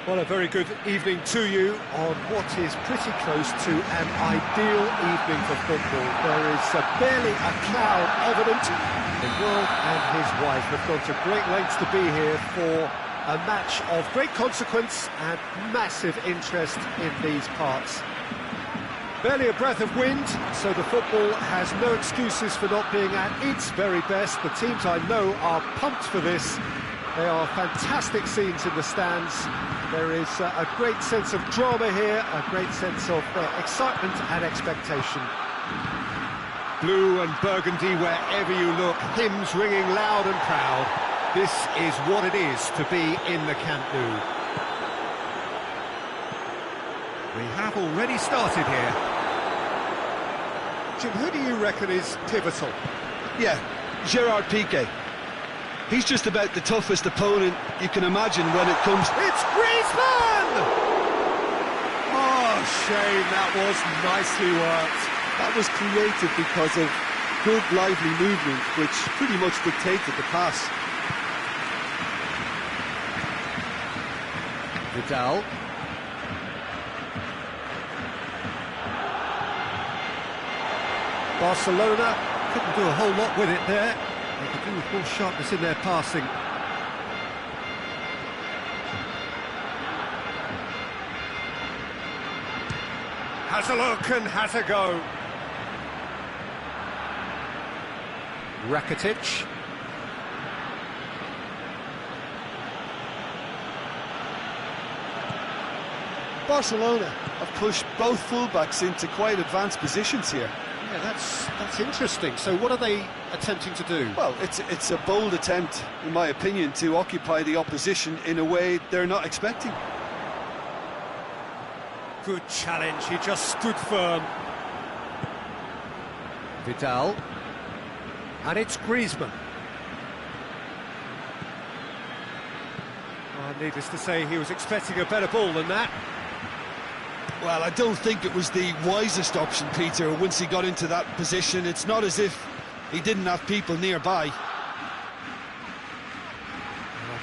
Well, a very good evening to you on what is pretty close to an ideal evening for football. There is barely a cloud evident. The world and his wife have gone to great lengths to be here for a match of great consequence and massive interest in these parts. Barely a breath of wind, so the football has no excuses for not being at its very best. The teams I know are pumped for this. They are fantastic scenes in the stands. There is a great sense of drama here, a great sense of excitement and expectation. Blue and burgundy wherever you look, hymns ringing loud and proud. This is what it is to be in the Camp Nou. We have already started here. Jim, who do you reckon is pivotal? Yeah, Gerard Piqué. He's just about the toughest opponent you can imagine when it comes... It's Griezmann! Oh, shame, that was nicely worked. That was created because of good, lively movement, which pretty much dictated the pass. Vidal. Barcelona couldn't do a whole lot with it there. They could do with more sharpness in their passing. Has a look and has a go. Rakitic. Barcelona have pushed both fullbacks into quite advanced positions here. Yeah, that's interesting. So what are they attempting to do? Well, it's a bold attempt, in my opinion, to occupy the opposition in a way they're not expecting. Good challenge, he just stood firm. Vidal. And it's Griezmann. Oh, needless to say, he was expecting a better ball than that. Well, I don't think it was the wisest option, Peter, once he got into that position. It's not as if he didn't have people nearby.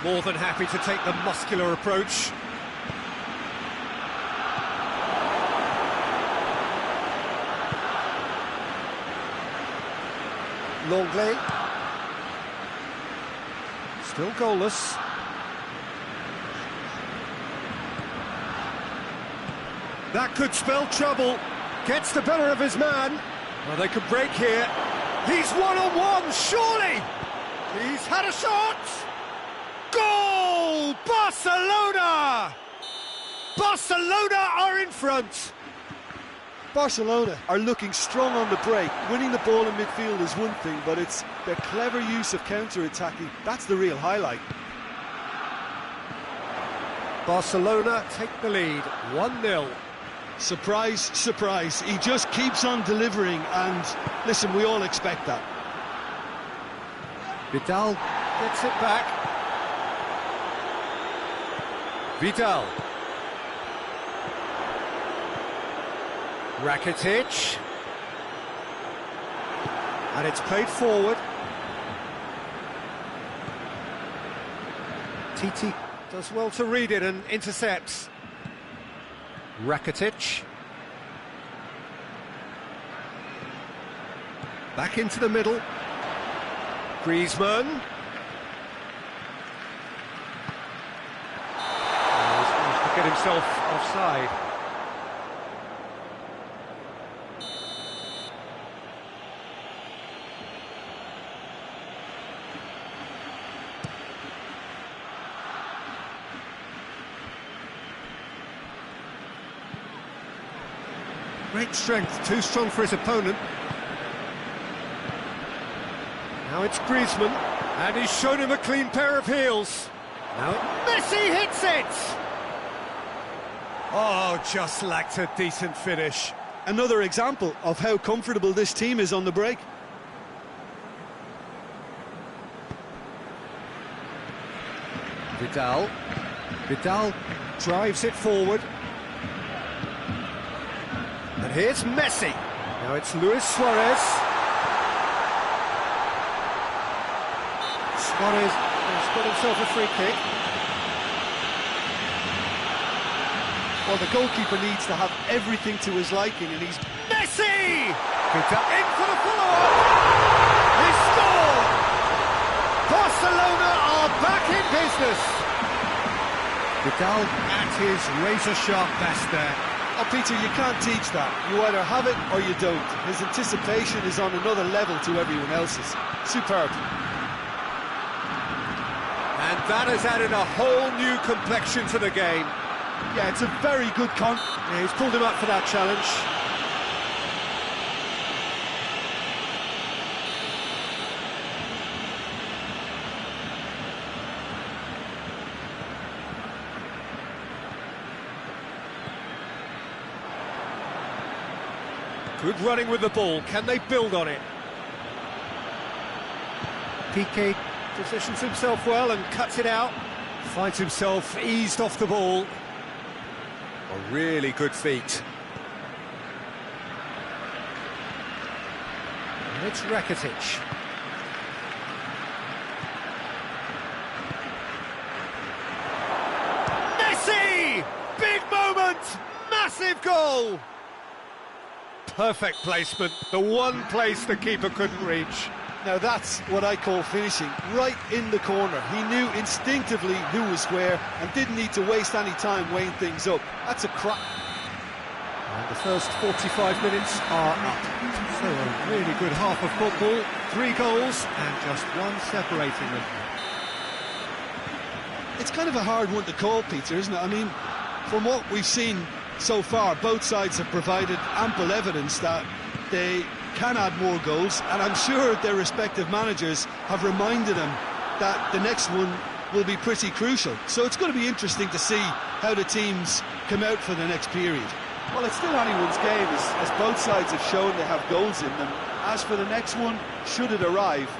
More than happy to take the muscular approach. Longley. Still goalless. That could spell trouble. Gets the better of his man. Well, they could break here. He's one-on-one, surely! He's had a shot! Goal! Barcelona! Barcelona are in front! Barcelona are looking strong on the break. Winning the ball in midfield is one thing, but it's their clever use of counter-attacking. That's the real highlight. Barcelona take the lead, 1-0. Surprise, surprise. He just keeps on delivering, and listen, we all expect that. Vidal gets it back. Vidal. Rakitic. And it's played forward. Titi does well to read it and intercepts. Rakitic. Back into the middle. Griezmann. He's managed to get himself offside. Great strength, too strong for his opponent. Now it's Griezmann, and he's shown him a clean pair of heels. Now Messi hits it! Oh, just lacked a decent finish. Another example of how comfortable this team is on the break. Vidal. Vidal drives it forward. And here's Messi. Now it's Luis Suarez. Suarez has got himself a free kick. Well, the goalkeeper needs to have everything to his liking, and he's... Messi! In for the follow-up! He scored! Barcelona are back in business! Vidal at his razor-sharp best there. Oh, Peter, you can't teach that. You either have it or you don't. His anticipation is on another level to everyone else's. Superb. And that has added a whole new complexion to the game. Yeah, it's a very good Yeah, he's pulled him up for that challenge. Good running with the ball. Can they build on it? Piqué positions himself well and cuts it out. Finds himself eased off the ball. A really good feat. And it's Rakitic. Messi! Big moment! Massive goal! Perfect placement, the one place the keeper couldn't reach. Now that's what I call finishing, right in the corner. He knew instinctively who was where and didn't need to waste any time weighing things up. That's a crack. And the first 45 minutes are up. So a really good half of football, 3 goals and just one separating them. It's kind of a hard one to call, Peter, isn't it? I mean, from what we've seen so far, both sides have provided ample evidence that they can add more goals, and I'm sure their respective managers have reminded them that the next one will be pretty crucial. So it's going to be interesting to see how the teams come out for the next period. Well, it's still anyone's game, as both sides have shown they have goals in them. As for the next one, should it arrive,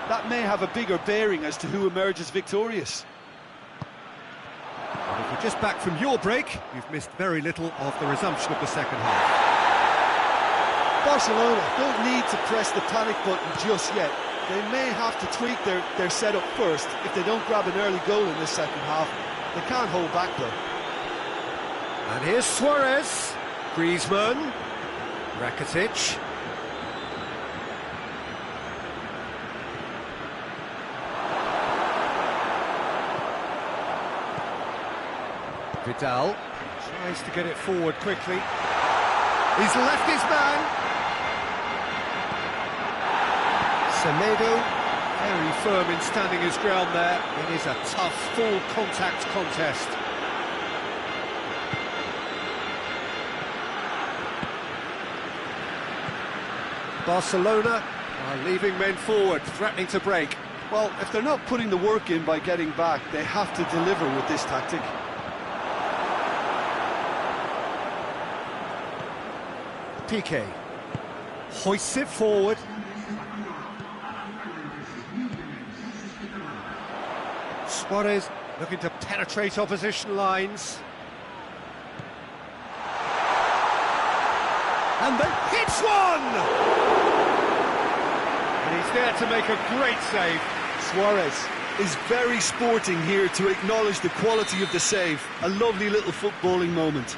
that may have a bigger bearing as to who emerges victorious. And if you're just back from your break, you've missed very little of the resumption of the second half. Barcelona don't need to press the panic button just yet. They may have to tweak their setup first if they don't grab an early goal in this second half. They can't hold back though. And here's Suarez, Griezmann, Rakitic. Vidal tries to get it forward quickly. He's left his man. Semedo, very firm in standing his ground there. It is a tough, full contact contest. Barcelona are leaving men forward, threatening to break. Well, if they're not putting the work in by getting back, they have to deliver with this tactic. Piqué hoists it forward. Suarez looking to penetrate opposition lines. And then hits one! And he's there to make a great save. Suarez is very sporting here to acknowledge the quality of the save. A lovely little footballing moment.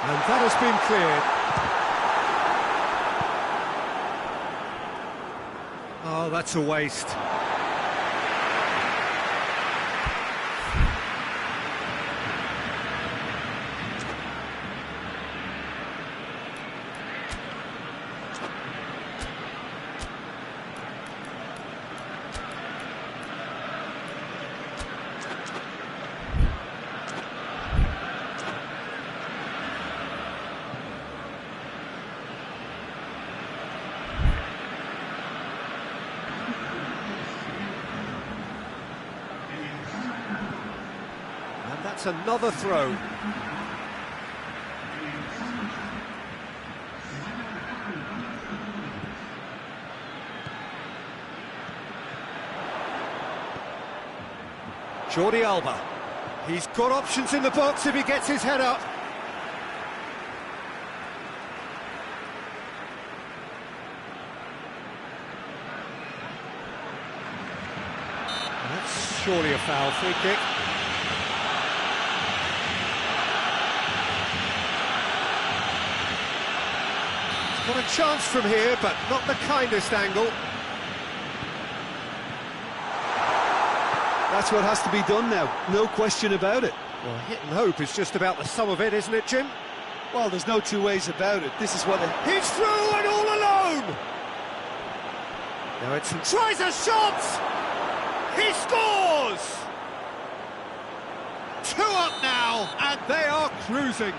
And that has been cleared. Oh, that's a waste. That's another throw. Jordi Alba. He's got options in the box if he gets his head up. surely a foul. Free kick. Got a chance from here, but not the kindest angle. That's what has to be done now, no question about it. Well, hit and hope is just about the sum of it, isn't it, Jim? Well, there's no two ways about it. This is what He's through and all alone! Now it's tries a shot! He scores! 2 up now, and they are cruising.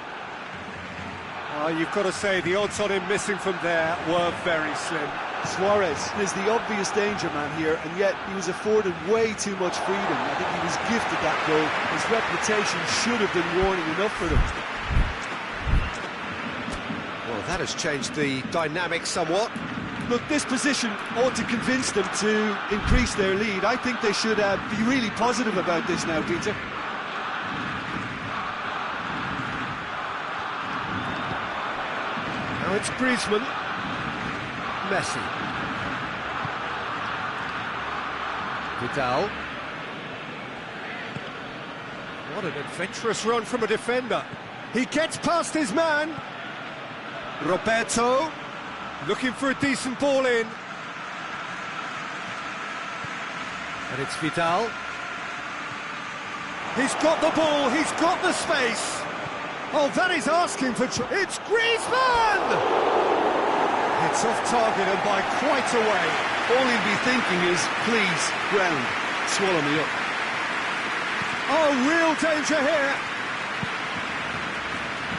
Oh, you've got to say, the odds on him missing from there were very slim. Suarez is the obvious danger man here, and yet he was afforded way too much freedom. I think he was gifted that goal. His reputation should have been warning enough for them. Well, that has changed the dynamic somewhat. Look, this position ought to convince them to increase their lead. I think they should be really positive about this now, Peter. Now it's Griezmann. Messi. Vidal. What an adventurous run from a defender. He gets past his man. Roberto, looking for a decent ball in. And it's Vidal. He's got the ball, he's got the space. Oh, that is asking for... It's Griezmann! It's off target and by quite a way. All he'll be thinking is, please, ground, swallow me up. Oh, real danger here.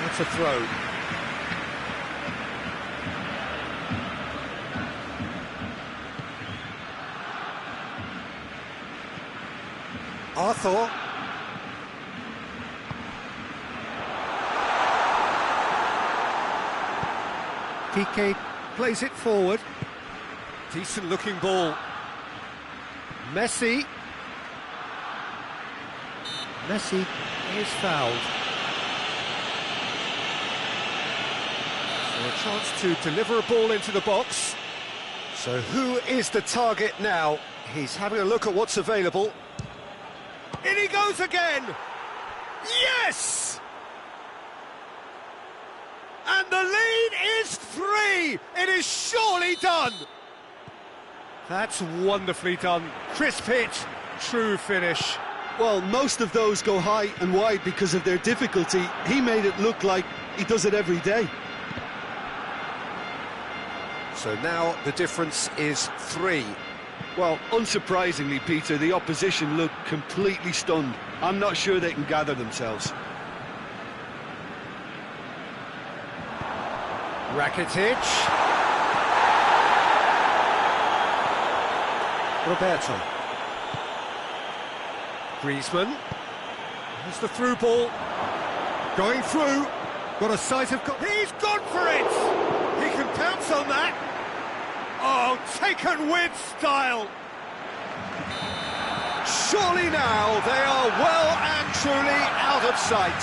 That's a throw. Arthur. Piqué plays it forward. Decent looking ball. Messi. Messi is fouled. So a chance to deliver a ball into the box. So who is the target now? He's having a look at what's available. In he goes again! Yes! And the lead is 3! It is surely done! That's wonderfully done. Crisp hit, true finish. Well, most of those go high and wide because of their difficulty. He made it look like he does it every day. So now the difference is 3. Well, unsurprisingly, Peter, the opposition look completely stunned. I'm not sure they can gather themselves. Rakitic. Roberto. Griezmann. There's the through ball. Going through. Got a sight of... He's gone for it! He can pounce on that. Oh, taken with style. Surely now they are well and truly out of sight.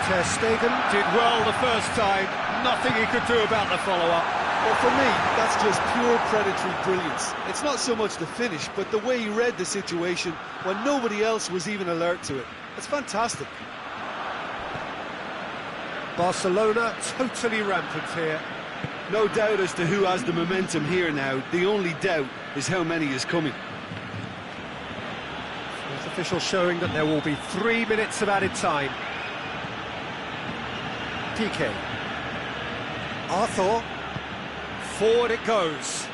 Ter Stegen did well the first time. Nothing he could do about the follow-up. Well, for me, that's just pure predatory brilliance. It's not so much the finish, but the way he read the situation when nobody else was even alert to it. It's fantastic. Barcelona totally rampant here. No doubt as to who has the momentum here now. The only doubt is how many is coming. There's official showing that there will be 3 minutes of added time. Piqué. Arthur. Forward it goes.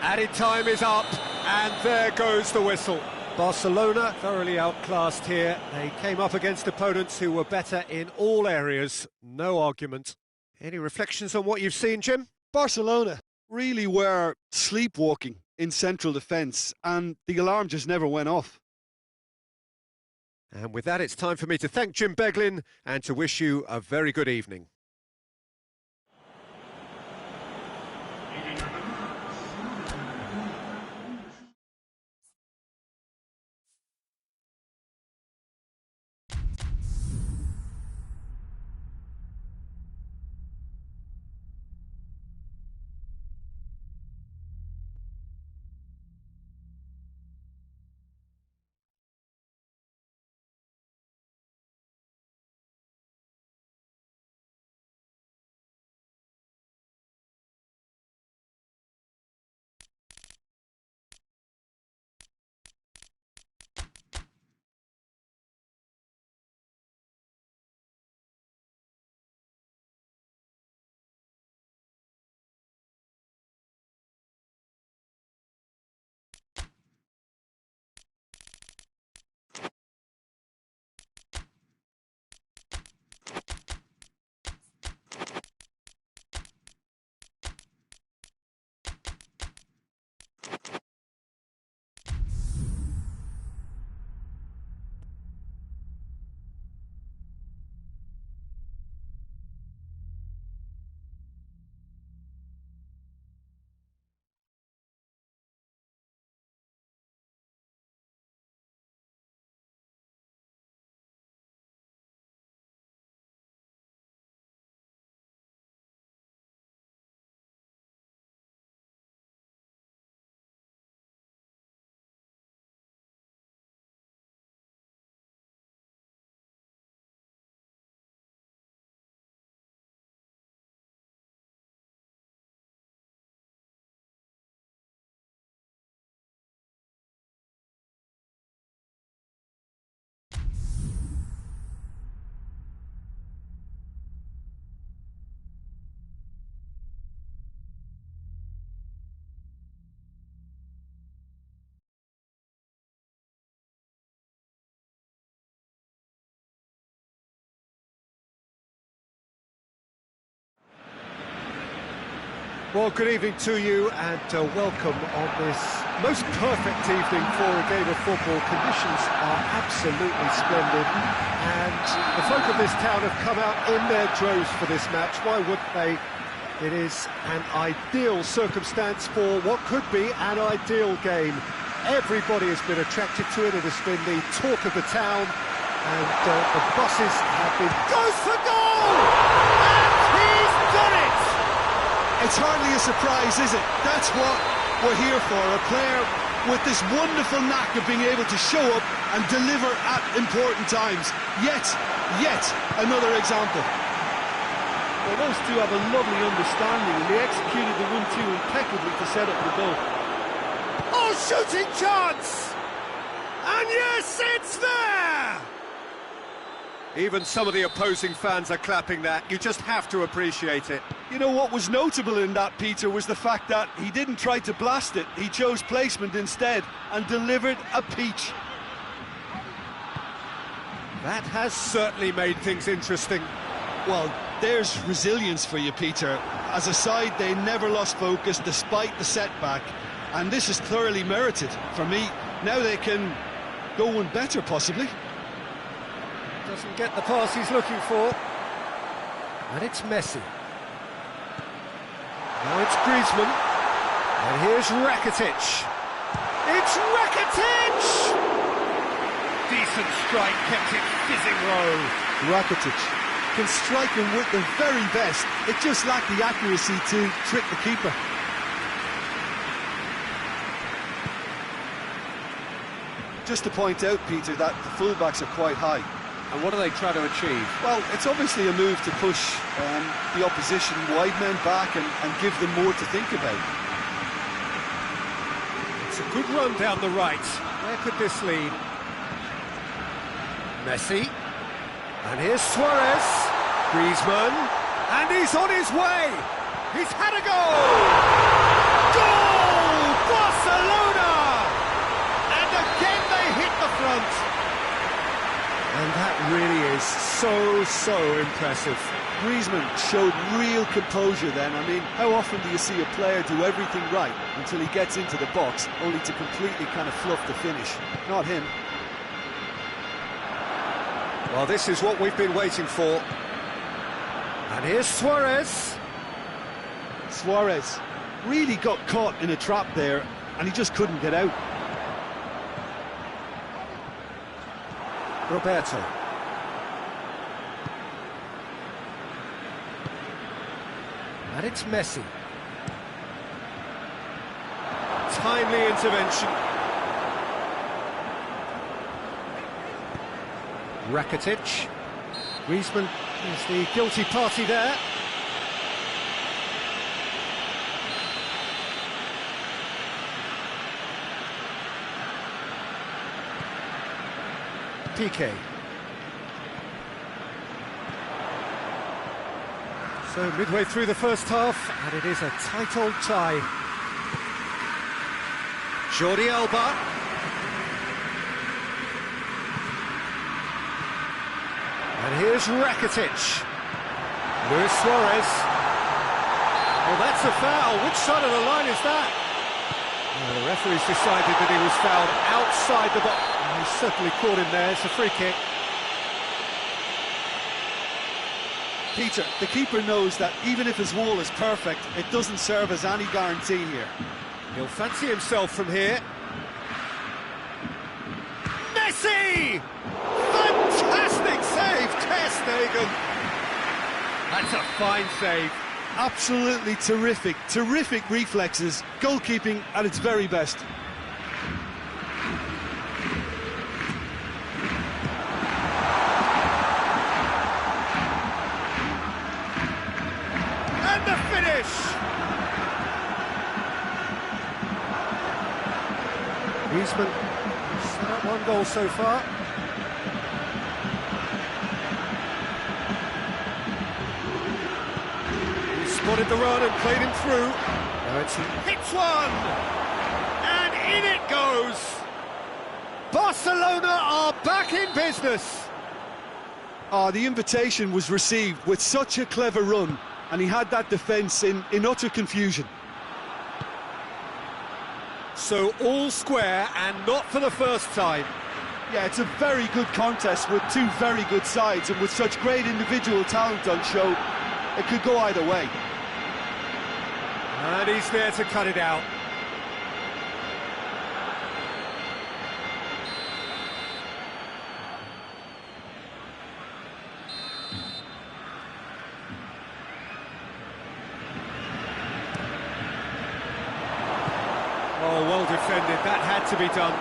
Added time is up, and there goes the whistle. Barcelona thoroughly outclassed here. They came up against opponents who were better in all areas. No argument. Any reflections on what you've seen, Jim? Barcelona really were sleepwalking in central defence, and the alarm just never went off. And with that, it's time for me to thank Jim Beglin and to wish you a very good evening. Well, good evening to you and welcome on this most perfect evening for a game of football. Conditions are absolutely splendid and the folk of this town have come out in their droves for this match. Why wouldn't they? It is an ideal circumstance for what could be an ideal game. Everybody has been attracted to it. It has been the talk of the town and the buses have been... Goes for goal! And he's done it! It's hardly a surprise, is it? That's what we're here for, a player with this wonderful knack of being able to show up and deliver at important times. Yet another example. Well, those two have a lovely understanding and they executed the 1-2 impeccably to set up the goal. Oh, shooting chance! And yes, it's there! Even some of the opposing fans are clapping that. You just have to appreciate it. You know what was notable in that, Peter, was the fact that he didn't try to blast it. He chose placement instead and delivered a peach. That has certainly made things interesting. Well, there's resilience for you, Peter. As a side, they never lost focus despite the setback, and this is thoroughly merited. For me, now they can go one better, possibly. Doesn't get the pass he's looking for. And it's Messi. Now it's Griezmann. And here's Rakitic. It's Rakitic! Decent strike, kept it fizzing low. Rakitic can strike him with the very best. It just lacked the accuracy to trick the keeper. Just to point out, Peter, that the fullbacks are quite high. And what are they trying to achieve? Well, it's obviously a move to push the opposition wide men back and give them more to think about. It's a good run down the right. Where could this lead? Messi. And here's Suarez. Griezmann. And he's on his way. He's had a goal! Goal! Barcelona! And again they hit the front. And that really is so impressive. Griezmann showed real composure then. I mean, how often do you see a player do everything right until he gets into the box, only to completely kind of fluff the finish? Not him. Well, this is what we've been waiting for. And here's Suarez. Suarez really got caught in a trap there, and he just couldn't get out. Roberto. And it's Messi. Timely intervention. Rakitic. Griezmann is the guilty party there. PK. So midway through the first half, and it is a tight old tie. Jordi Alba. And here's Rakitic. Luis Suarez. Well, that's a foul. Which side of the line is that? Well, the referee's decided that he was fouled outside the box. He certainly caught him there. It's a free kick. Peter, the keeper knows that even if his wall is perfect, it doesn't serve as any guarantee here. He'll fancy himself from here. Messi! Fantastic save, Ter Stegen. That's a fine save. Absolutely terrific reflexes, goalkeeping at its very best. And the finish! Griezmann set up one goal so far. Spotted the run and played him through. Now it's hits one! And in it goes! Barcelona are back in business! The invitation was received with such a clever run. and he had that defence in utter confusion. So all square, and not for the first time. Yeah, it's a very good contest with two very good sides, and with such great individual talent on show, it could go either way. And he's there to cut it out. Oh, well defended, that had to be done.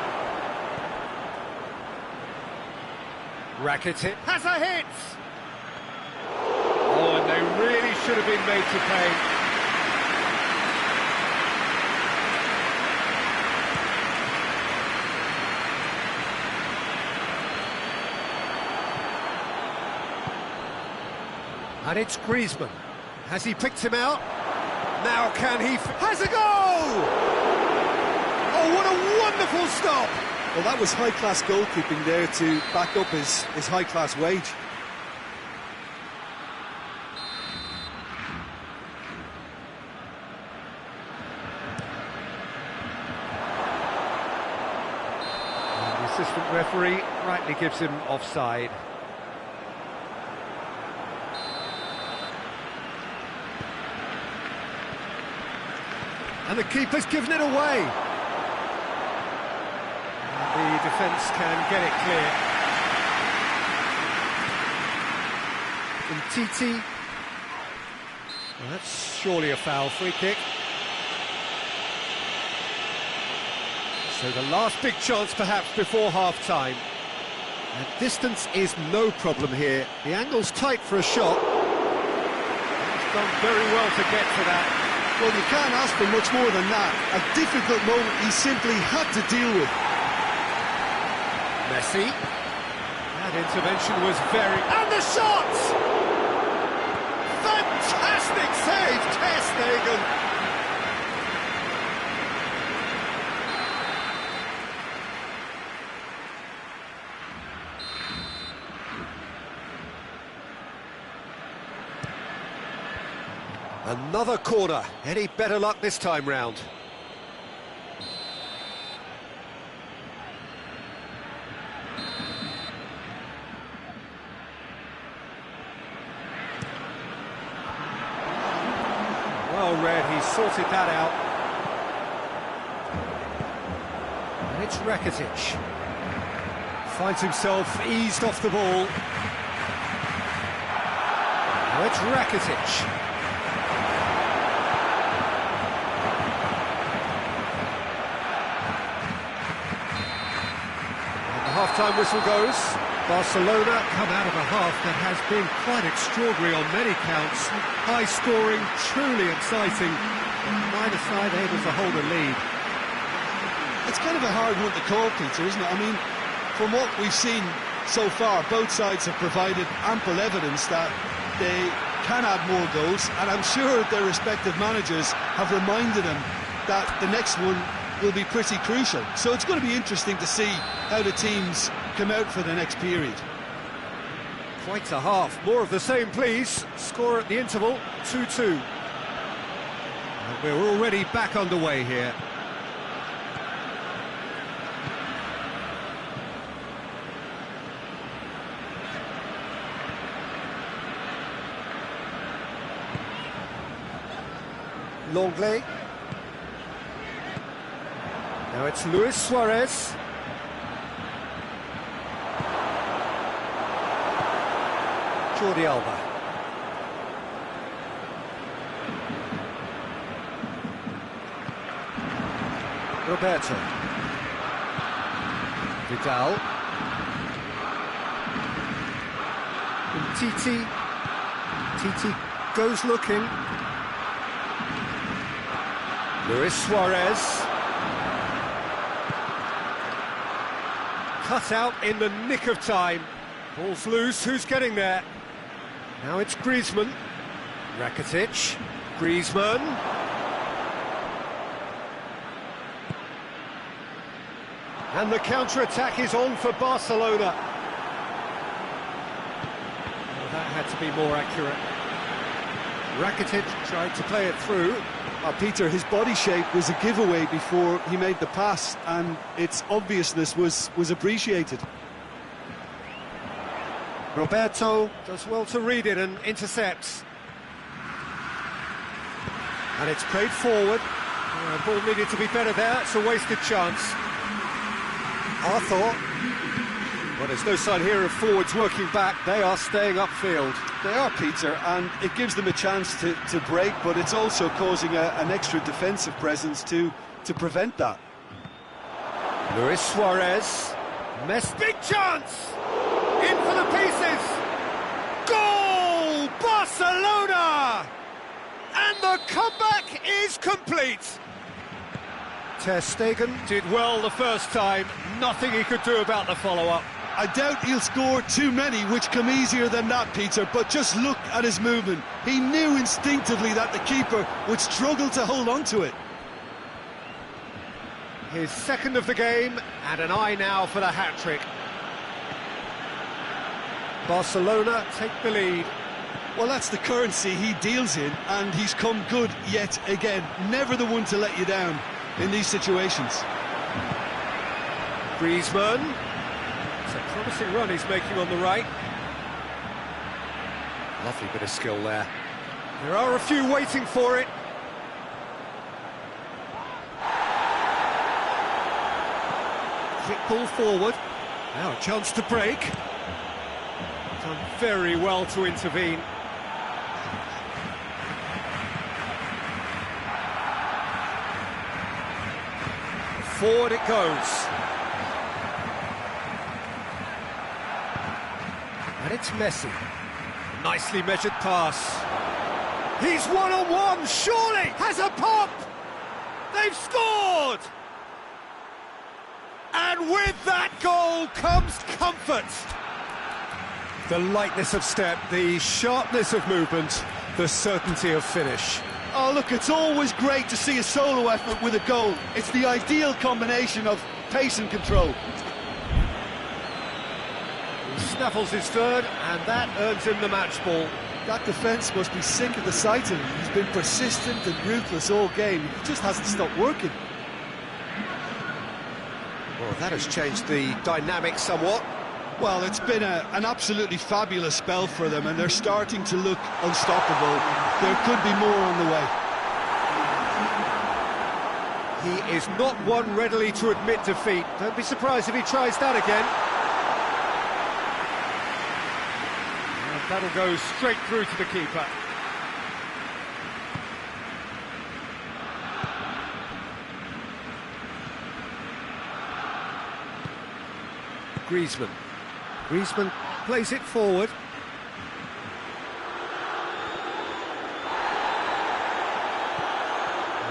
Rakitic has a hit! Oh, and they really should have been made to pay. And it's Griezmann. Has he picked him out? Now can he... has a goal! Oh, what a wonderful stop! Well, that was high-class goalkeeping there to back up his high-class wage. And the assistant referee rightly gives him offside. And the keeper's given it away. The defence can get it clear. And Titi. Well, that's surely a foul, free kick. So the last big chance perhaps before half-time. And distance is no problem here. The angle's tight for a shot. He's done very well to get to that. Well, you can't ask for much more than that. A difficult moment he simply had to deal with. Messi. That intervention was very... and the shot! Fantastic save, Ter Stegen! Another corner. Any better luck this time round? Well read, he sorted that out. And it's Rakitic. Finds himself eased off the ball. Now it's Rakitic. Half-time whistle goes. Barcelona come out of a half that has been quite extraordinary on many counts. High scoring, truly exciting. Neither side able to hold a lead. It's kind of a hard one to call, Peter, isn't it? I mean, from what we've seen so far, both sides have provided ample evidence that they can add more goals, and I'm sure their respective managers have reminded them that the next one will be pretty crucial. So it's going to be interesting to see how the teams come out for the next period. Quite a half. More of the same, please. Score at the interval, 2-2. And we're already back underway here. Longley. Now it's Luis Suarez. Jordi Alba. Roberto. Vidal. And Titi. Titi goes looking. Luis Suarez. Cut out in the nick of time. Ball's loose, who's getting there? Now it's Griezmann. Rakitic. Griezmann. And the counter-attack is on for Barcelona. Well, that had to be more accurate. Rakitic tried to play it through. Peter, his body shape was a giveaway before he made the pass, and its obviousness was appreciated. Roberto does well to read it and intercepts. And it's played forward. Ball needed to be better there. It's a wasted chance. Arthur. Well, there's no sign here of forwards working back. They are staying upfield. They are, Peter, and it gives them a chance to break, but it's also causing an extra defensive presence to prevent that. Luis Suarez. Big chance! In for the pieces! Goal! Barcelona! And the comeback is complete! Ter Stegen did well the first time. Nothing he could do about the follow-up. I doubt he'll score too many, which come easier than that, Peter, but just look at his movement. He knew instinctively that the keeper would struggle to hold on to it. His second of the game, and an eye now for the hat-trick. Barcelona take the lead. Well, that's the currency he deals in, and he's come good yet again. Never the one to let you down in these situations. Griezmann. It's a promising run he's making on the right. Lovely bit of skill there. There are a few waiting for it. Quick ball forward. Now a chance to break. Done very well to intervene. Forward it goes. And it's Messi. Nicely measured pass. He's one-on-one, surely! Has a pop! They've scored! And with that goal comes comfort. The lightness of step, the sharpness of movement, the certainty of finish. Oh, look, it's always great to see a solo effort with a goal. It's the ideal combination of pace and control. He snaffles his third, and that earns him the match ball. That defence must be sick of the sight of him. He's been persistent and ruthless all game. He just hasn't stopped working. Well, that has changed the dynamic somewhat. Well, it's been an absolutely fabulous spell for them, and they're starting to look unstoppable. There could be more on the way. He is not one readily to admit defeat. Don't be surprised if he tries that again. And that'll go straight through to the keeper. Griezmann. Griezmann plays it forward.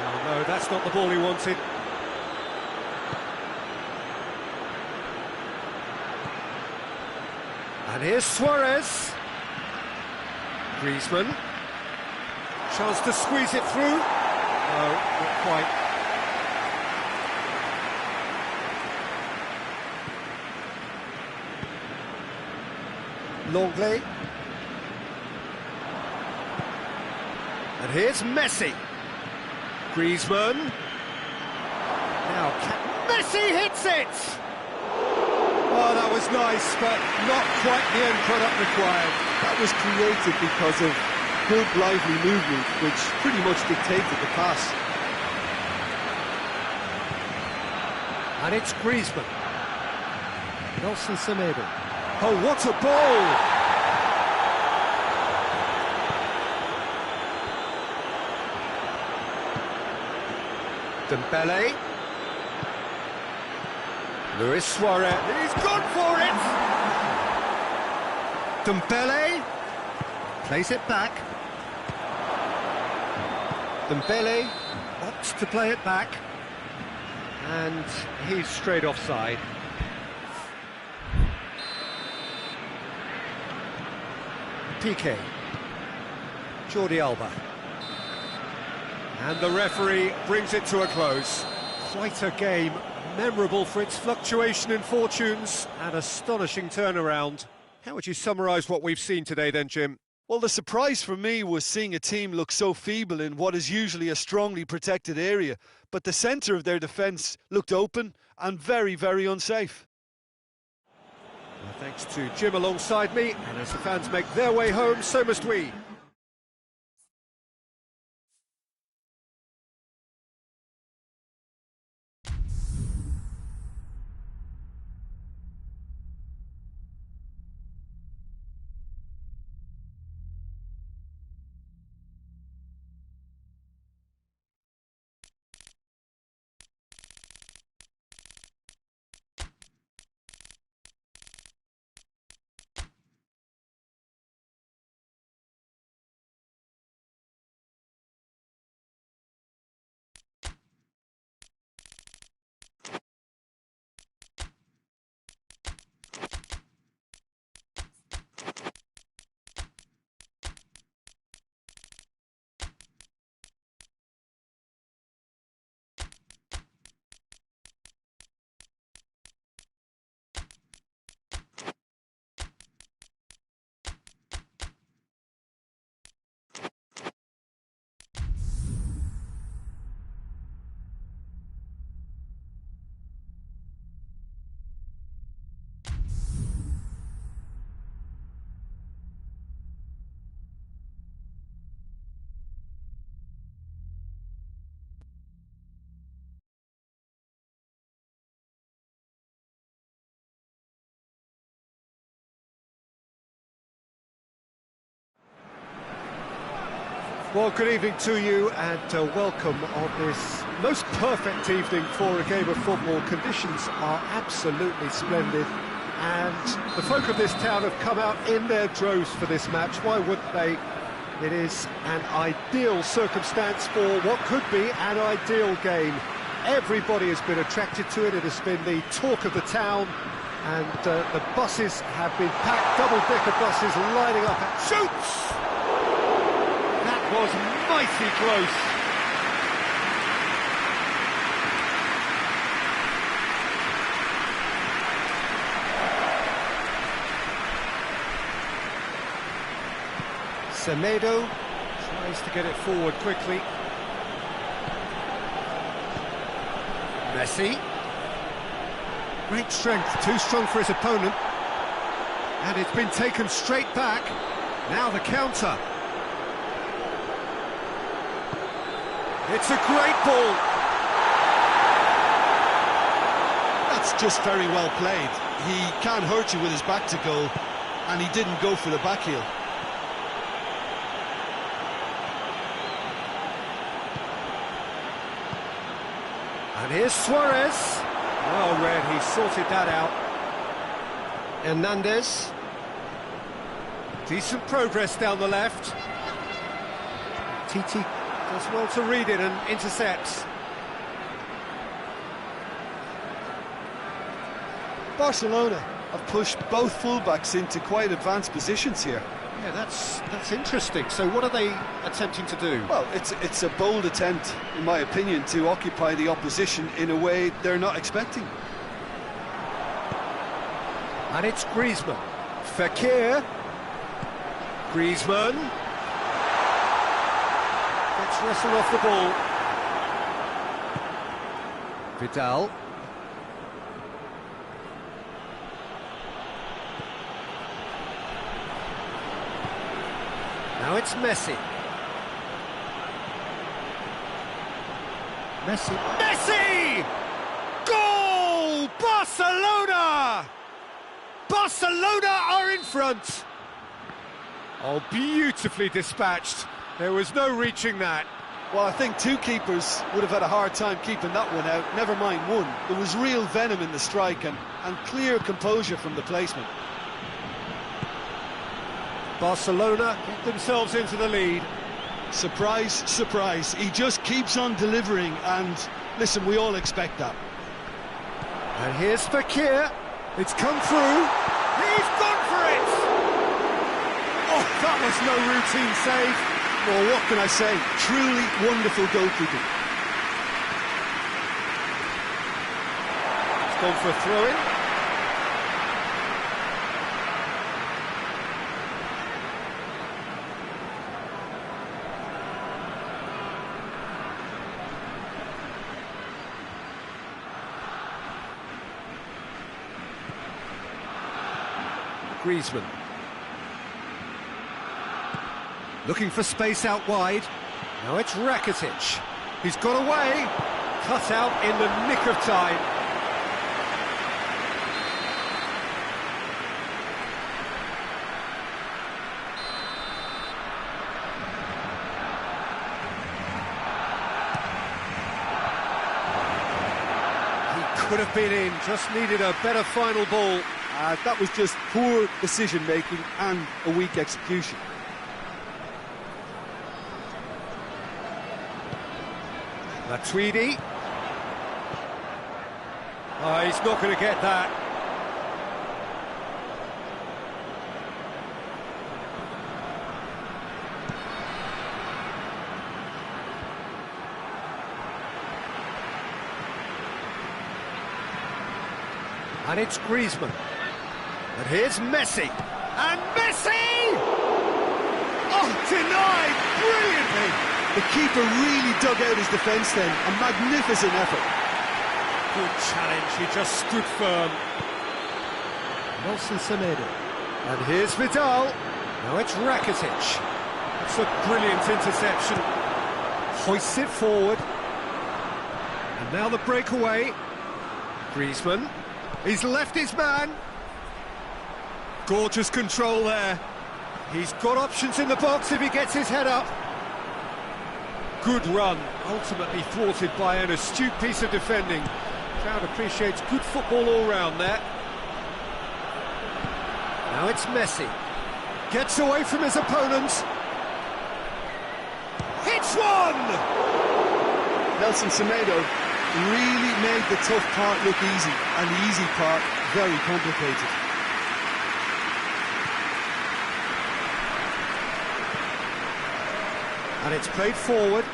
Oh no, that's not the ball he wanted. And here's Suarez. Griezmann. Chance to squeeze it through. No, not quite. Longley. And here's Messi. Griezmann. Now Messi hits it! Oh, that was nice, but not quite the end product required. That was created because of good, lively movement, which pretty much dictated the pass. And it's Griezmann. Nelson Semedo. Oh, what a ball! Dembele. Luis Suarez. He's gone for it! Dembele. Plays it back. Dembele opts to play it back. And he's straight offside. Piqué. Jordi Alba. And the referee brings it to a close. Quite a game, memorable for its fluctuation in fortunes and astonishing turnaround. How would you summarise what we've seen today then, Jim? Well, the surprise for me was seeing a team look so feeble in what is usually a strongly protected area, but the centre of their defence looked open and very, very unsafe. Well, thanks to Jim alongside me, and as the fans make their way home, so must we. Well, good evening to you and welcome on this most perfect evening for a game of football. Conditions are absolutely splendid and the folk of this town have come out in their droves for this match. Why wouldn't they? It is an ideal circumstance for what could be an ideal game. Everybody has been attracted to it. It has been the talk of the town and the buses have been packed, double-decker buses lining up. Shoots! Was mighty close. Semedo tries to get it forward quickly. Messi. Great strength, too strong for his opponent. And it's been taken straight back. Now the counter. It's a great ball. That's just very well played. He can't hurt you with his back to goal, and he didn't go for the back heel. And here's Suarez. Well read, he sorted that out. Hernandez. Decent progress down the left. Titi does well to read it and intercepts. Barcelona have pushed both fullbacks into quite advanced positions here. Yeah, that's interesting. So what are they attempting to do? Well, it's a bold attempt, in my opinion, to occupy the opposition in a way they're not expecting. And it's Griezmann. Fekir. Griezmann. Gets wrestled off the ball. Vidal. Now it's Messi. Messi! Goal! Barcelona! Barcelona are in front. Oh, beautifully dispatched. There was no reaching that. Well, I think two keepers would have had a hard time keeping that one out, never mind one. There was real venom in the strike and clear composure from the placement. Barcelona get themselves into the lead. Surprise, surprise. He just keeps on delivering and, listen, we all expect that. And here's Fekir. It's come through. He's gone for it! Oh, that was no routine save. Well, what can I say? Truly wonderful goalkeeping. It's gone for a throw-in. Griezmann. Looking for space out wide. Now it's Rakitic. He's got away. Cut out in the nick of time. Could have been in, just needed a better final ball. That was just poor decision-making and a weak execution. Matuidi. Oh, he's not going to get that. And it's Griezmann. And here's Messi. And Messi! Oh, denied brilliantly! The keeper really dug out his defence then. A magnificent effort. Good challenge, he just stood firm. Nelson Semedo. And here's Vidal. Now it's Rakitic. That's a brilliant interception. Hoists it forward. And now the breakaway. Griezmann. He's left his man. Gorgeous control there. He's got options in the box if he gets his head up. Good run, ultimately thwarted by an astute piece of defending. Crowd appreciates good football all round there. Now it's Messi. Gets away from his opponents. Hits one! Nelson Semedo really made the tough part look easy, and the easy part very complicated. And it's played forward.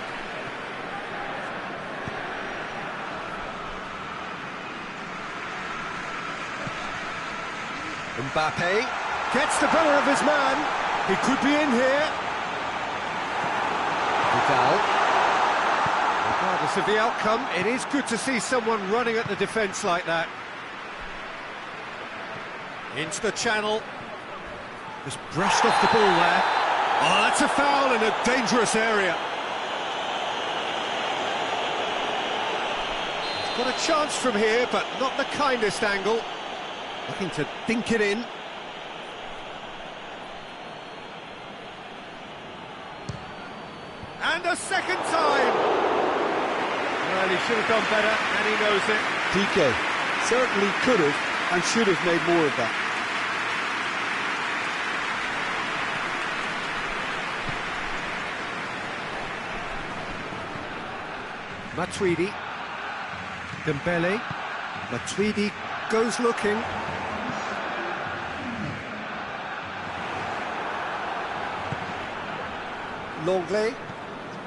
Mbappe gets the better of his man. He could be in here. Vidal. Regardless of the outcome, it is good to see someone running at the defence like that. Into the channel. Just brushed off the ball there. Oh, that's a foul in a dangerous area. He's got a chance from here, but not the kindest angle. Looking to dink it in. And a second time! Well, he should have done better, and he knows it. PK certainly could have and should have made more of that. Matuidi. Dembele. Matuidi goes looking.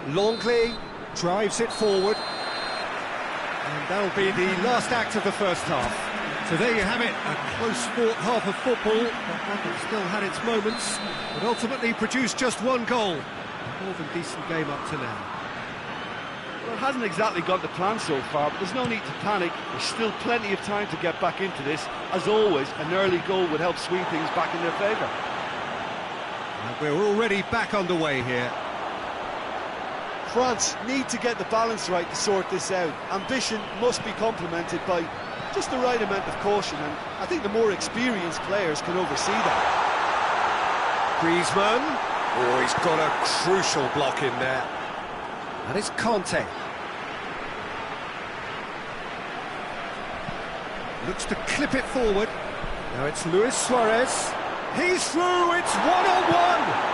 Longley drives it forward. And that'll be the last act of the first half. So there you have it, a close-fought half of football. That still had its moments, but ultimately produced just one goal. A more than decent game up to now. Well, it hasn't exactly gone to plan so far, but there's no need to panic. There's still plenty of time to get back into this. As always, an early goal would help swing things back in their favour. And we're already back underway here. France need to get the balance right to sort this out. Ambition must be complemented by just the right amount of caution, and I think the more experienced players can oversee that. Griezmann. Oh, he's got a crucial block in there. And it's Conte. Looks to clip it forward. Now it's Luis Suarez. He's through, it's one-on-one!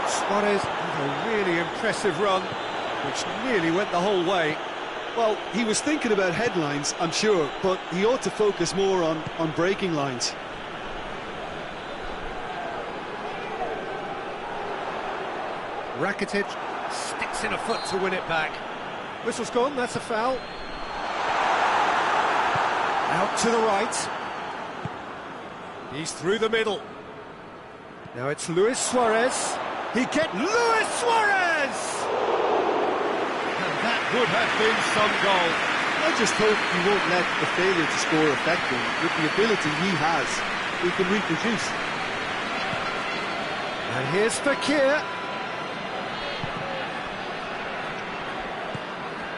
Suarez with a really impressive run, which nearly went the whole way. Well, he was thinking about headlines, I'm sure, but he ought to focus more on breaking lines. Rakitic sticks in a foot to win it back. Whistle's gone, that's a foul. Out to the right. He's through the middle. Now it's Luis Suarez. Luis Suarez! And that would have been some goal. I just hope he won't let the failure to score affect him with the ability he has. we can reproduce. And here's Fakir.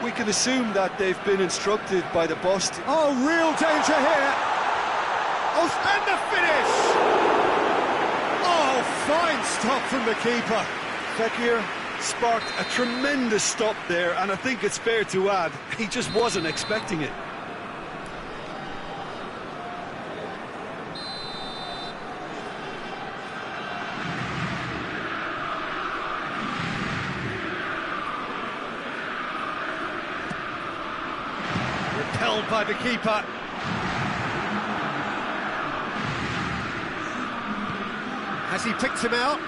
We can assume that they've been instructed by the boss. Oh, real danger here. Oh, and the finish! Oh, fine stop from the keeper. Fakir sparked a tremendous stop there, and I think it's fair to add, he just wasn't expecting it. Repelled by the keeper. Has he picked him out?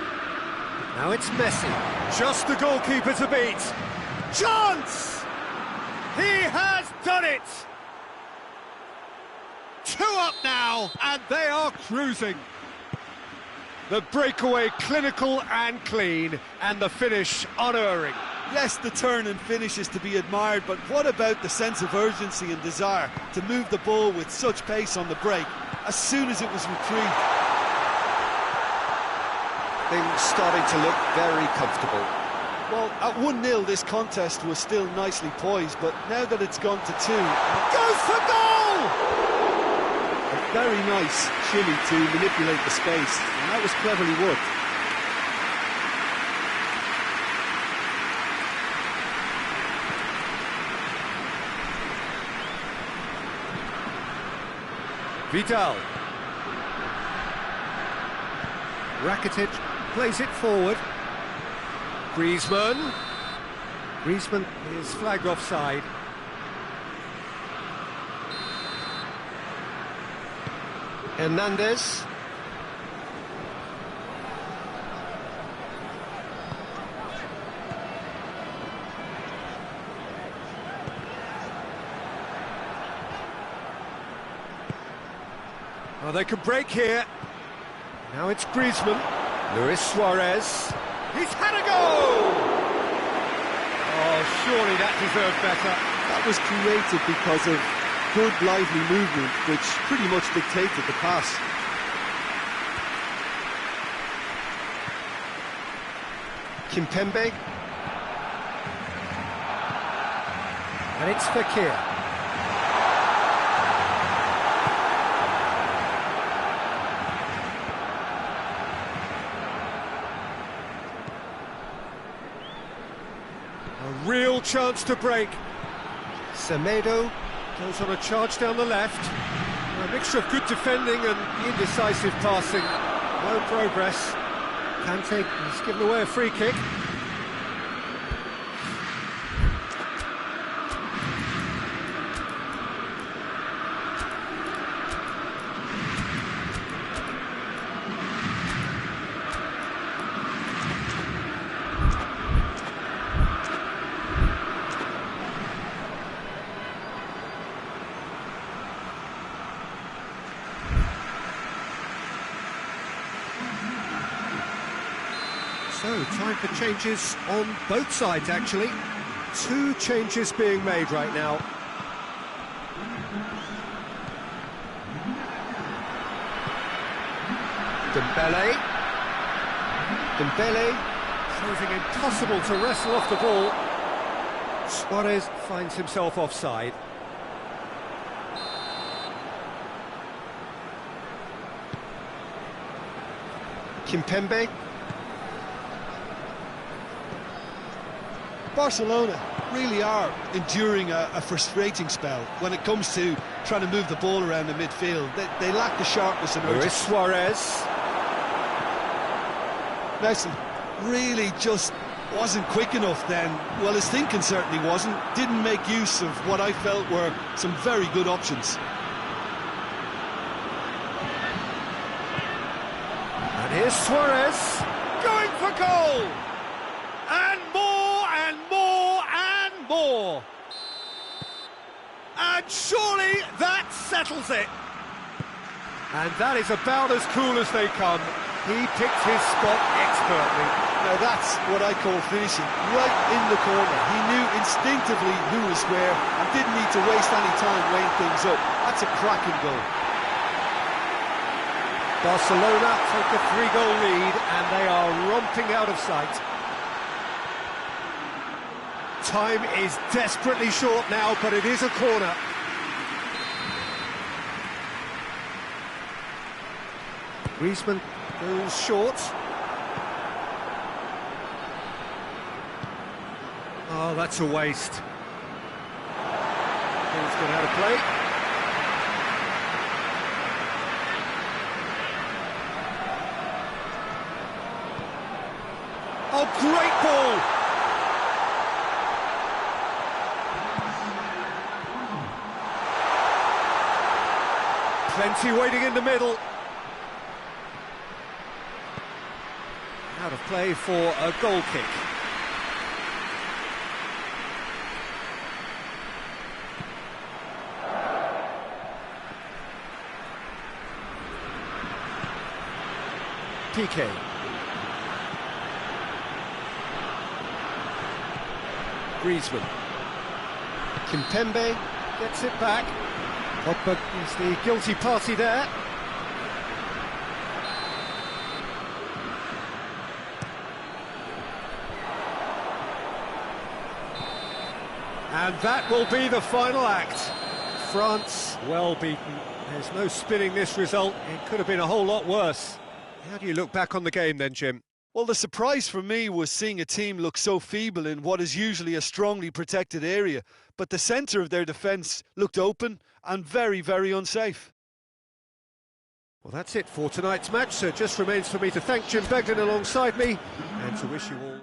Now it's Messi. Just the goalkeeper to beat. Chance! He has done it! 2 up now, and they are cruising. The breakaway clinical and clean, and the finish unerring. Yes, the turn and finish is to be admired, but what about the sense of urgency and desire to move the ball with such pace on the break as soon as it was retrieved? Things starting to look very comfortable. Well, at 1-0 this contest was still nicely poised, but now that it's gone to 2... Goes for goal! A very nice shimmy to manipulate the space, and that was cleverly worked. Vidal. Rakitic plays it forward. Griezmann. Griezmann is flagged offside. Hernandez. Oh, they can break here. Now it's Griezmann. Luis Suarez. He's had a go! Oh, surely that deserved better. That was created because of good, lively movement, which pretty much dictated the pass. Kimpembe. And it's Fakir. A real chance to break. Semedo goes on a charge down the left. A mixture of good defending and indecisive passing. No progress. Kante has given away a free kick. So, time for changes on both sides, actually. 2 changes being made right now. Dembele, proving impossible to wrestle off the ball. Suarez finds himself offside. Kimpembe. Barcelona really are enduring a frustrating spell when it comes to trying to move the ball around the midfield. They lack the sharpness and urgency. Luis Suarez. Messi really just wasn't quick enough then. Well, his thinking certainly wasn't. Didn't make use of what I felt were some very good options. And here's Suarez going for goal! And more and more and more! And surely that settles it! And that is about as cool as they come. He picked his spot expertly. Now that's what I call finishing, right in the corner. He knew instinctively who was where and didn't need to waste any time weighing things up. That's a cracking goal. Barcelona take a 3-goal lead and they are romping out of sight. Time is desperately short now, but it is a corner. Griezmann goes short. Oh, that's a waste. Ball's gone out of play. Oh, great ball! Plenty waiting in the middle. Out of play for a goal kick. PK. Griezmann. Kimpembe gets it back. Pogba is the guilty party there. And that will be the final act. France well beaten. There's no spinning this result. It could have been a whole lot worse. How do you look back on the game then, Jim? Well, the surprise for me was seeing a team look so feeble in what is usually a strongly protected area, but the centre of their defence looked open and very, very unsafe. Well, that's it for tonight's match, so it just remains for me to thank Jim Beglin alongside me and to wish you all...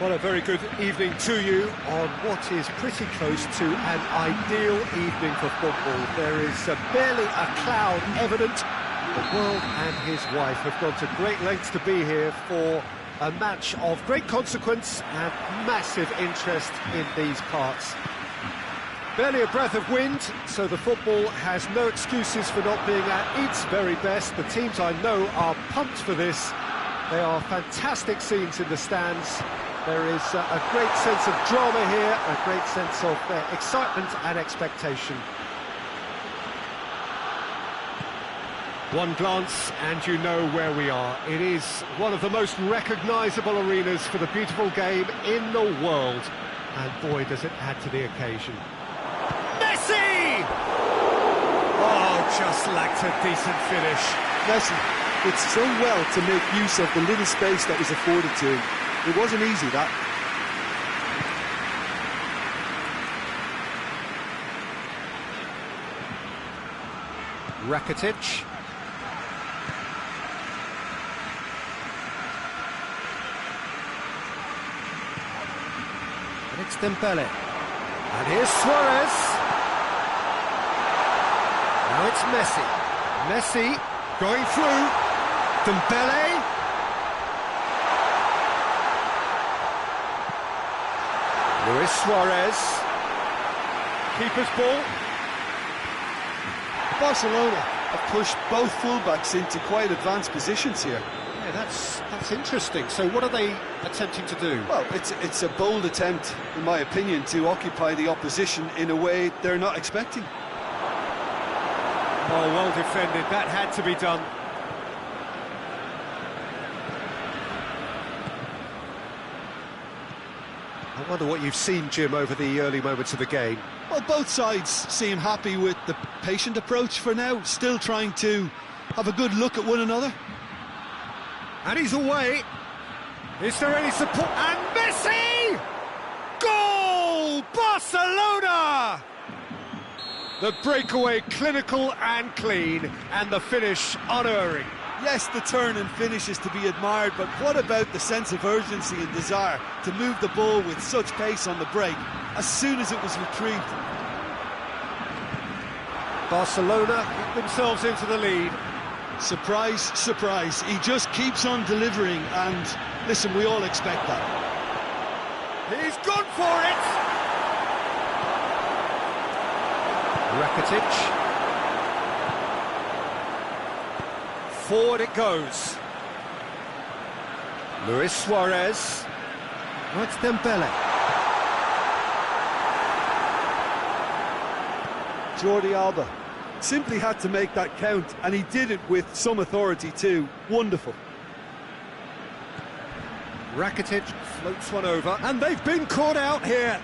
Well, a very good evening to you on what is pretty close to an ideal evening for football. There is barely a cloud evident. The world and his wife have gone to great lengths to be here for a match of great consequence and massive interest in these parts. Barely a breath of wind, so the football has no excuses for not being at its very best. The teams I know are pumped for this. They are fantastic scenes in the stands. There is a great sense of drama here, a great sense of excitement and expectation. One glance and you know where we are. It is one of the most recognisable arenas for the beautiful game in the world. And boy, does it add to the occasion. Messi! Oh, just lacked a decent finish. Messi, it's so well to make use of the little space that was afforded to him. It wasn't easy, that. Rakitic. And it's Dembele. And here's Suarez. Now it's Messi. Messi going through. Dembele. Luis Suarez. Keeper's ball. Barcelona have pushed both fullbacks into quite advanced positions here. Yeah, that's interesting. So what are they attempting to do? Well, it's a bold attempt, in my opinion, to occupy the opposition in a way they're not expecting. Oh, well defended. That had to be done. I wonder what you've seen, Jim, over the early moments of the game. Well, both sides seem happy with the patient approach for now, still trying to have a good look at one another. And he's away. Is there any support? And Messi! Goal! Barcelona! The breakaway clinical and clean, and the finish unerring. Yes, the turn and finish is to be admired, but what about the sense of urgency and desire to move the ball with such pace on the break as soon as it was retrieved? Barcelona get themselves into the lead. Surprise, surprise, he just keeps on delivering, and listen, we all expect that. He's gone for it! Rakitic. Forward it goes. Luis Suarez. That's Dembele. Jordi Alba simply had to make that count, and he did it with some authority too. Wonderful. Rakitic floats one over, and they've been caught out here.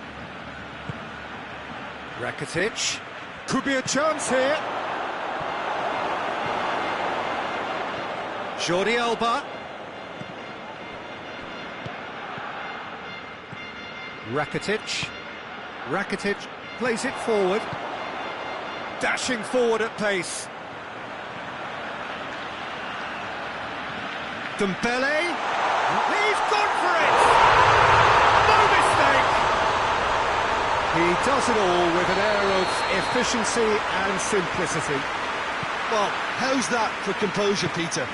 Rakitic. Could be a chance here. Jordi Alba. Rakitic. Rakitic plays it forward. Dashing forward at pace. Dembele. He's gone for it! No mistake! He does it all with an air of efficiency and simplicity. Well, how's that for composure, Peter?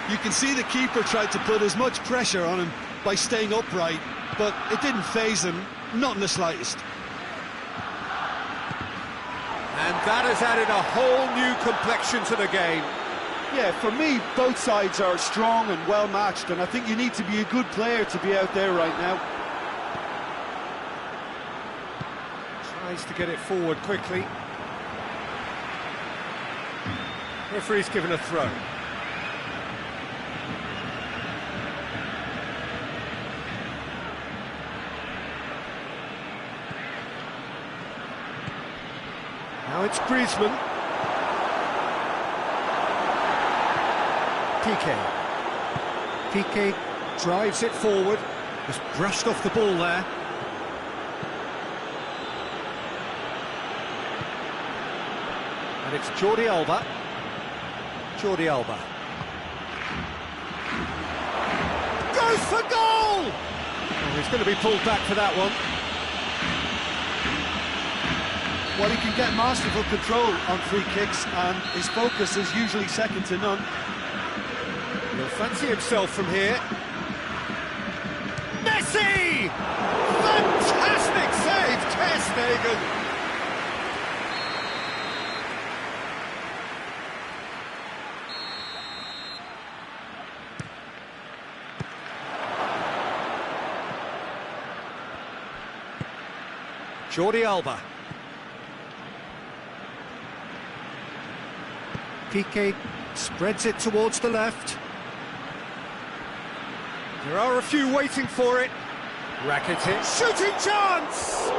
You can see the keeper tried to put as much pressure on him by staying upright, but it didn't faze him, not in the slightest. And that has added a whole new complexion to the game. Yeah, for me, both sides are strong and well-matched, and I think you need to be a good player to be out there right now. Tries to get it forward quickly. Referee's given a throw. Now it's Griezmann. Piqué drives it forward. Just brushed off the ball there. And it's Jordi Alba. Jordi Alba. Goes for goal! Oh, he's going to be pulled back for that one. Well, he can get masterful control on free kicks, and his focus is usually second to none. He'll fancy himself from here. Messi! Fantastic save, Ter Stegen! Jordi Alba. Piqué spreads it towards the left. There are a few waiting for it. Rakitic, shooting chance!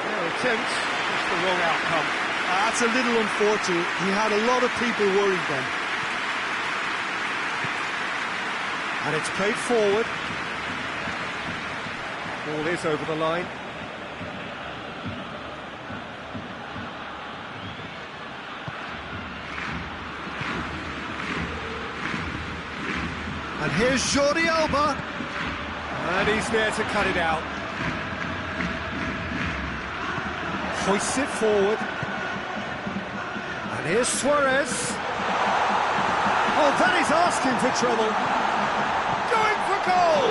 Their attempt, just the wrong outcome. That's a little unfortunate. He had a lot of people worried then. And it's played forward. Ball is over the line. And here's Jordi Alba. And he's there to cut it out. Hoists it forward. And here's Suarez. Oh, that is asking for trouble. Going for goal!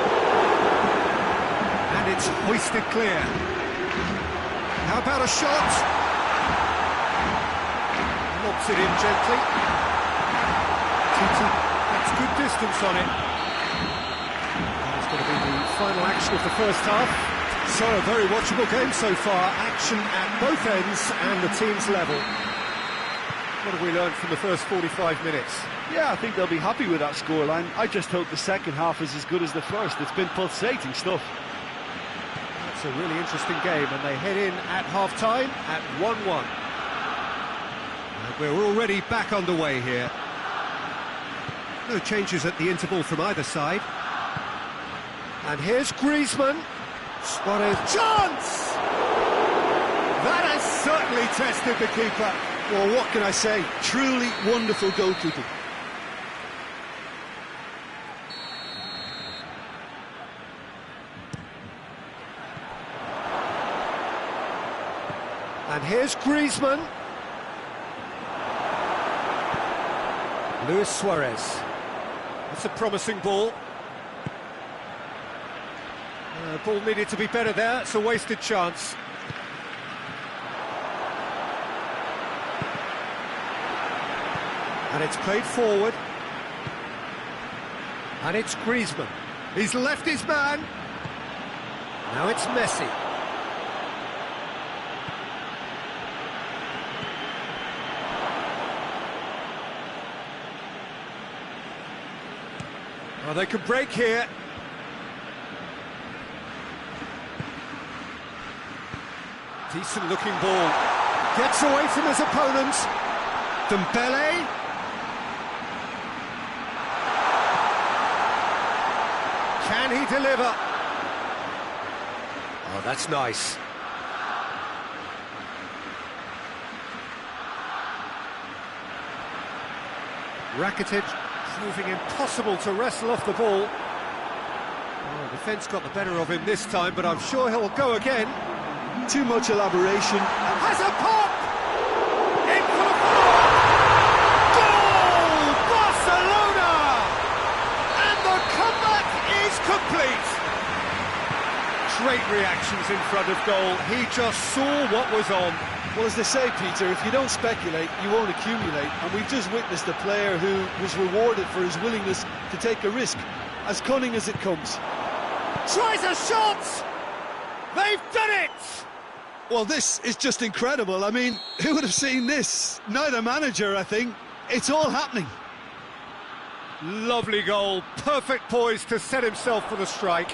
And it's hoisted clear. How about a shot? Lobs it in gently. Titi gets good distance on it. That's going to be the final action of the first half. So a very watchable game so far. Action at both ends and the team's level. What have we learned from the first 45 minutes? Yeah, I think they'll be happy with that scoreline. I just hope the second half is as good as the first. It's been pulsating stuff. That's a really interesting game, and they head in at half-time at 1-1. And we're already back underway here. No changes at the interval from either side. And here's Griezmann. Suarez, chance! That has certainly tested the keeper. Well, what can I say? Truly wonderful goalkeeping. And here's Griezmann. Luis Suarez. That's a promising ball. Ball needed to be better there. It's a wasted chance. And it's played forward. And it's Griezmann. He's left his man. Now it's Messi. Oh, they could break here. Decent looking ball. Gets away from his opponent. Dembele. Can he deliver? Oh, that's nice. Rakitic proving impossible to wrestle off the ball. Oh, defence got the better of him this time, but I'm sure he'll go again. Too much elaboration. Has a pop! In for the goal! Barcelona! And the comeback is complete. Great reactions in front of goal. He just saw what was on. Well, as they say, Peter, if you don't speculate, you won't accumulate. And we've just witnessed a player who was rewarded for his willingness to take a risk, as cunning as it comes. Tries a shot! They've done it! Well, this is just incredible. I mean, who would have seen this? Neither manager, I think. It's all happening. Lovely goal. Perfect poise to set himself for the strike.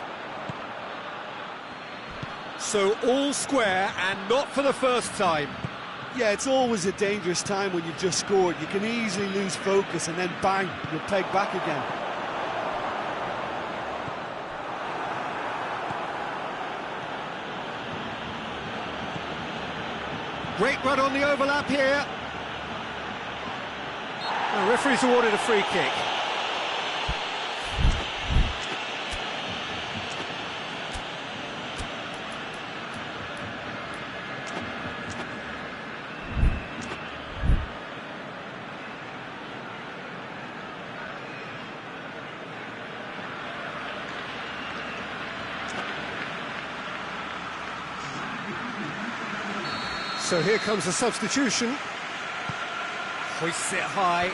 So all square, and not for the first time. Yeah, it's always a dangerous time when you've just scored. You can easily lose focus and then bang, you're pegged back again. Great run on the overlap here. The referee's awarded a free kick. So here comes a substitution. Hoists it high.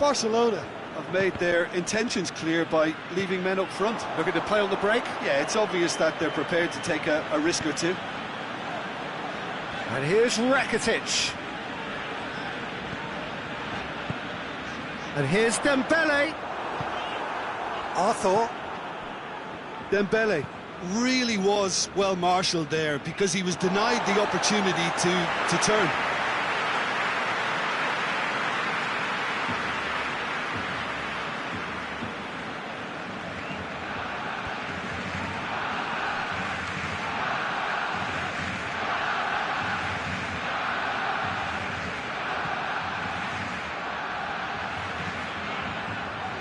Barcelona have made their intentions clear by leaving men up front. Looking to play on the break. Yeah, it's obvious that they're prepared to take a risk or two. And here's Rakitic. And here's Dembele. Arthur. Dembele really was well marshalled there because he was denied the opportunity to turn.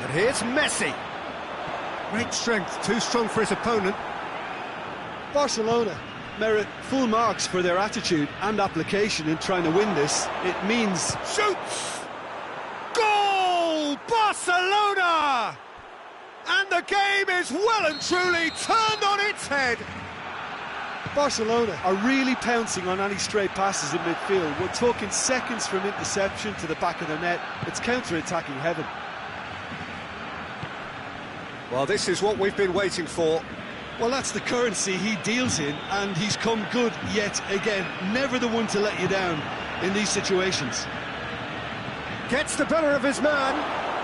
And here's Messi. Great strength, too strong for his opponent. Barcelona merit full marks for their attitude and application in trying to win this. It means... Shoots! Goal! Barcelona! And the game is well and truly turned on its head. Barcelona are really pouncing on any stray passes in midfield. We're talking seconds from interception to the back of the net. It's counter-attacking heaven. Well, this is what we've been waiting for. Well, that's the currency he deals in, and he's come good yet again. Never the one to let you down in these situations. Gets the better of his man.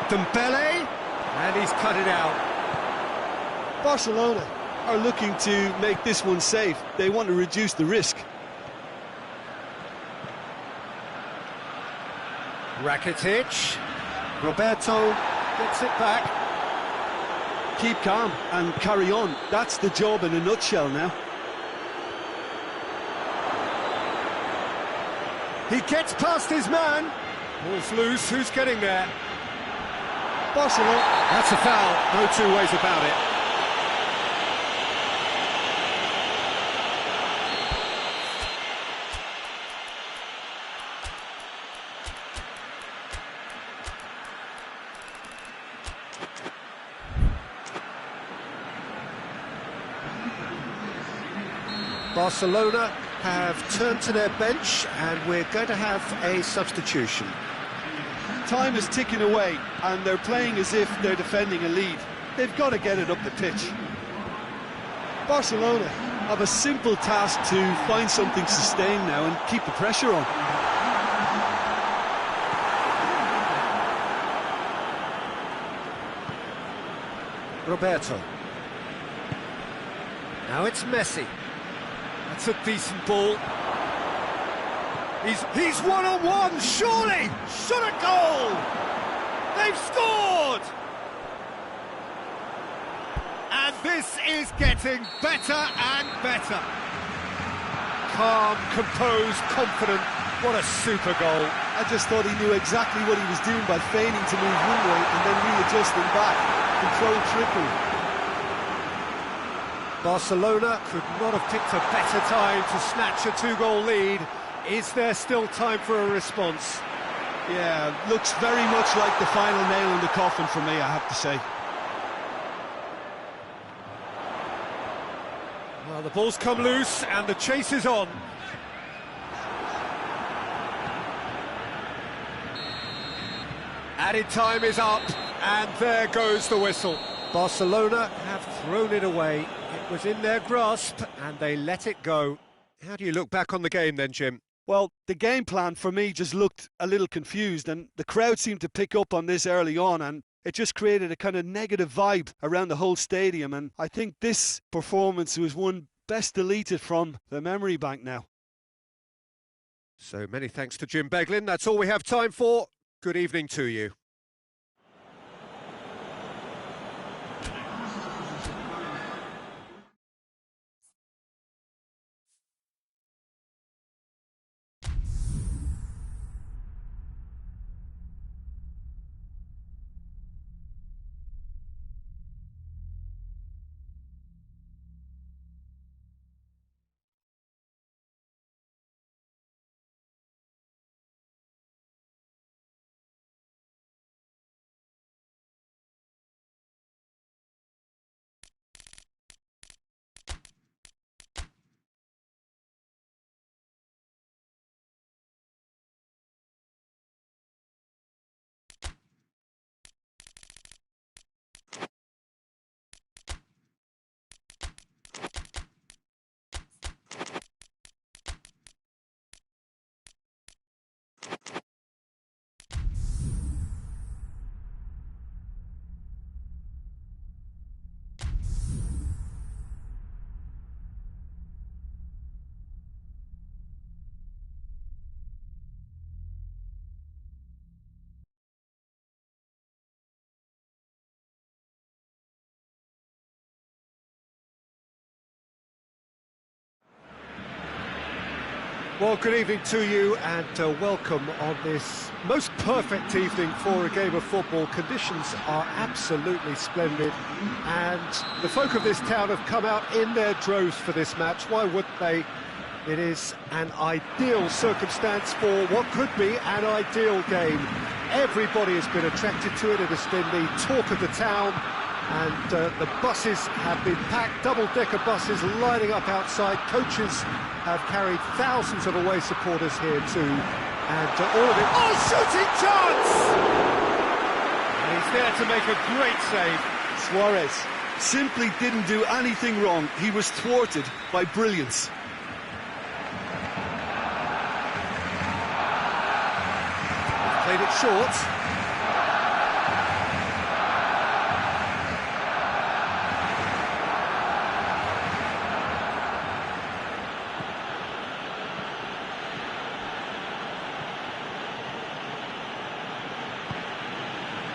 Dembele. And he's cut it out. Barcelona are looking to make this one safe. They want to reduce the risk. Rakitic. Roberto gets it back. Keep calm and carry on. That's the job in a nutshell now. He gets past his man. Ball's loose. Who's getting there? Barcelona. That's a foul. No two ways about it. Barcelona have turned to their bench and we're going to have a substitution. Time is ticking away and they're playing as if they're defending a lead. They've got to get it up the pitch. Barcelona have a simple task to find something sustained now and keep the pressure on. Roberto. Now it's Messi. That's a decent ball. He's one-on-one, surely! Shot a goal! They've scored! And this is getting better and better. Calm, composed, confident. What a super goal. I just thought he knew exactly what he was doing by feigning to move one way and then readjusting back. Controlled trickery. Barcelona could not have picked a better time to snatch a two-goal lead. Is there still time for a response? Yeah, looks very much like the final nail in the coffin for me, I have to say. Well, the ball's come loose and the chase is on. Added time is up and there goes the whistle. Barcelona have thrown it away. It was in their grasp and they let it go. How do you look back on the game then, Jim? Well, the game plan for me just looked a little confused and the crowd seemed to pick up on this early on and it just created a kind of negative vibe around the whole stadium, and I think this performance was one best deleted from the memory bank now. So many thanks to Jim Beglin. That's all we have time for. Good evening to you. Well, good evening to you and welcome on this most perfect evening for a game of football. Conditions are absolutely splendid and the folk of this town have come out in their droves for this match. Why wouldn't they? It is an ideal circumstance for what could be an ideal game. Everybody has been attracted to it. It has been the talk of the town. And the buses have been packed, double-decker buses lining up outside. Coaches have carried thousands of away supporters here too. And all of it... Oh, shooting chance! And he's there to make a great save. Suarez simply didn't do anything wrong. He was thwarted by brilliance. Played it short.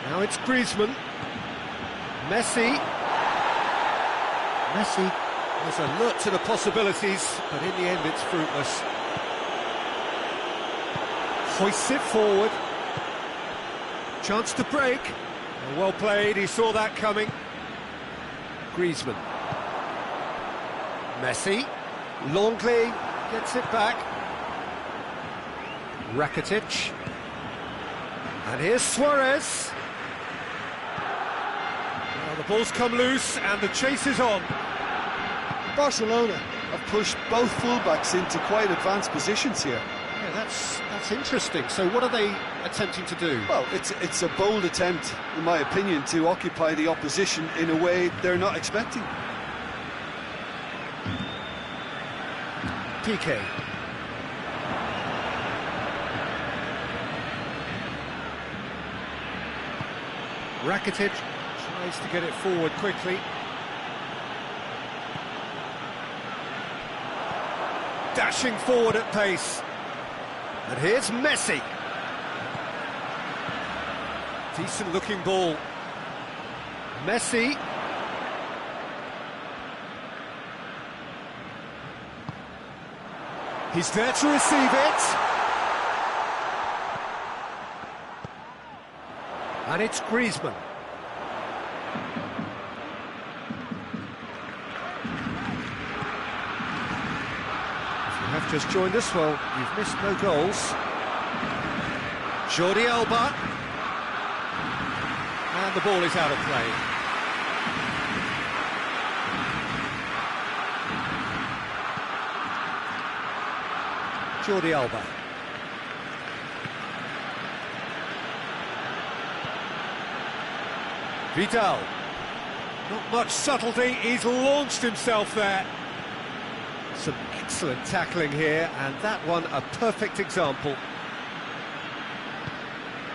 Now it's Griezmann. Messi was alert to the possibilities, but in the end it's fruitless. Hoists it forward. Chance to break. Well played, he saw that coming. Griezmann. Messi. Longley gets it back. Rakitic. And here's Suarez. Well, the ball's come loose and the chase is on. Barcelona have pushed both fullbacks into quite advanced positions here. Yeah, that's interesting. So what are they attempting to do? Well, it's a bold attempt, in my opinion, to occupy the opposition in a way they're not expecting. PK. Rakitic tries to get it forward quickly. Dashing forward at pace. And here's Messi. Decent looking ball. Messi. He's there to receive it. And it's Griezmann. If you have just joined us, well, you've missed no goals. Jordi Alba. And the ball is out of play. Jordi Alba. Vidal. Not much subtlety, he's launched himself there. Some excellent tackling here, and that one a perfect example.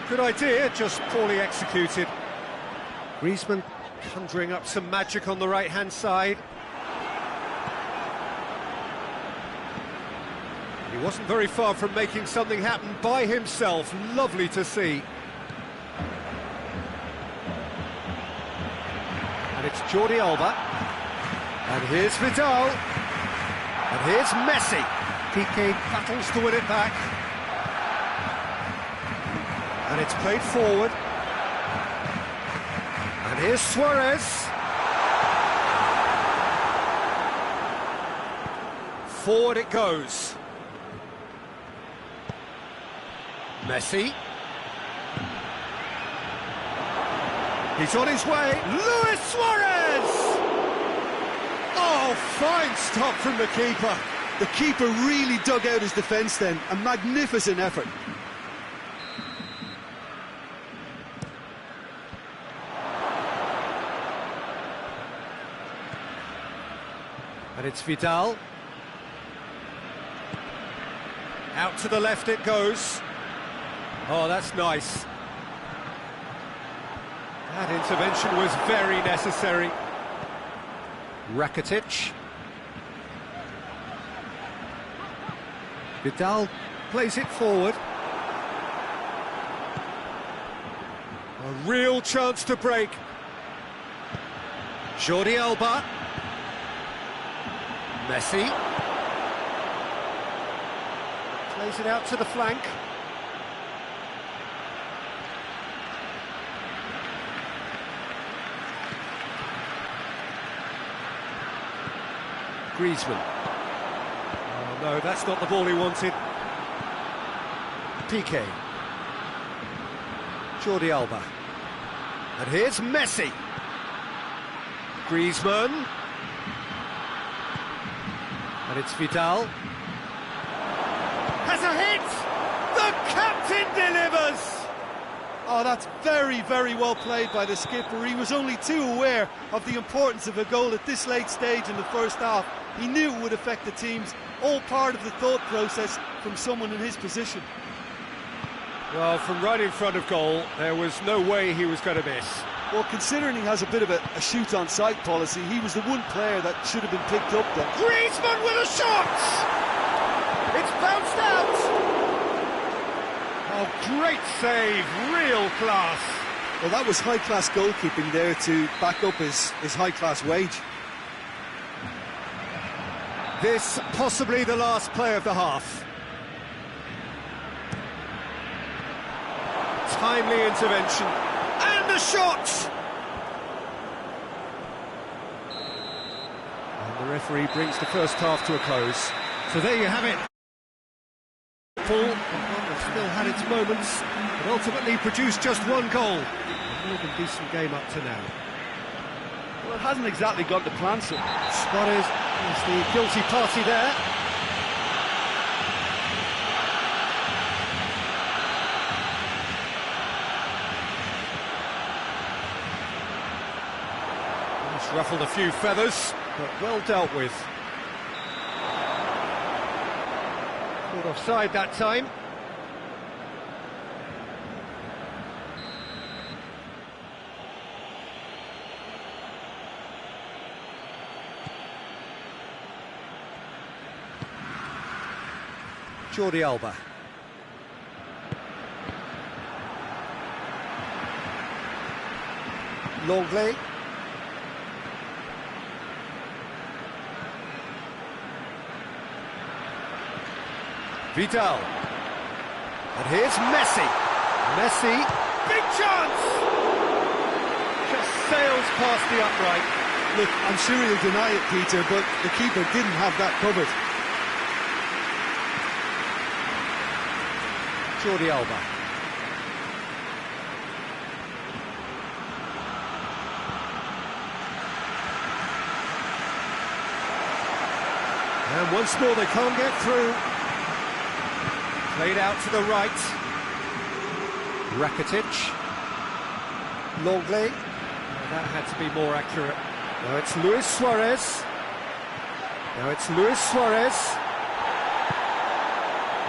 Good idea, just poorly executed. Griezmann conjuring up some magic on the right-hand side. He wasn't very far from making something happen by himself. Lovely to see. And it's Jordi Alba. And here's Vidal. And here's Messi. PK battles to win it back. And it's played forward. And here's Suarez. Forward it goes. Messi. He's on his way. Luis Suarez! Oh, fine stop from the keeper. The keeper really dug out his defence then. A magnificent effort. And it's Vidal. Out to the left it goes. Oh, that's nice. That intervention was very necessary. Rakitic. Vidal plays it forward. A real chance to break. Jordi Alba. Messi. Plays it out to the flank. Griezmann. Oh no, that's not the ball he wanted. Piqué. Jordi Alba. And here's Messi. Griezmann. And it's Vidal. Has a hit! The captain delivers! Oh, that's very, very well played by the skipper. He was only too aware of the importance of a goal at this late stage in the first half. He knew it would affect the teams, all part of the thought process from someone in his position. Well, from right in front of goal, there was no way he was going to miss. Well, considering he has a bit of a shoot-on-sight policy, he was the one player that should have been picked up then. Griezmann with a shot! It's bounced out! Oh, great save, real class. Well, that was high-class goalkeeping there to back up his high-class wage. This possibly the last play of the half. Timely intervention. And the shot! And the referee brings the first half to a close. So there you have it. Paul has still had its moments, but ultimately produced just one goal. A more than decent game up to now. Well, it hasn't exactly gone to plan, so. Suarez is the guilty party there. He's ruffled a few feathers, but well dealt with. Caught offside that time. Jordi Alba. Longley. Vidal. And here's Messi. Messi. Big chance! Just sails past the upright. Look, I'm sure he'll deny it, Peter, but the keeper didn't have that covered. Jordi Alba. And once more they can't get through. Played out to the right. Rakitic. Longley. Oh, that had to be more accurate. Now it's Luis Suarez. Now it's Luis Suarez.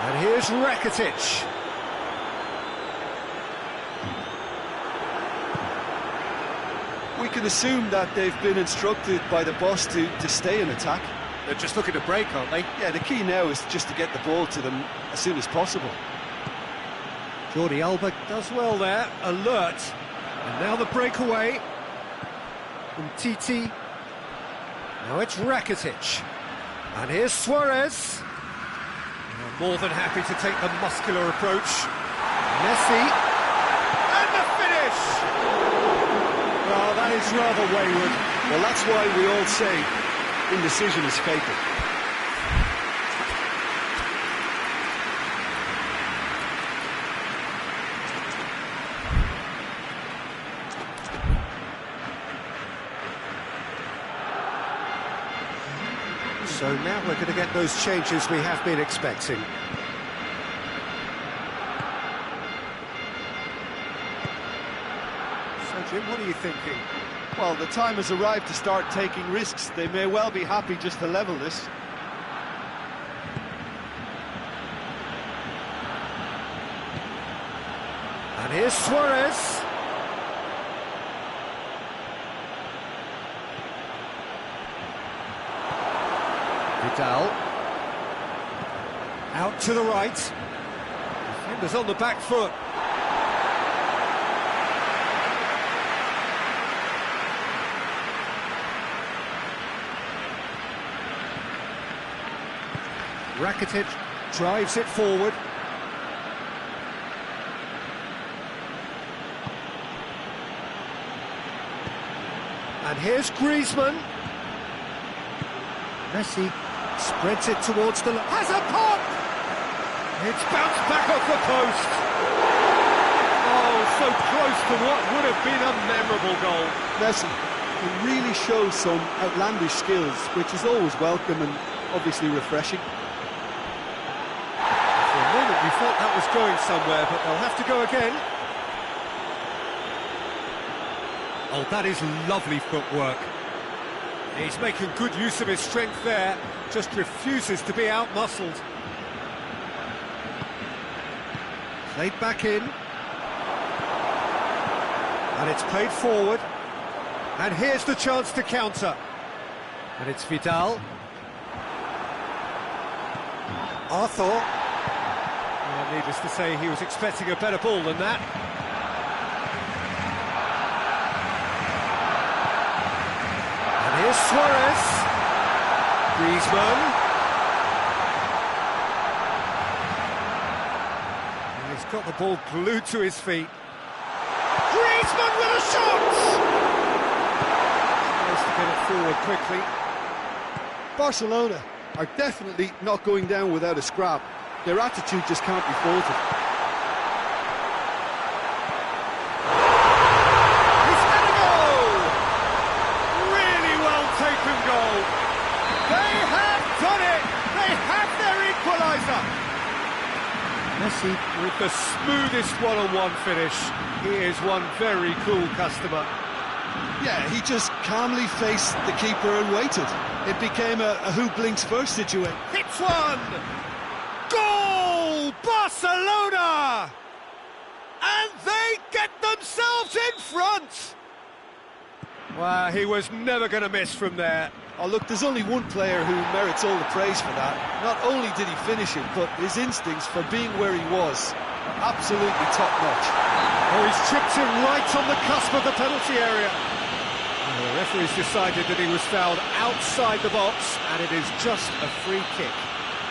And here's Rakitic. We can assume that they've been instructed by the boss to stay in attack. They're just looking to break, aren't they? Yeah, the key now is just to get the ball to them as soon as possible. Jordi Alba does well there, alert. And now the breakaway from Titi. Now it's Rakitic. And here's Suarez. More than happy to take the muscular approach. Messi. And the finish! Well, that is rather wayward. Well, that's why we all say indecision is fatal. So now we're going to get those changes we have been expecting. So, Jim, what are you thinking? Well, the time has arrived to start taking risks. They may well be happy just to level this. And here's Suarez. Vidal. Out to the right. Defenders on the back foot. Rakitic Drives it forward. And here's Griezmann. Messi spreads it towards the... Has a pop! It's bounced back off the post. Oh, so close to what would have been a memorable goal. Messi can really show some outlandish skills, which is always welcome and obviously refreshing. For a moment we thought that was going somewhere, but they'll have to go again. Oh, that is lovely footwork. He's making good use of his strength there, just refuses to be out-muscled. Played back in. And it's played forward. And here's the chance to counter. And it's Vidal. Arthur. Well, needless to say, he was expecting a better ball than that. And here's Suarez. Griezmann. And he's got the ball glued to his feet. Griezmann with a shot! Tries to get it forward quickly. Barcelona are definitely not going down without a scrap. Their attitude just can't be faulted. He's had a goal! Really well taken goal. They have done it! They have their equaliser! Messi with the smoothest one-on-one finish. He is one very cool customer. Yeah, he just calmly faced the keeper and waited. It became a who blinks first situation. Hits one! Goal! Barcelona! And they get themselves in front! Well, he was never going to miss from there. Oh, look, there's only one player who merits all the praise for that. Not only did he finish it, but his instincts for being where he was are absolutely top-notch. Oh, he's chipped him right on the cusp of the penalty area. And the referee's decided that he was fouled outside the box, and it is just a free kick.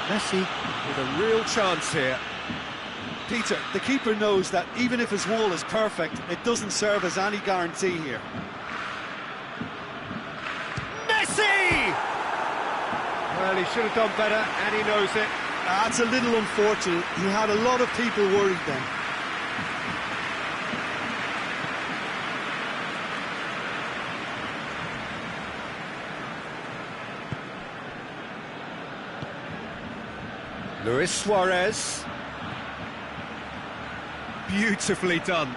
Messi with a real chance here. Peter, the keeper knows that even if his wall is perfect, it doesn't serve as any guarantee here. Messi! Well, he should have done better, and he knows it. That's a little unfortunate. He had a lot of people worried then. Luis Suarez. Beautifully done.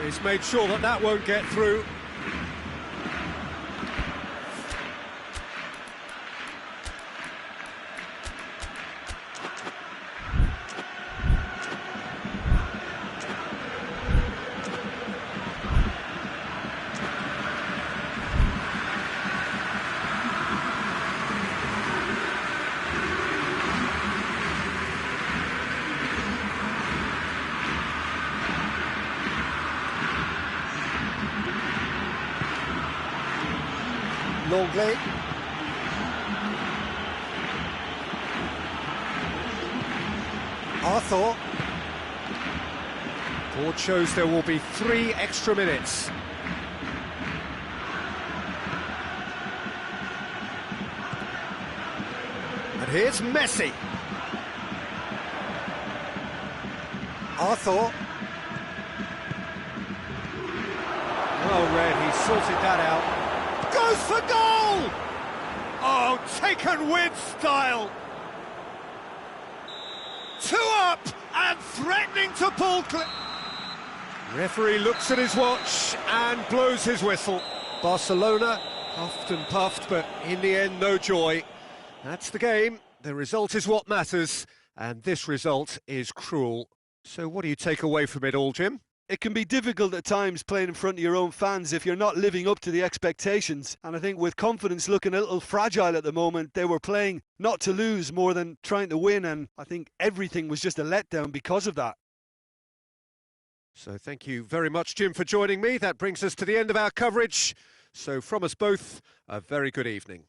He's made sure that that won't get through. Longley. Arthur. Board shows there will be 3 extra minutes. And here's Messi. Arthur. Well read, he sorted that out. Goes for goal! Oh, taken with style. 2 up and threatening to pull. Referee looks at his watch and blows his whistle. Barcelona puffed and puffed, but in the end, no joy. That's the game. The result is what matters, and this result is cruel. So what do you take away from it all, Jim? It can be difficult at times playing in front of your own fans if you're not living up to the expectations. And I think with confidence looking a little fragile at the moment, they were playing not to lose more than trying to win. And I think everything was just a letdown because of that. So thank you very much, Jim, for joining me. That brings us to the end of our coverage. So from us both, a very good evening.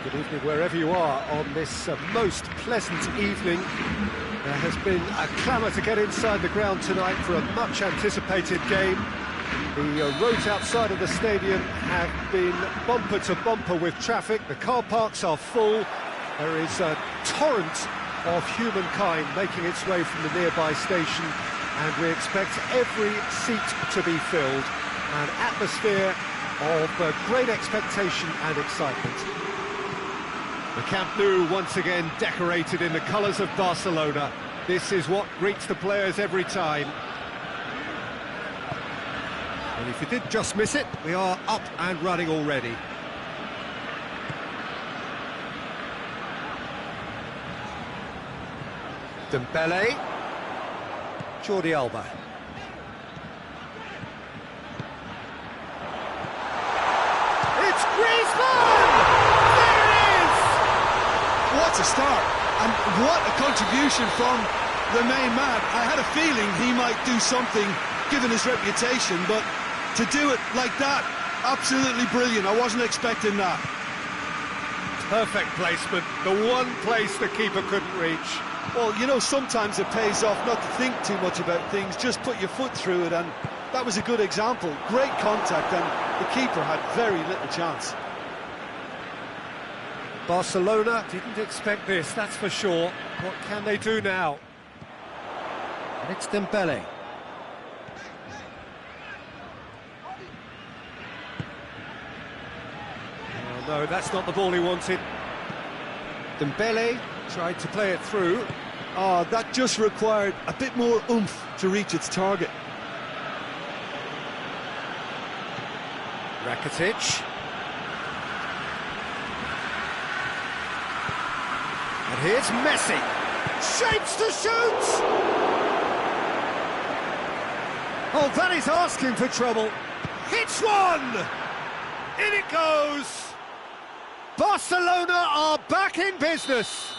Good evening wherever you are on this most pleasant evening. There has been a clamour to get inside the ground tonight for a much anticipated game. The roads outside of the stadium have been bumper to bumper with traffic. The car parks are full. There is a torrent of humankind making its way from the nearby station, and we expect every seat to be filled. An atmosphere of great expectation and excitement. The Camp Nou once again decorated in the colours of Barcelona. This is what greets the players every time. And if you did just miss it, we are up and running already. Dembele. Jordi Alba. It's Griezmann! There it is! What a start, and what a contribution from the main man. I had a feeling he might do something, given his reputation, but to do it like that, absolutely brilliant. I wasn't expecting that. Perfect placement, the one place the keeper couldn't reach. Well, you know, sometimes it pays off not to think too much about things, just put your foot through it, and that was a good example. Great contact, and the keeper had very little chance. Barcelona didn't expect this, that's for sure. What can they do now? And it's Dembele. Oh, no, that's not the ball he wanted. Dembele tried to play it through. Oh, that just required a bit more oomph to reach its target. Rakitic. And here's Messi. Shapes to shoot! Oh, that is asking for trouble. Hits one! In it goes! Barcelona are back in business.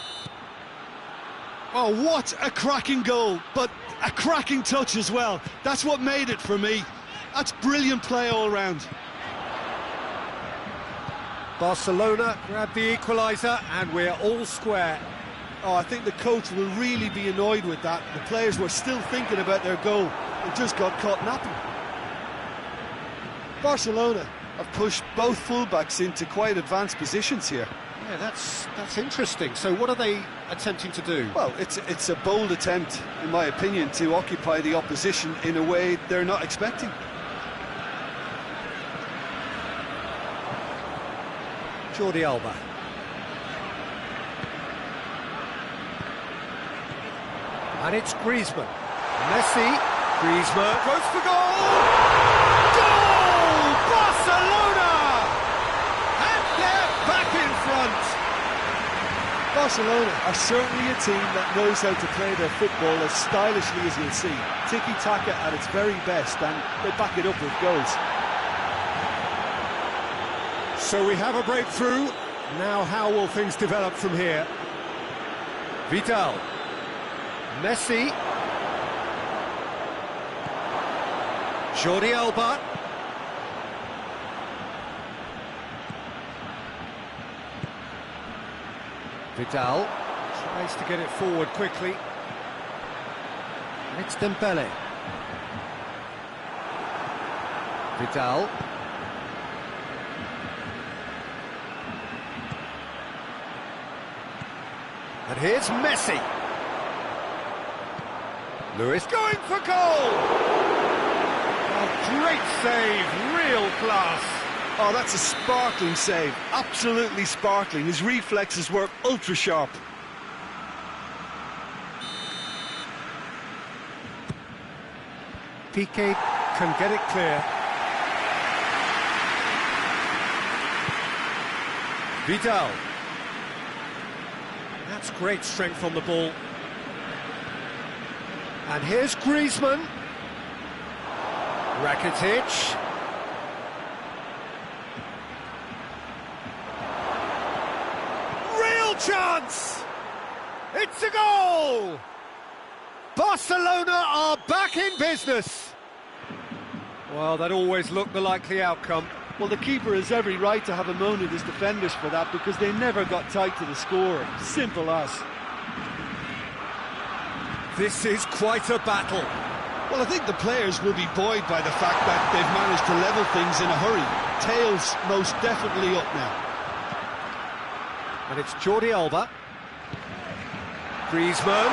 Oh, what a cracking goal, but a cracking touch as well. That's what made it for me. That's brilliant play all round. Barcelona grab the equaliser and we're all square. Oh, I think the coach will really be annoyed with that. The players were still thinking about their goal and just got caught napping. Barcelona have pushed both fullbacks into quite advanced positions here. Yeah, that's interesting. So what are they attempting to do? Well, it's a bold attempt, in my opinion, to occupy the opposition in a way they're not expecting. Jordi Alba. And it's Griezmann. Messi. Griezmann goes for goal! Goal! Barcelona! And they're back in front! Barcelona are certainly a team that knows how to play their football as stylishly as you'll see. Tiki-taka at its very best, and they back it up with goals. So we have a breakthrough. Now how will things develop from here? Vidal. Messi. Jordi Alba. Vidal tries to get it forward quickly. And it's Dembele. Vidal. And here's Messi. Lewis going for goal! Oh, great save, real class. Oh, that's a sparkling save, absolutely sparkling. His reflexes were ultra sharp. Piqué can get it clear. Vidal. That's great strength on the ball. And here's Griezmann. Rakitic. Real chance! It's a goal! Barcelona are back in business. Well, that always looked the likely outcome. Well, the keeper has every right to have a moan at his defenders for that, because they never got tight to the score. Simple as. This is quite a battle. Well, I think the players will be buoyed by the fact that they've managed to level things in a hurry. Tails most definitely up now. And it's Jordi Alba. Griezmann.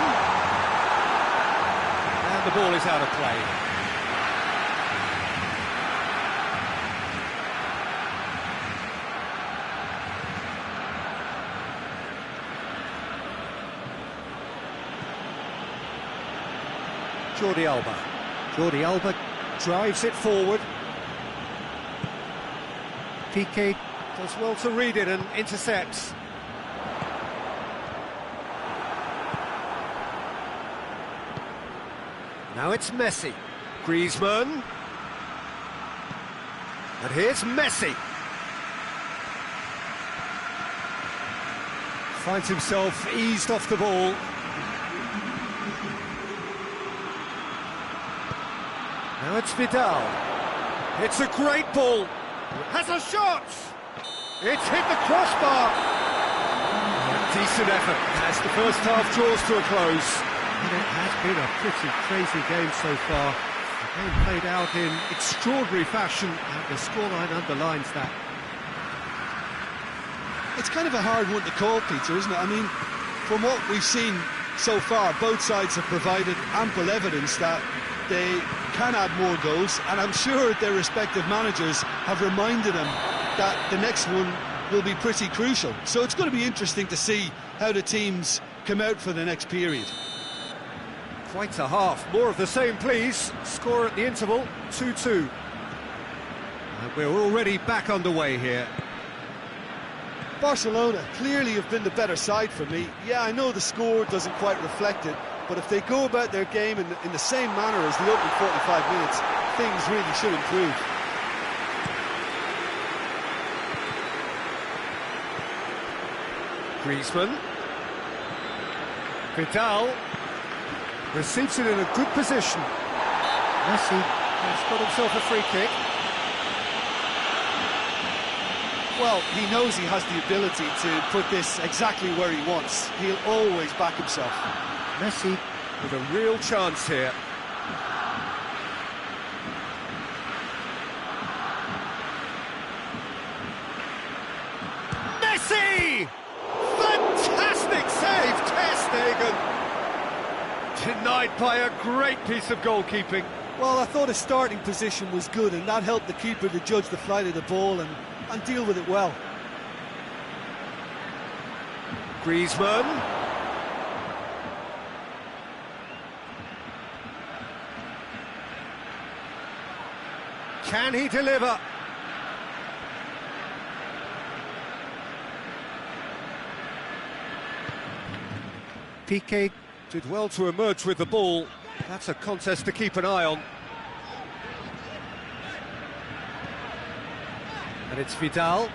And the ball is out of play. Jordi Alba. Jordi Alba drives it forward. Piqué does well to read it and intercepts. Now it's Messi. Griezmann. And here's Messi. Finds himself eased off the ball. Now it's Vidal. It's a great ball. Has a shot. It's hit the crossbar. Decent effort as the first half draws to a close. And it has been a pretty crazy game so far. The game played out in extraordinary fashion, and the scoreline underlines that. It's kind of a hard one to call, Peter, isn't it? I mean, from what we've seen so far, both sides have provided ample evidence that they can add more goals, and I'm sure their respective managers have reminded them that the next one will be pretty crucial. So it's going to be interesting to see how the teams come out for the next period. Quite a half. More of the same, please. Score at the interval, 2-2. And we're already back underway here. Barcelona clearly have been the better side for me. Yeah, I know the score doesn't quite reflect it, but if they go about their game in the same manner as the opening 45 minutes, things really should improve. Griezmann. Vidal receives it in a good position. Messi has got himself a free kick. Well, he knows he has the ability to put this exactly where he wants. He'll always back himself. Messi with a real chance here. Messi! Fantastic save, Ter Stegen! Denied by a great piece of goalkeeping. Well, I thought his starting position was good, and that helped the keeper to judge the flight of the ball and deal with it well. Griezmann. Can he deliver? Piqué did well to emerge with the ball. That's a contest to keep an eye on. And it's Vidal.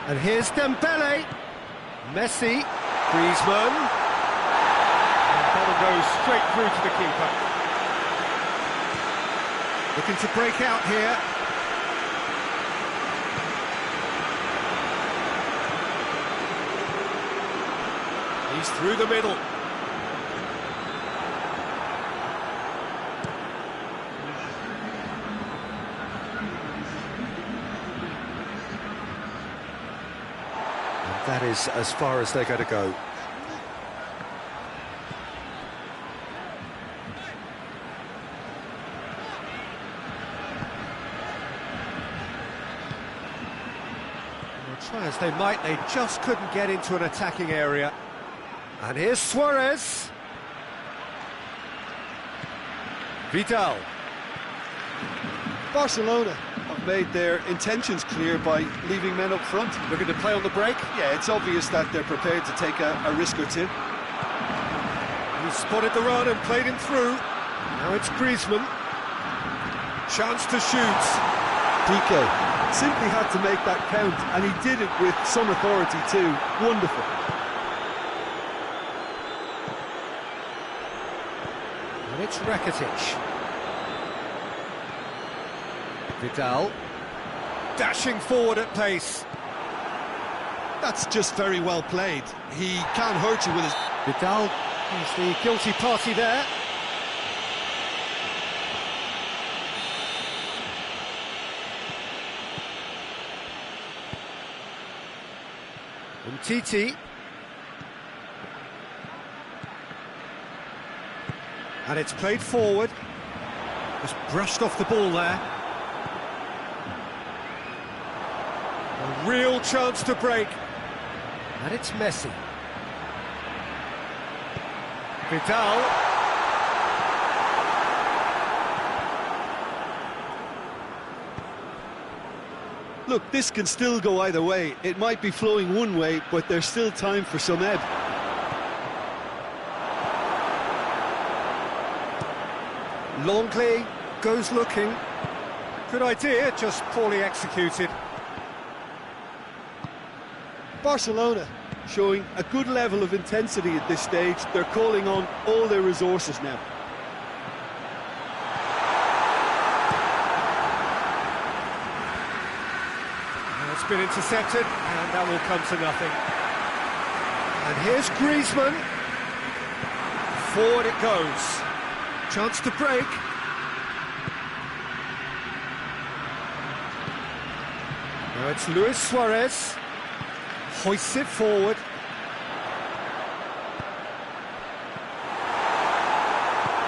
And here's Dembele. Messi. Griezmann. And that'll go straight through to the keeper. Looking to break out here. He's through the middle. And that is as far as they're going to go. Try as they might, they just couldn't get into an attacking area. And here's Suarez. Vidal. Barcelona have made their intentions clear by leaving men up front. Looking to play on the break. Yeah, it's obvious that they're prepared to take a risk or two. He spotted the run and played him through. Now it's Griezmann. Chance to shoot. Piqué simply had to make that count, and he did it with some authority too. Wonderful. And it's Rakitic. Vidal, dashing forward at pace. That's just very well played. He can't hurt you with his... Vidal, he's the guilty party there. Titi. And it's played forward. Just brushed off the ball there. A real chance to break. And it's Messi. Vidal. Look, this can still go either way. It might be flowing one way, but there's still time for some ebb. Longley goes looking. Good idea, just poorly executed. Barcelona showing a good level of intensity at this stage. They're calling on all their resources now. It's been intercepted, and that will come to nothing. And here's Griezmann. Forward it goes. Chance to break. Now it's Luis Suarez. Hoists it forward.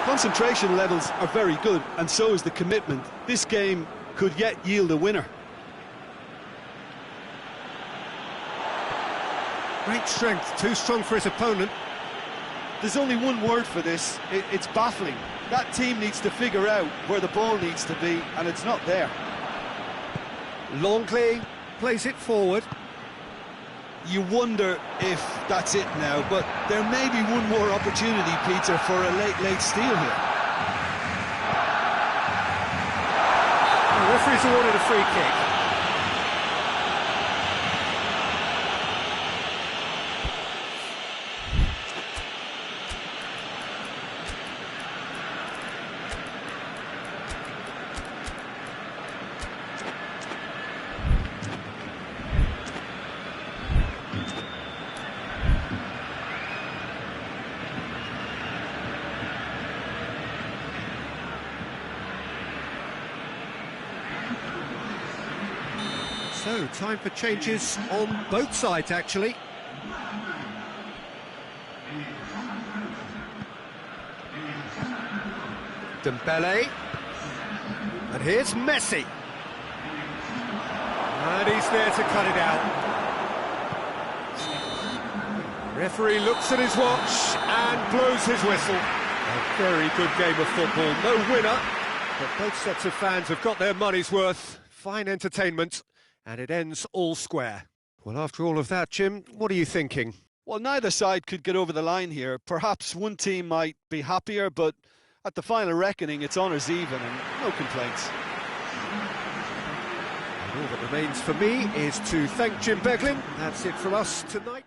Concentration levels are very good, and so is the commitment. This game could yet yield a winner. Great strength, too strong for his opponent. There's only one word for this, it's baffling. That team needs to figure out where the ball needs to be, and it's not there. Longley plays it forward. You wonder if that's it now, but there may be one more opportunity, Peter, for a late steal here. The referee's awarded a free kick. So, time for changes on both sides, actually. Dembele. And here's Messi. And he's there to cut it out. Referee looks at his watch and blows his whistle. A very good game of football. No winner, but both sets of fans have got their money's worth. Fine entertainment. And it ends all square. Well, after all of that, Jim, what are you thinking? Well, neither side could get over the line here. Perhaps one team might be happier, but at the final reckoning, it's honours even and no complaints. And all that remains for me is to thank Jim Beglin. That's it from us tonight.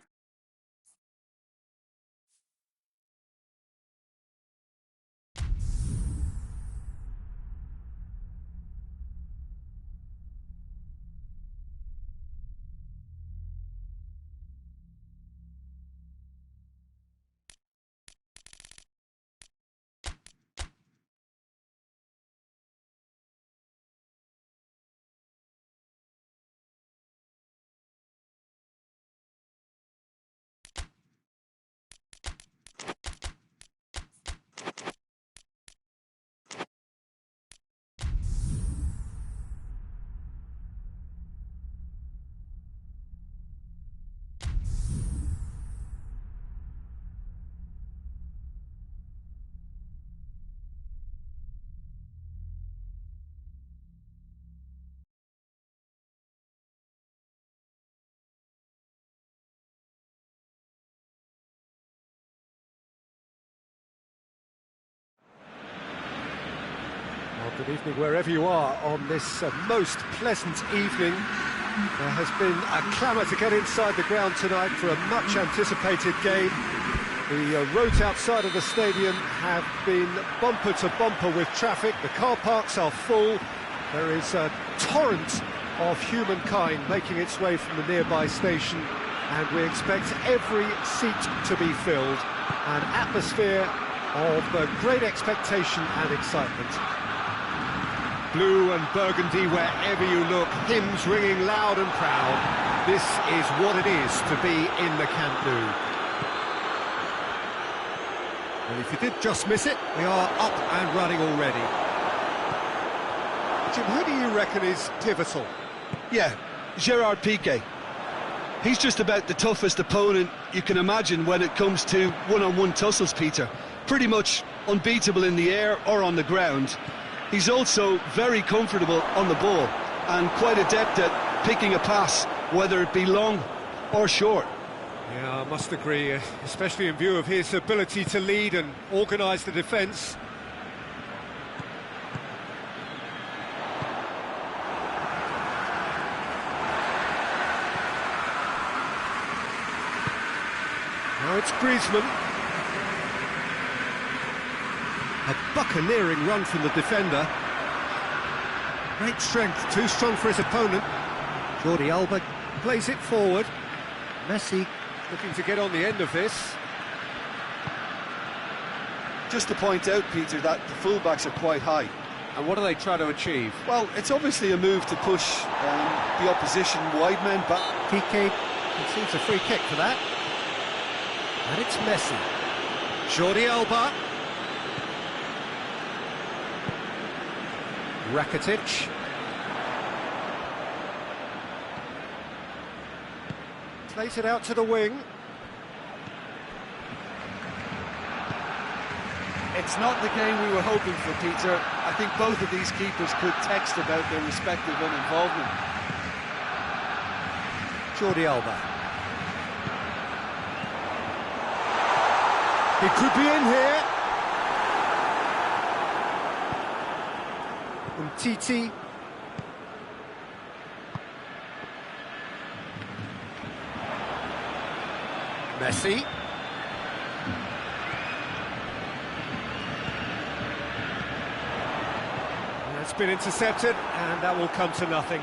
Good evening wherever you are on this most pleasant evening. There has been a clamour to get inside the ground tonight for a much anticipated game. The roads outside of the stadium have been bumper to bumper with traffic. The car parks are full. There is a torrent of humankind making its way from the nearby station, and we expect every seat to be filled. An atmosphere of great expectation and excitement. Blue and burgundy wherever you look, hymns ringing loud and proud. This is what it is to be in the Camp Nou. And if you did just miss it, we are up and running already. Jim, who do you reckon is pivotal? Yeah, Gerard Piqué. He's just about the toughest opponent you can imagine when it comes to one-on-one tussles, Peter. Pretty much unbeatable in the air or on the ground. He's also very comfortable on the ball and quite adept at picking a pass, whether it be long or short. Yeah, I must agree, especially in view of his ability to lead and organise the defence. Now it's Griezmann. A buccaneering run from the defender. Great strength, too strong for his opponent. Jordi Alba plays it forward. Messi looking to get on the end of this. Just to point out, Peter, that the fullbacks are quite high. And what do they try to achieve? Well, it's obviously a move to push the opposition wide men back. Piqué concedes a free kick for that. And it's Messi. Jordi Alba. Rakitic. Plays it out to the wing. It's not the game we were hoping for, Peter. I think both of these keepers could text about their respective involvement. Jordi Alba. He could be in here. Titi. Messi. That's been intercepted, and that will come to nothing.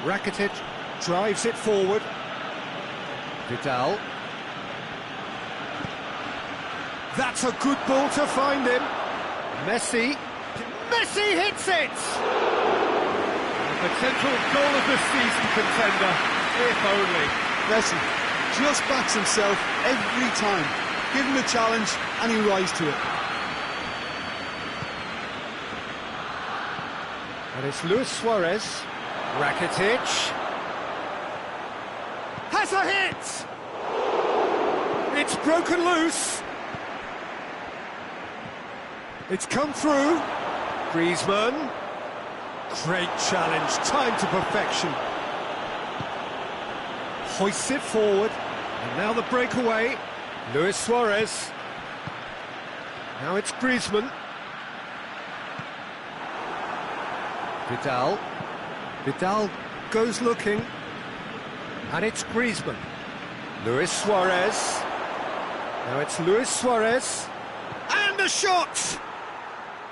Rakitic drives it forward. Vidal. That's a good ball to find him. Messi. Messi hits it! Potential goal of the season contender, if only. Messi just backs himself every time. Give him a challenge and he rises to it. And it's Luis Suarez. Rakitic. Has a hit! It's broken loose. It's come through. Griezmann. Great challenge, time to perfection. Hoists it forward, and now the breakaway. Luis Suarez. Now it's Griezmann. Vidal. Vidal goes looking, and it's Griezmann. Luis Suarez. Now it's Luis Suarez. And a shot!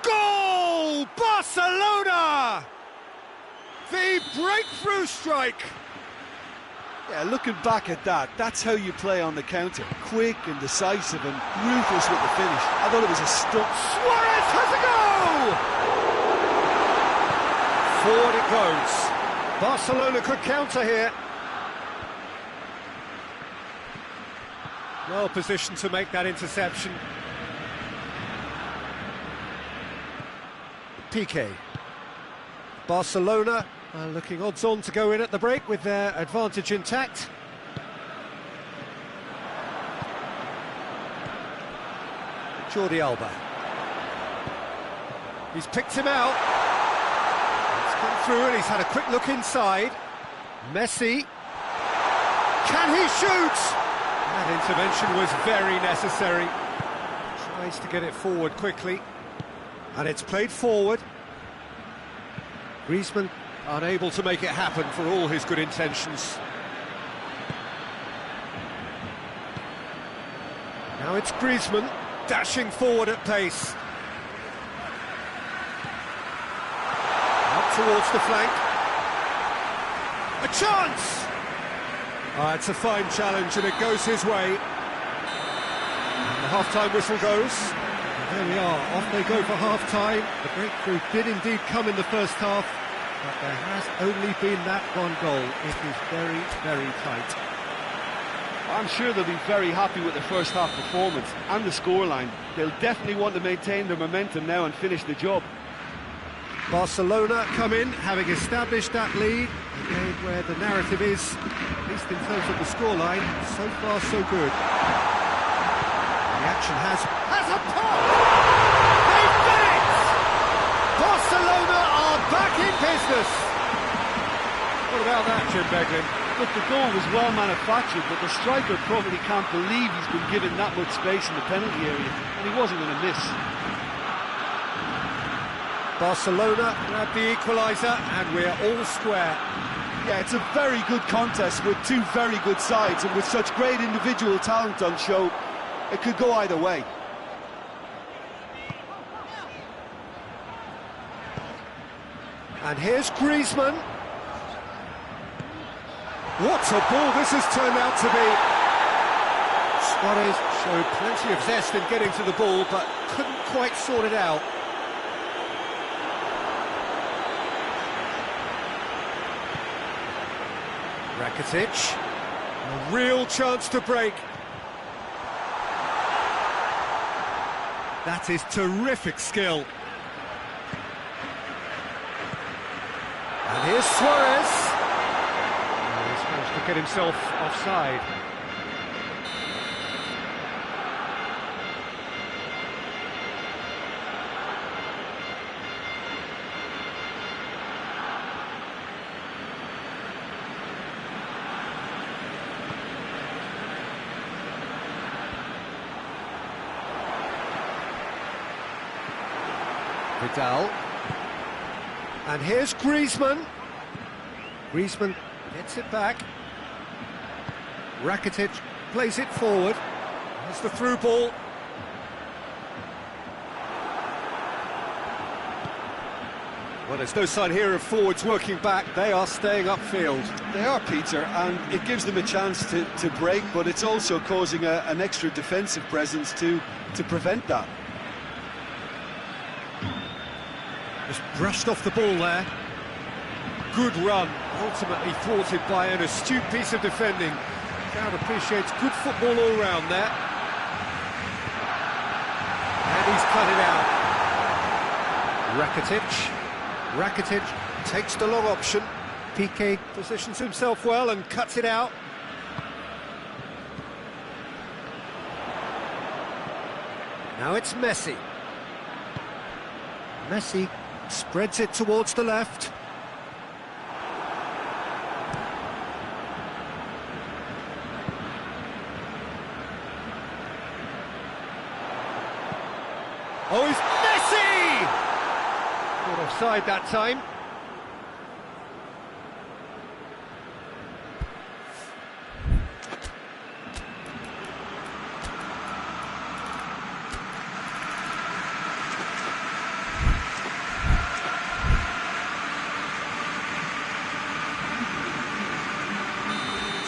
Goal! Barcelona! The breakthrough strike! Yeah, looking back at that, that's how you play on the counter. Quick and decisive and ruthless with the finish. I thought it was a stunt. Suarez has a goal! Forward it goes. Barcelona could counter here. Well positioned to make that interception. Piqué. Barcelona looking odds-on to go in at the break with their advantage intact. Jordi Alba. He's picked him out. It's come through and he's had a quick look inside. Messi. Can he shoot? That intervention was very necessary. Tries to get it forward quickly. And it's played forward. Griezmann unable to make it happen for all his good intentions. Now it's Griezmann dashing forward at pace. towards the flank. A chance! It's a fine challenge and it goes his way. And the half-time whistle goes. And there we are, off they go for half-time. The breakthrough did indeed come in the first half, but there has only been that one goal. It is very, very tight. I'm sure they'll be very happy with the first half performance and the scoreline. They'll definitely want to maintain their momentum now and finish the job. Barcelona come in, having established that lead, again where the narrative is, at least in terms of the scoreline, so far so good. The action has a pop! They've done it! Barcelona are back in business! What about that, Jim Beglin? Look, the goal was well manufactured, but the striker probably can't believe he's been given that much space in the penalty area, and he wasn't going to miss. Barcelona grab the equaliser, and we're all square. Yeah, it's a very good contest with two very good sides, and with such great individual talent on show, it could go either way. And here's Griezmann. What a ball this has turned out to be. Suarez showed plenty of zest in getting to the ball, but couldn't quite sort it out. Rakitic, a real chance to break. That is terrific skill. And here's Suarez. He's managed to get himself offside. Vidal. And here's Griezmann. Griezmann gets it back. Rakitic plays it forward. There's the through ball. Well, there's no sign here of forwards working back. They are staying upfield. They are, Peter, and it gives them a chance to break, but it's also causing an extra defensive presence to prevent that. Just brushed off the ball there. Good run, ultimately thwarted by an astute piece of defending. Crowd appreciates good football all round there. And he's cut it out. Rakitic takes the long option. Piqué positions himself well and cuts it out. Now it's Messi. Messi spreads it towards the left. Oh, it's Messi! Not offside that time.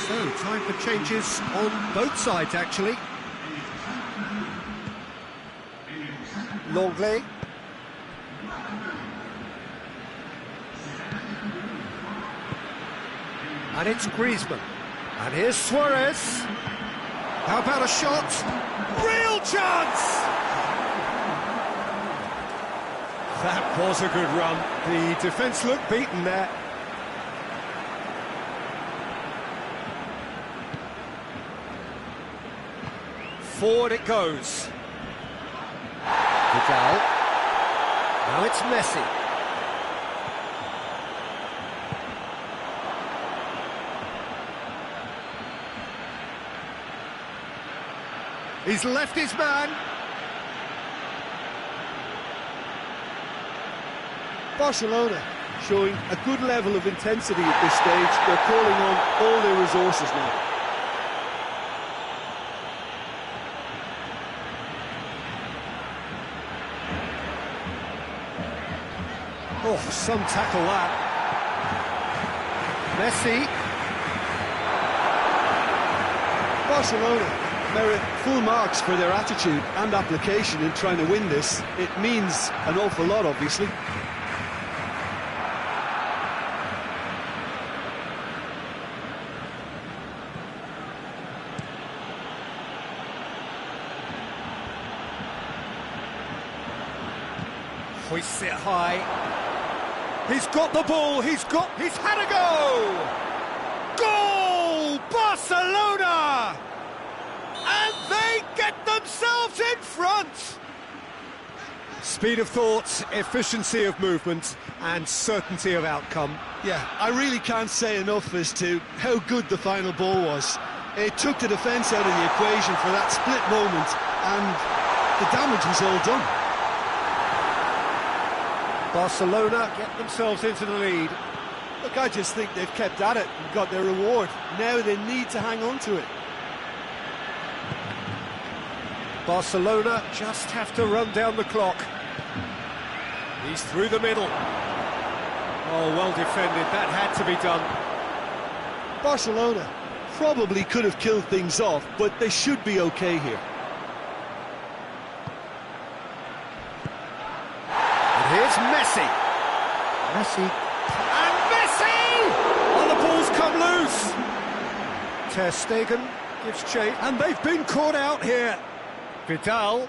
So, time for changes on both sides, actually. Longley. And it's Griezmann. And here's Suarez. How about a shot? Real chance! That was a good run. The defence looked beaten there. Forward it goes. Vidal. Now it's Messi. He's left his man. Barcelona showing a good level of intensity at this stage. They're calling on all their resources now. Oh, some tackle that. Messi. Barcelona merit full marks for their attitude and application in trying to win this. It means an awful lot, obviously. Hoists it high. He's got the ball, he's had a go! Goal! Barcelona! And they get themselves in front! Speed of thought, efficiency of movement, and certainty of outcome. Yeah, I really can't say enough as to how good the final ball was. It took the defence out of the equation for that split moment, and the damage was all done. Barcelona get themselves into the lead. Look, I just think they've kept at it and got their reward. Now they need to hang on to it. Barcelona just have to run down the clock. He's through the middle. Oh, well defended, that had to be done. Barcelona probably could have killed things off, but they should be okay here. Here's Messi. Messi. And Messi! Oh, the ball's come loose. Ter Stegen gives chase. And they've been caught out here. Vidal.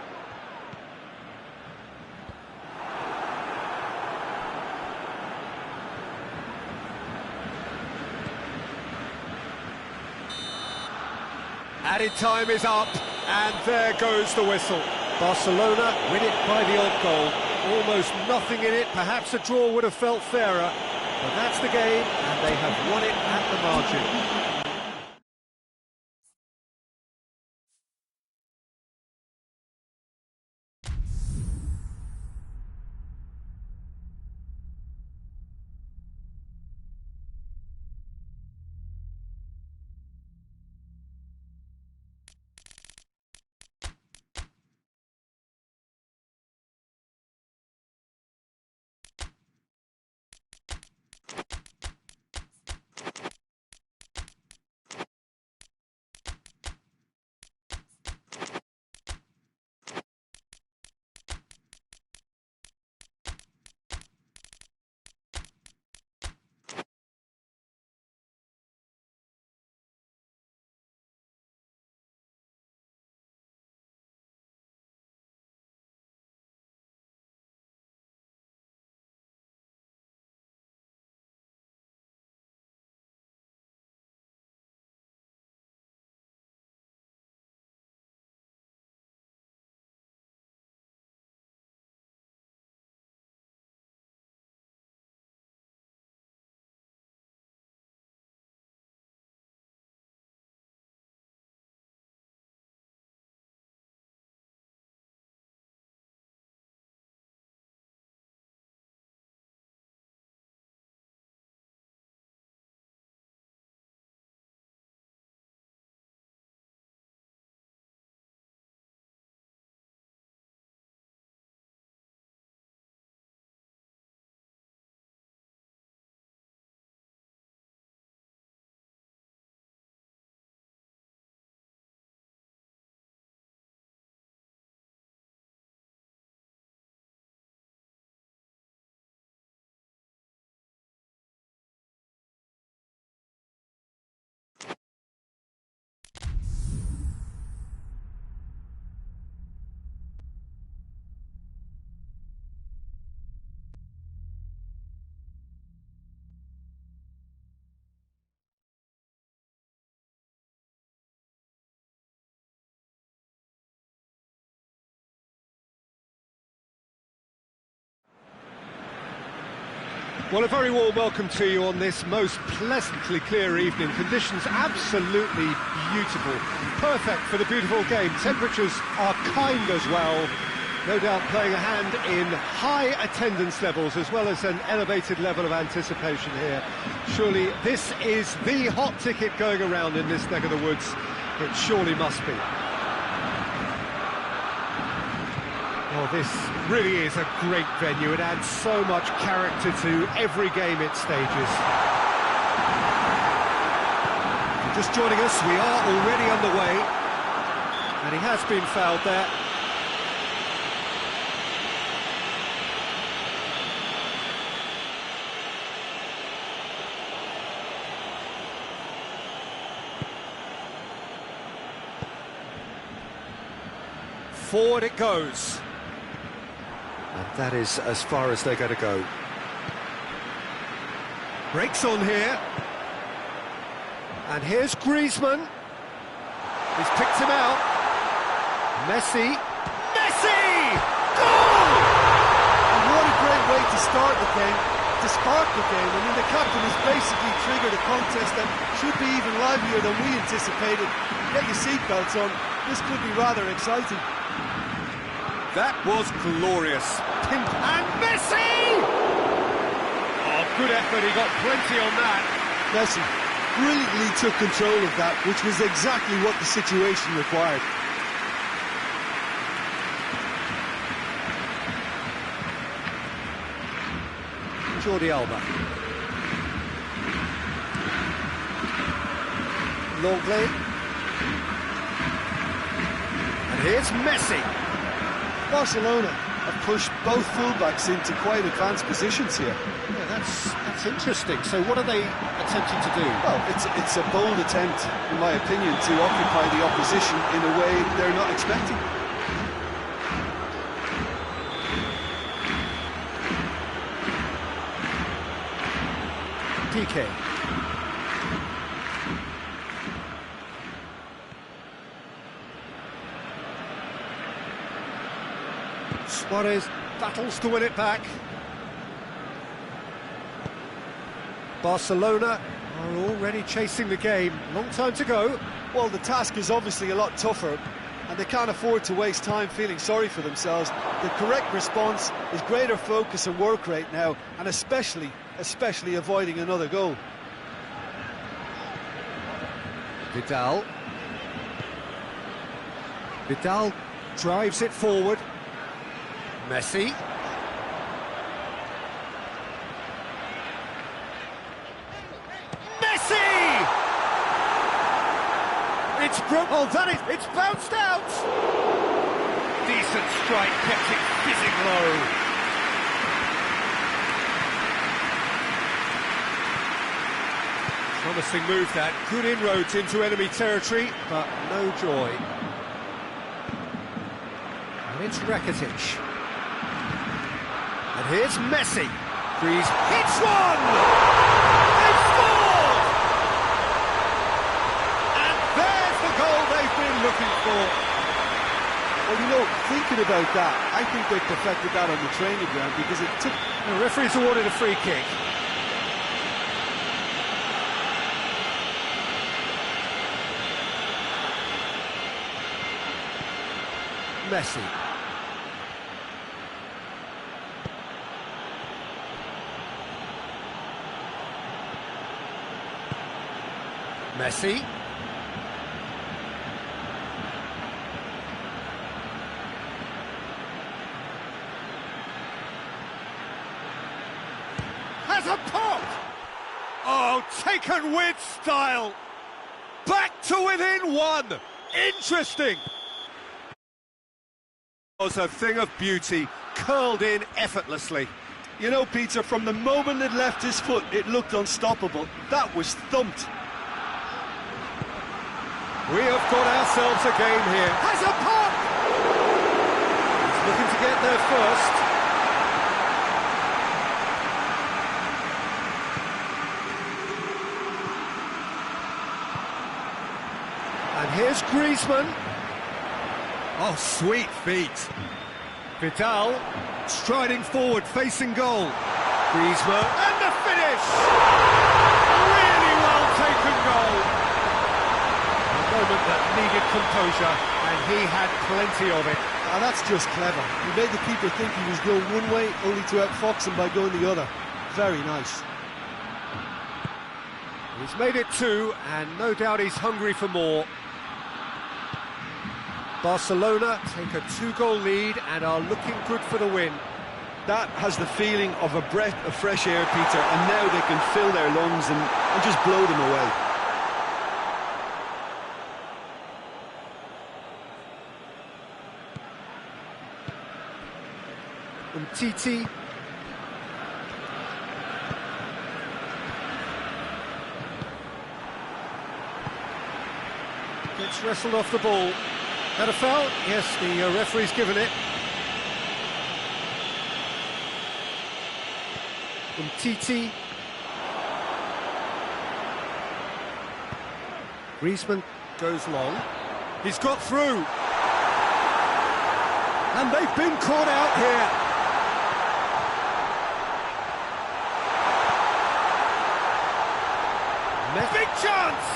Added time is up. And there goes the whistle. Barcelona win it by the odd goal. Almost nothing in it, perhaps a draw would have felt fairer, but that's the game, and they have won it at the margin. Well, a very warm welcome to you on this most pleasantly clear evening. Conditions absolutely beautiful. Perfect for the beautiful game. Temperatures are kind as well. No doubt playing a hand in high attendance levels as well as an elevated level of anticipation here. Surely this is the hot ticket going around in this neck of the woods. It surely must be. Well, this really is a great venue. It adds so much character to every game it stages. Just joining us, we are already underway. And he has been fouled there. Forward it goes. And that is as far as they're going to go. Breaks on here. And here's Griezmann. He's picked him out. Messi. Messi! Goal! And what a great way to start the game, to spark the game. I mean, the captain has basically triggered a contest that should be even livelier than we anticipated. Get your seatbelts on. This could be rather exciting. That was glorious. And Messi! Oh, good effort. He got plenty on that. Messi brilliantly took control of that, which was exactly what the situation required. Jordi Alba. Longley. And here's Messi. Barcelona have pushed both fullbacks into quite advanced positions here. Yeah, that's interesting. So what are they attempting to do? Well, it's a bold attempt, in my opinion, to occupy the opposition in a way they're not expecting. PK. Suarez battles to win it back. Barcelona are already chasing the game. Long time to go. Well, the task is obviously a lot tougher, and they can't afford to waste time feeling sorry for themselves. The correct response is greater focus and work rate now, and especially avoiding another goal. Vidal. Vidal drives it forward. Messi. Messi! It's broke. Oh, it's bounced out. Decent strike, kept it fizzing low. Promising move that. Good inroads into enemy territory, but no joy. And it's Rakitic. And here's Messi. He's hits one! They've scored! And there's the goal they've been looking for. Well, you know, thinking about that, I think they perfected that on the training ground because it took... The referee's awarded a free kick. Messi. Messi. Has a pop! Oh, taken with style! Back to within one! Interesting! It was a thing of beauty, curled in effortlessly. You know, Peter, from the moment it left his foot, it looked unstoppable. That was thumped. We have got ourselves a game here. Has a pop! He's looking to get there first. And here's Griezmann. Oh, sweet feet. Vidal striding forward, facing goal. Griezmann, and the finish! Really well taken goal. A moment that needed composure, and he had plenty of it. Now that's just clever. He made the keeper think he was going one way, only to outfox him by going the other. Very nice. He's made it two, and no doubt he's hungry for more. Barcelona take a 2-goal lead and are looking good for the win. That has the feeling of a breath of fresh air, Peter, and now they can fill their lungs and just blow them away. Titi. Gets wrestled off the ball. That a foul? Yes, the referee's given it. Titi. Griezmann goes long. He's got through. And they've been caught out here. Big chance!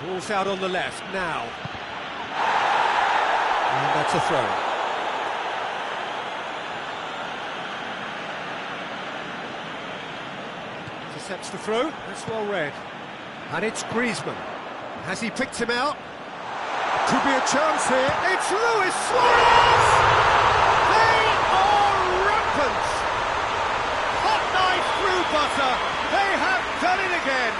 Ball's out on the left now. And that's a throw. Intercepts the throw. That's well read. And it's Griezmann. Has he picked him out? Could be a chance here. It's Luis Suarez! They are rampant! Hot knife through butter. They have done it again.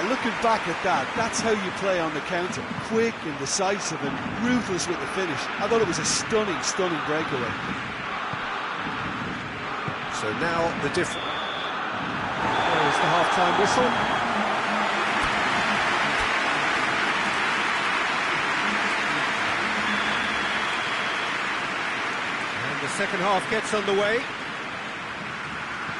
Looking back at that, that's how you play on the counter. Quick and decisive and ruthless with the finish. I thought it was a stunning, stunning breakaway. So now the difference. There's the half-time whistle. And the second half gets underway.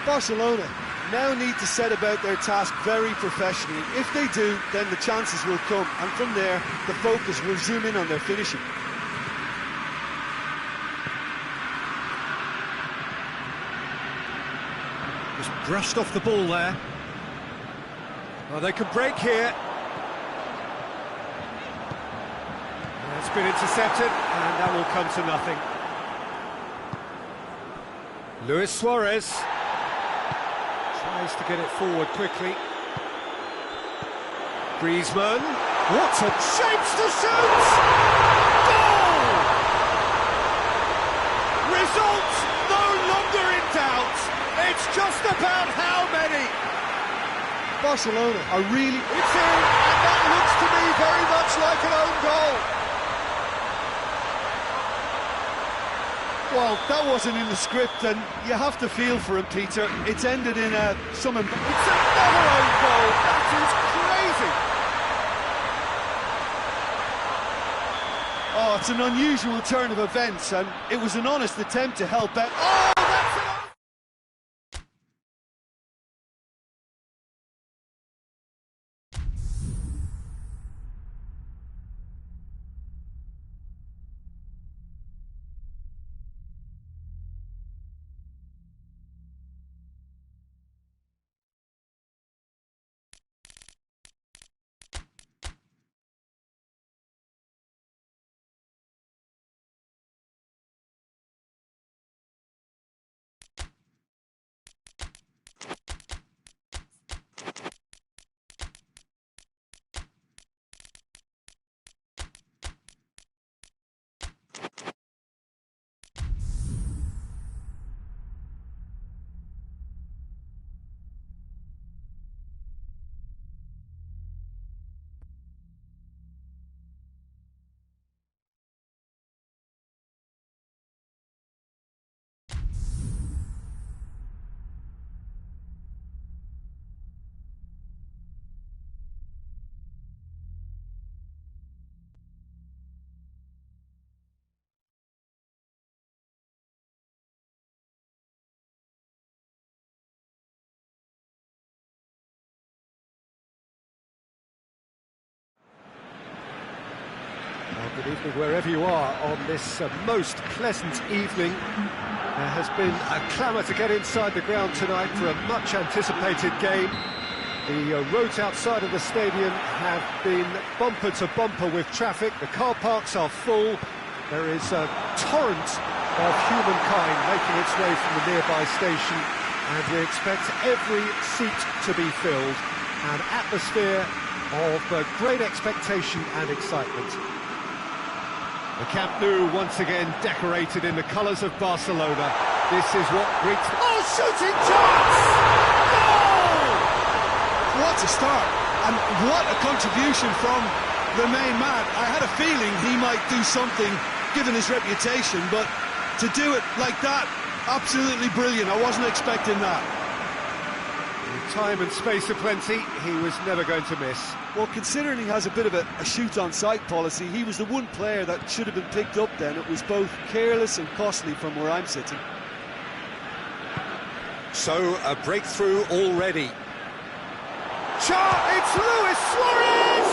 Barcelona now need to set about their task very professionally. If they do, then the chances will come, and from there, the focus will zoom in on their finishing. Just brushed off the ball there. Well, they can break here. That's been intercepted, and that will come to nothing. Luis Suarez tries to get it forward quickly. Griezmann. What a chance to shoot! Goal! Result no longer in doubt. It's just about how many. Barcelona are really... It's in, and that looks to me very much like an own goal. Well, that wasn't in the script, and you have to feel for him, Peter. It's ended in It's another own goal. That is crazy. Oh, it's an unusual turn of events, and it was an honest attempt to help out. Oh, that's an... Well, good evening wherever you are on this most pleasant evening. There has been a clamour to get inside the ground tonight for a much anticipated game. The roads outside of the stadium have been bumper to bumper with traffic. The car parks are full. There is a torrent of humankind making its way from the nearby station, and we expect every seat to be filled. an atmosphere of great expectation and excitement. The Camp Nou once again decorated in the colours of Barcelona. This is what greets... Oh, shooting chance! Goal! What a start, and what a contribution from the main man. I had a feeling he might do something, given his reputation, but to do it like that, absolutely brilliant. I wasn't expecting that. With time and space aplenty, he was never going to miss. Well, considering he has a bit of a shoot-on-sight policy, he was the one player that should have been picked up then. It was both careless and costly from where I'm sitting. So, a breakthrough already. It's Luis Suarez!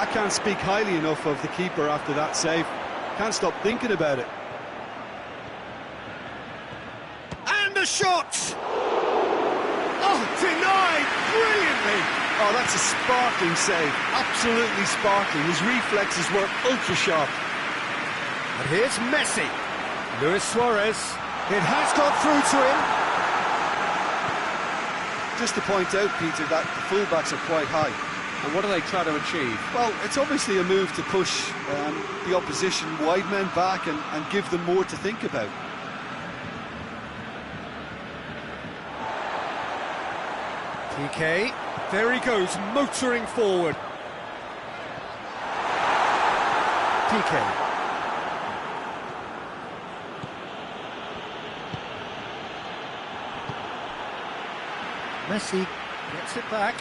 I can't speak highly enough of the keeper after that save. Can't stop thinking about it. And a shot! Oh, denied brilliantly! Oh, that's a sparkling save. Absolutely sparkling. His reflexes were ultra-sharp. And here's Messi. Luis Suarez. It has got through to him. Just to point out, Peter, that the fullbacks are quite high. And what do they try to achieve? Well, it's obviously a move to push the opposition wide men back and give them more to think about. PK, there he goes, motoring forward. PK. Messi gets it back.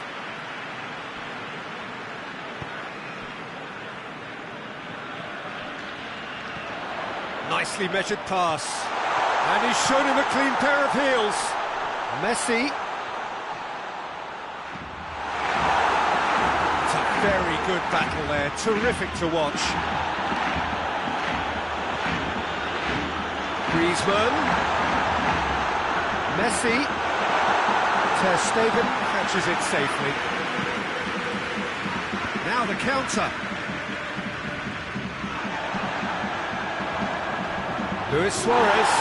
Nicely measured pass. And he's shown him a clean pair of heels. Messi. It's a very good battle there. Terrific to watch. Griezmann. Messi. Ter Stegen catches it safely. Now the counter. Luis Suarez.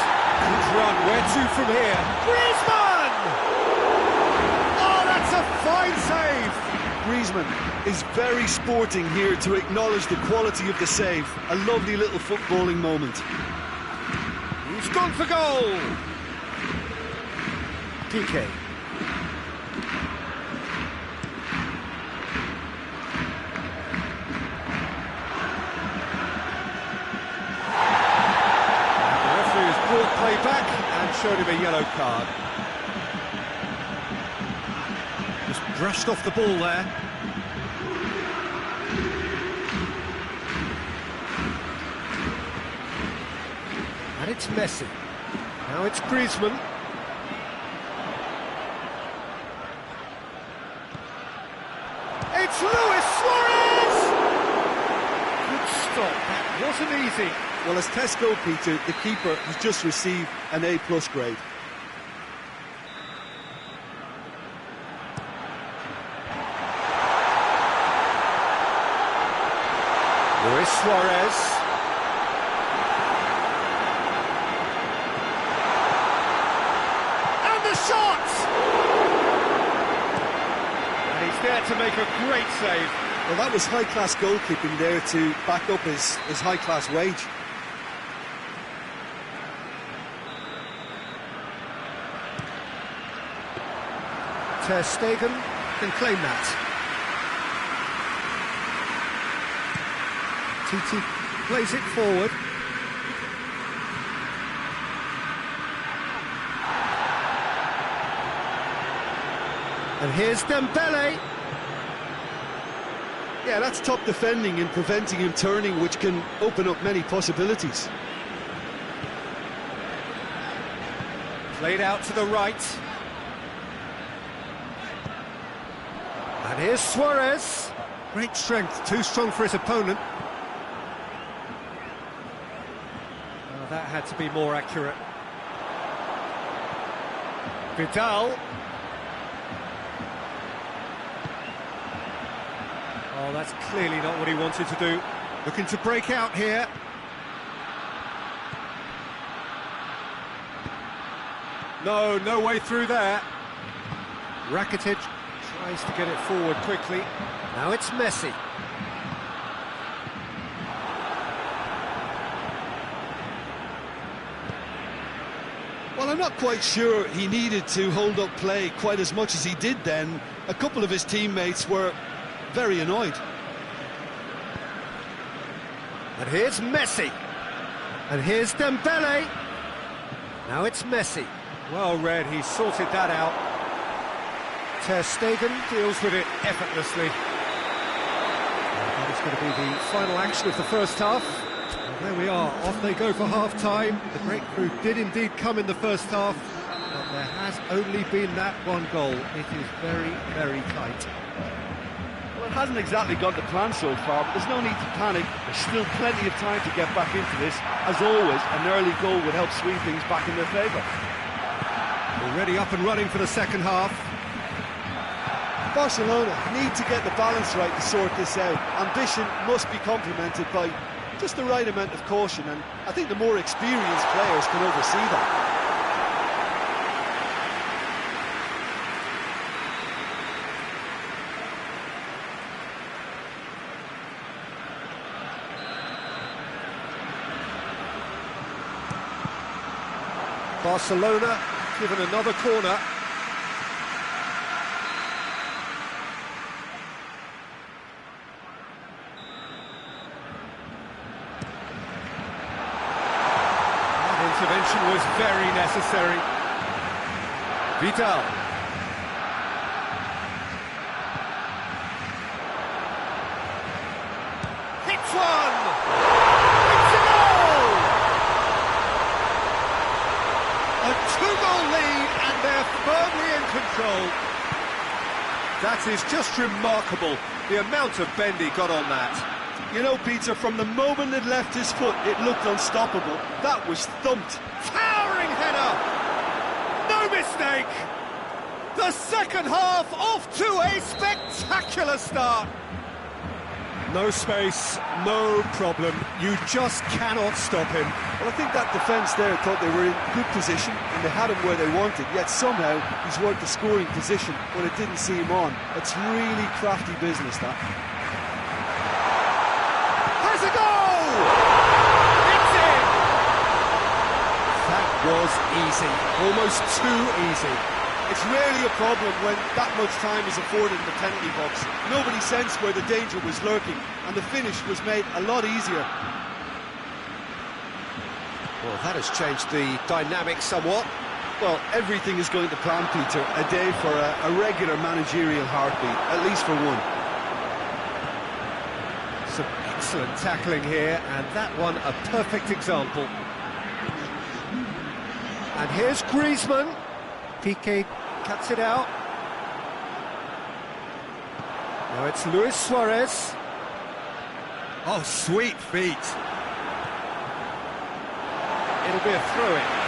Good run. Where to from here? Griezmann! Oh, that's a fine save! Griezmann is very sporting here to acknowledge the quality of the save. A lovely little footballing moment. He's gone for goal! PK. Play back and showed him a yellow card. Just brushed off the ball there. And it's Messi. Now it's Griezmann. It's Luis Suarez! Good stop, that wasn't easy. Well, as tests go, Peter, the keeper has just received an A+ grade. Luis Suarez. And the shot! And he's there to make a great save. Well, that was high-class goalkeeping there to back up his high-class wage. Ter Stegen can claim that. Titi plays it forward. And here's Dembele. Yeah, that's top defending and preventing him turning, which can open up many possibilities. Played out to the right. And here's Suarez. Great strength, too strong for his opponent. Oh, that had to be more accurate. Vidal. Oh, that's clearly not what he wanted to do. Looking to break out here. No way through there. Rakitic Tries to get it forward quickly. Now it's Messi. Well, I'm not quite sure he needed to hold up play quite as much as he did then. A couple of his teammates were very annoyed. And here's Messi. And here's Dembele. Now it's Messi. Well read, he sorted that out. Ter Stegen deals with it effortlessly. That is going to be the final action of the first half. And there we are, off they go for half-time. The breakthrough did indeed come in the first half, but there has only been that one goal. It is very, very tight. Well, it hasn't exactly gone to plan so far, but there's no need to panic. There's still plenty of time to get back into this. As always, an early goal would help swing things back in their favour. Already up and running for the second half. Barcelona need to get the balance right to sort this out. Ambition must be complemented by just the right amount of caution, and I think the more experienced players can oversee that. Barcelona given another corner. Intervention was very necessary. Vidal. Hits one! It's a goal! A two-goal lead and they're firmly in control. That is just remarkable, the amount of bend he got on that. You know, Peter, from the moment it left his foot, it looked unstoppable. That was thumped. Towering header! No mistake! The second half off to a spectacular start. No space, no problem. You just cannot stop him. Well, I think that defence there thought they were in good position and they had him where they wanted, yet somehow he's worked the scoring position when it didn't see him on. It's really crafty business, that. Has a goal! It's in! That was easy, almost too easy. It's rarely a problem when that much time is afforded in the penalty box. Nobody sensed where the danger was lurking, and the finish was made a lot easier. Well, that has changed the dynamic somewhat. Well, everything is going to plan, Peter. A day for a regular managerial heartbeat, at least for one. Some excellent tackling here, and that one a perfect example. And here's Griezmann. Piqué cuts it out. Now it's Luis Suarez. Oh, sweet feet. It'll be a throw-in.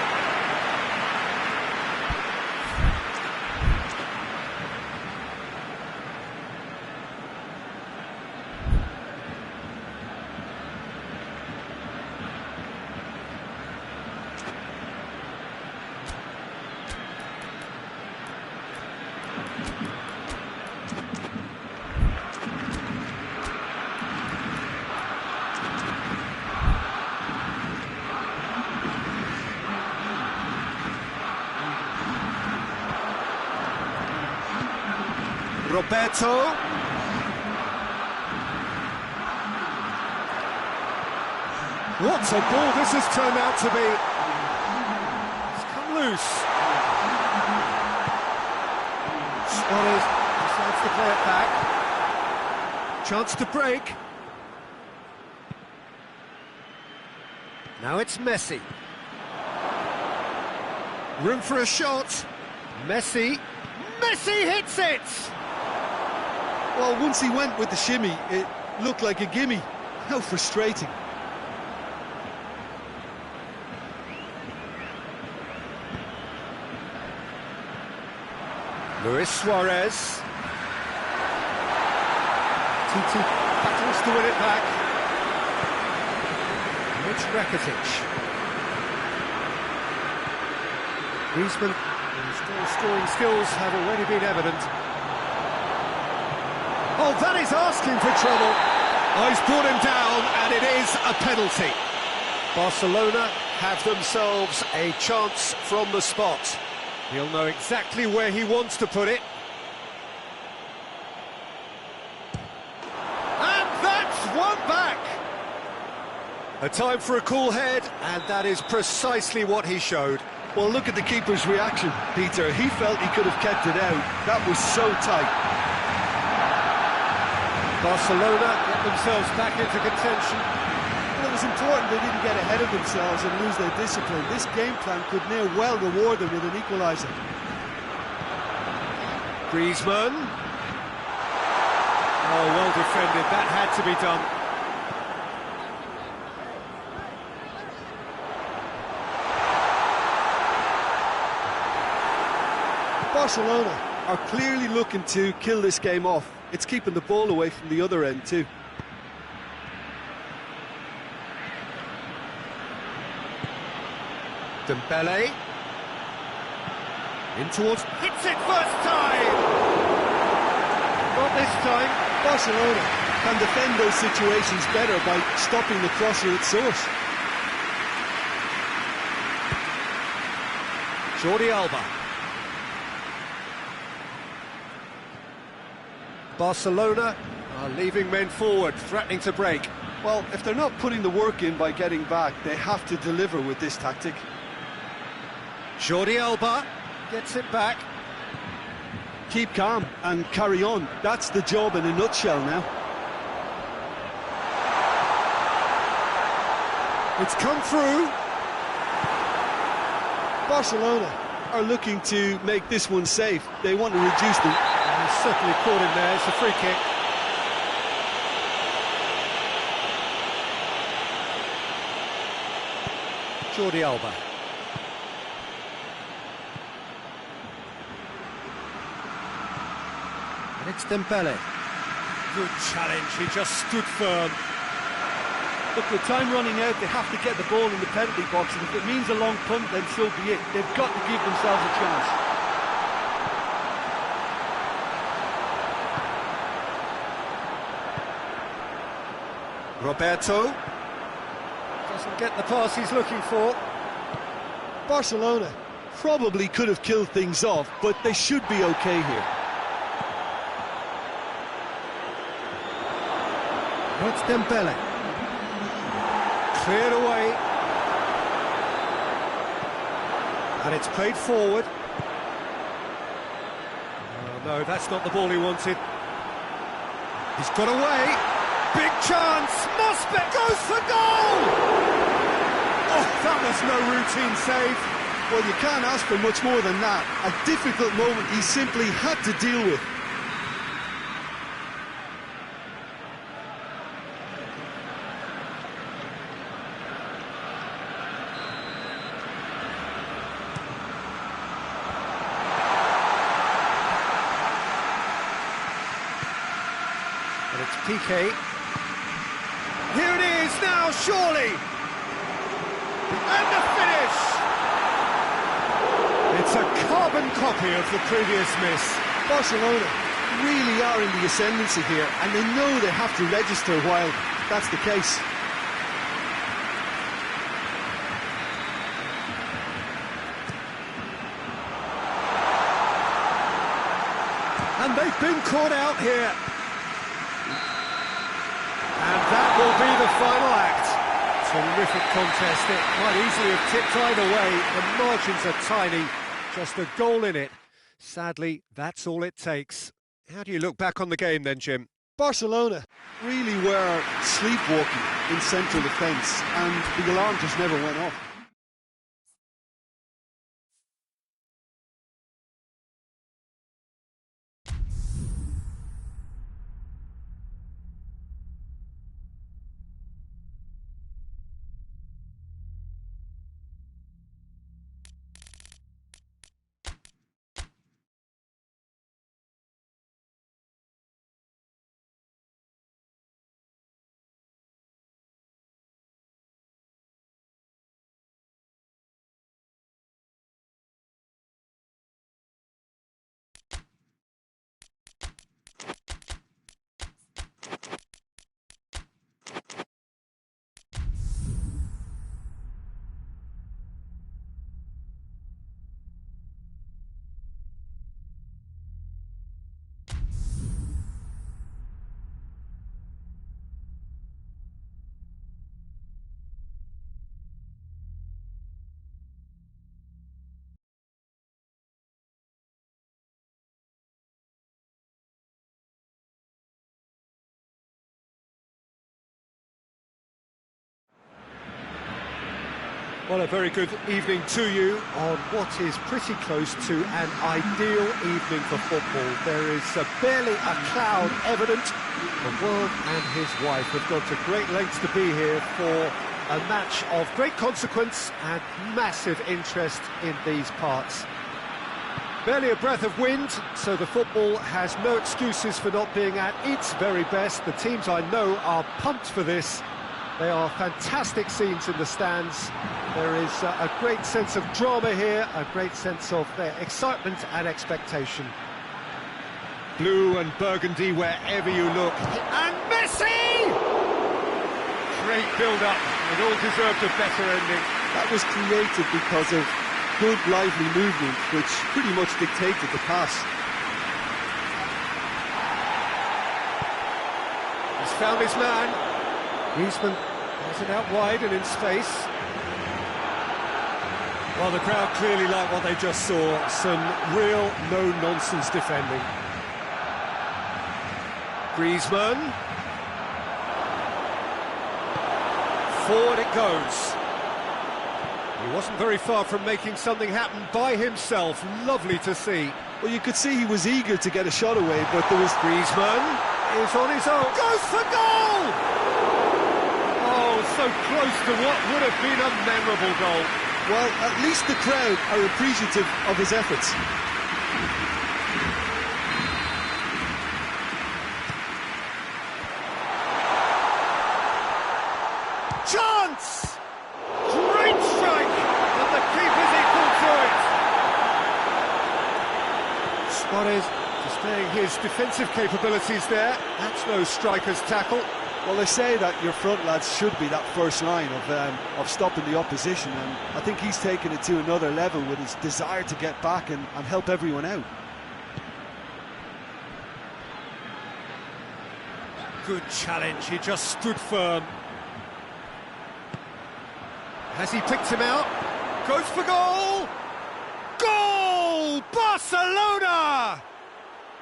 Roberto. What a ball this has turned out to be. It's come loose. Suarez decides to play it back. Chance to break. Now it's Messi. Room for a shot. Messi. Messi hits it! Well, once he went with the shimmy, it looked like a gimme. How frustrating. Luis Suarez. Titi battles to win it back. It's Rakitic. Griezmann, whose goal scoring skills have already been evident. Oh, that is asking for trouble. Oh, he's brought him down, and it is a penalty. Barcelona have themselves a chance from the spot. He'll know exactly where he wants to put it. And that's one back! A time for a cool head, and that is precisely what he showed. Well, look at the keeper's reaction, Peter. He felt he could have kept it out. That was so tight. Barcelona get themselves back into contention. Well, it was important they didn't get ahead of themselves and lose their discipline. This game plan could near well reward them with an equaliser. Griezmann. Oh, well defended. That had to be done. Barcelona are clearly looking to kill this game off. It's keeping the ball away from the other end too. Dembele. In towards... Hits it first time! Not this time. Barcelona can defend those situations better by stopping the crosser at source. Jordi Alba. Barcelona are leaving men forward, threatening to break. Well, if they're not putting the work in by getting back, they have to deliver with this tactic. Jordi Alba gets it back. Keep calm and carry on. That's the job in a nutshell now. It's come through. Barcelona are looking to make this one safe. They want to reduce the... He's certainly caught him there. It's a free kick. Jordi Alba. And it's Dembele. Good challenge, he just stood firm. Look, with time running out, they have to get the ball in the penalty box, and if it means a long punt, then so be it. They've got to give themselves a chance. Roberto doesn't get the pass he's looking for. Barcelona probably could have killed things off, but they should be okay here. It's Dembele. Cleared away. And it's played forward. Oh, no, that's not the ball he wanted. He's got away. Big chance. Mosbeck goes for goal! Oh, that was no routine save. Well, you can't ask for much more than that. A difficult moment he simply had to deal with. And it's Piqué. Here it is now, surely! And the finish! It's a carbon copy of the previous miss. Barcelona really are in the ascendancy here, and they know they have to register while that's the case. And they've been caught out here. And that will be the final act. Terrific contest. It might easily have tipped either way. The margins are tiny. Just a goal in it. Sadly, that's all it takes. How do you look back on the game then, Jim? Barcelona really were sleepwalking in central defence, and the alarm just never went off. Well, a very good evening to you on what is pretty close to an ideal evening for football. There is barely a cloud evident. The world and his wife have gone to great lengths to be here for a match of great consequence and massive interest in these parts. Barely a breath of wind, so the football has no excuses for not being at its very best. The teams I know are pumped for this. They are fantastic scenes in the stands. There is a great sense of drama here, a great sense of excitement and expectation. Blue and burgundy wherever you look. And Messi! Great build-up. It all deserved a better ending. That was created because of good, lively movement, which pretty much dictated the pass. He's found his man. Griezmann has it out wide and in space. Well, the crowd clearly like what they just saw. Some real no-nonsense defending. Griezmann. Forward it goes. He wasn't very far from making something happen by himself. Lovely to see. Well, you could see he was eager to get a shot away, but there was... Griezmann is on his own. Goes for goal! Oh, so close to what would have been a memorable goal. Well, at least the crowd are appreciative of his efforts. Chance! Great strike! And the keeper's equal to it. Suarez displaying his defensive capabilities there. That's no striker's tackle. Well, they say that your front lads should be that first line of stopping the opposition, and I think he's taken it to another level with his desire to get back and help everyone out. Good challenge, he just stood firm. Has he picked him out? Goes for goal! Goal! Barcelona!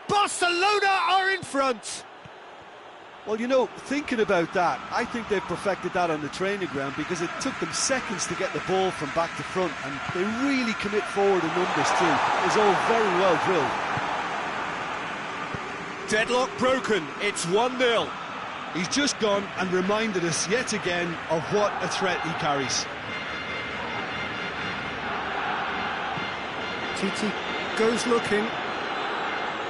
Barcelona are in front! Well, you know, thinking about that, I think they've perfected that on the training ground because it took them seconds to get the ball from back to front, and they really commit forward in numbers too. It was all very well drilled. Deadlock broken, it's 1-0. He's just gone and reminded us yet again of what a threat he carries. Titi goes looking.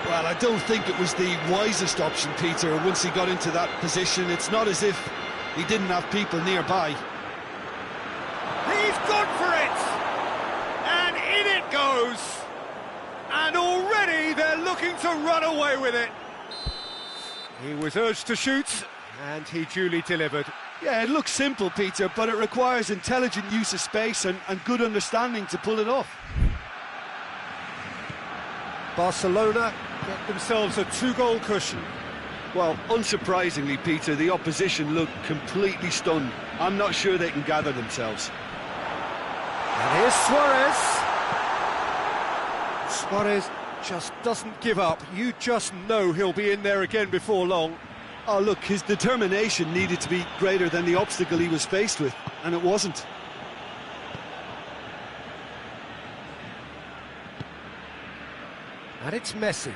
Well, I don't think it was the wisest option, Peter, once he got into that position. It's not as if he didn't have people nearby. He's gone for it! And in it goes! And already they're looking to run away with it. He was urged to shoot, and he duly delivered. Yeah, it looks simple, Peter, but it requires intelligent use of space and good understanding to pull it off. Barcelona get themselves a 2-goal cushion. Well, unsurprisingly, Peter, the opposition look completely stunned. I'm not sure they can gather themselves. And here's Suarez. Suarez just doesn't give up. You just know he'll be in there again before long. Oh, look, his determination needed to be greater than the obstacle he was faced with, and it wasn't. And it's Messi.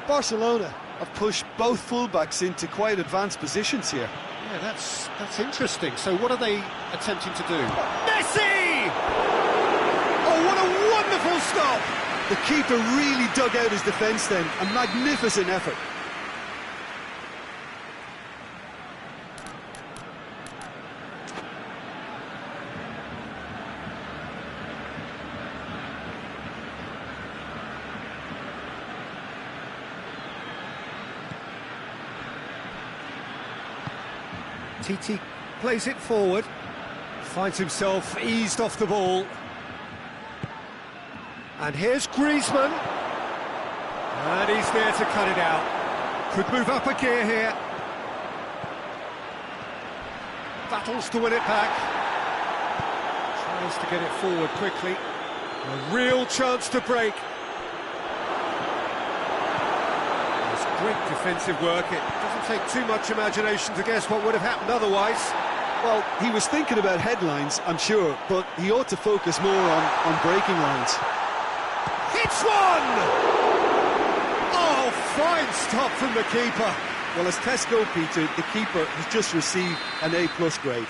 Barcelona have pushed both fullbacks into quite advanced positions here. Yeah, that's interesting. So what are they attempting to do? Messi! Oh, what a wonderful stop! The keeper really dug out his defence then. A magnificent effort. Titi plays it forward, finds himself eased off the ball. And here's Griezmann. And he's there to cut it out. Could move up a gear here. Battles to win it back. Tries to get it forward quickly. A real chance to break. Great defensive work. It doesn't take too much imagination to guess what would have happened otherwise. Well, he was thinking about headlines, I'm sure, but he ought to focus more on breaking lines. Hits one! Oh, fine stop from the keeper. Well, as tests go, Peter, the keeper has just received an A+ grade.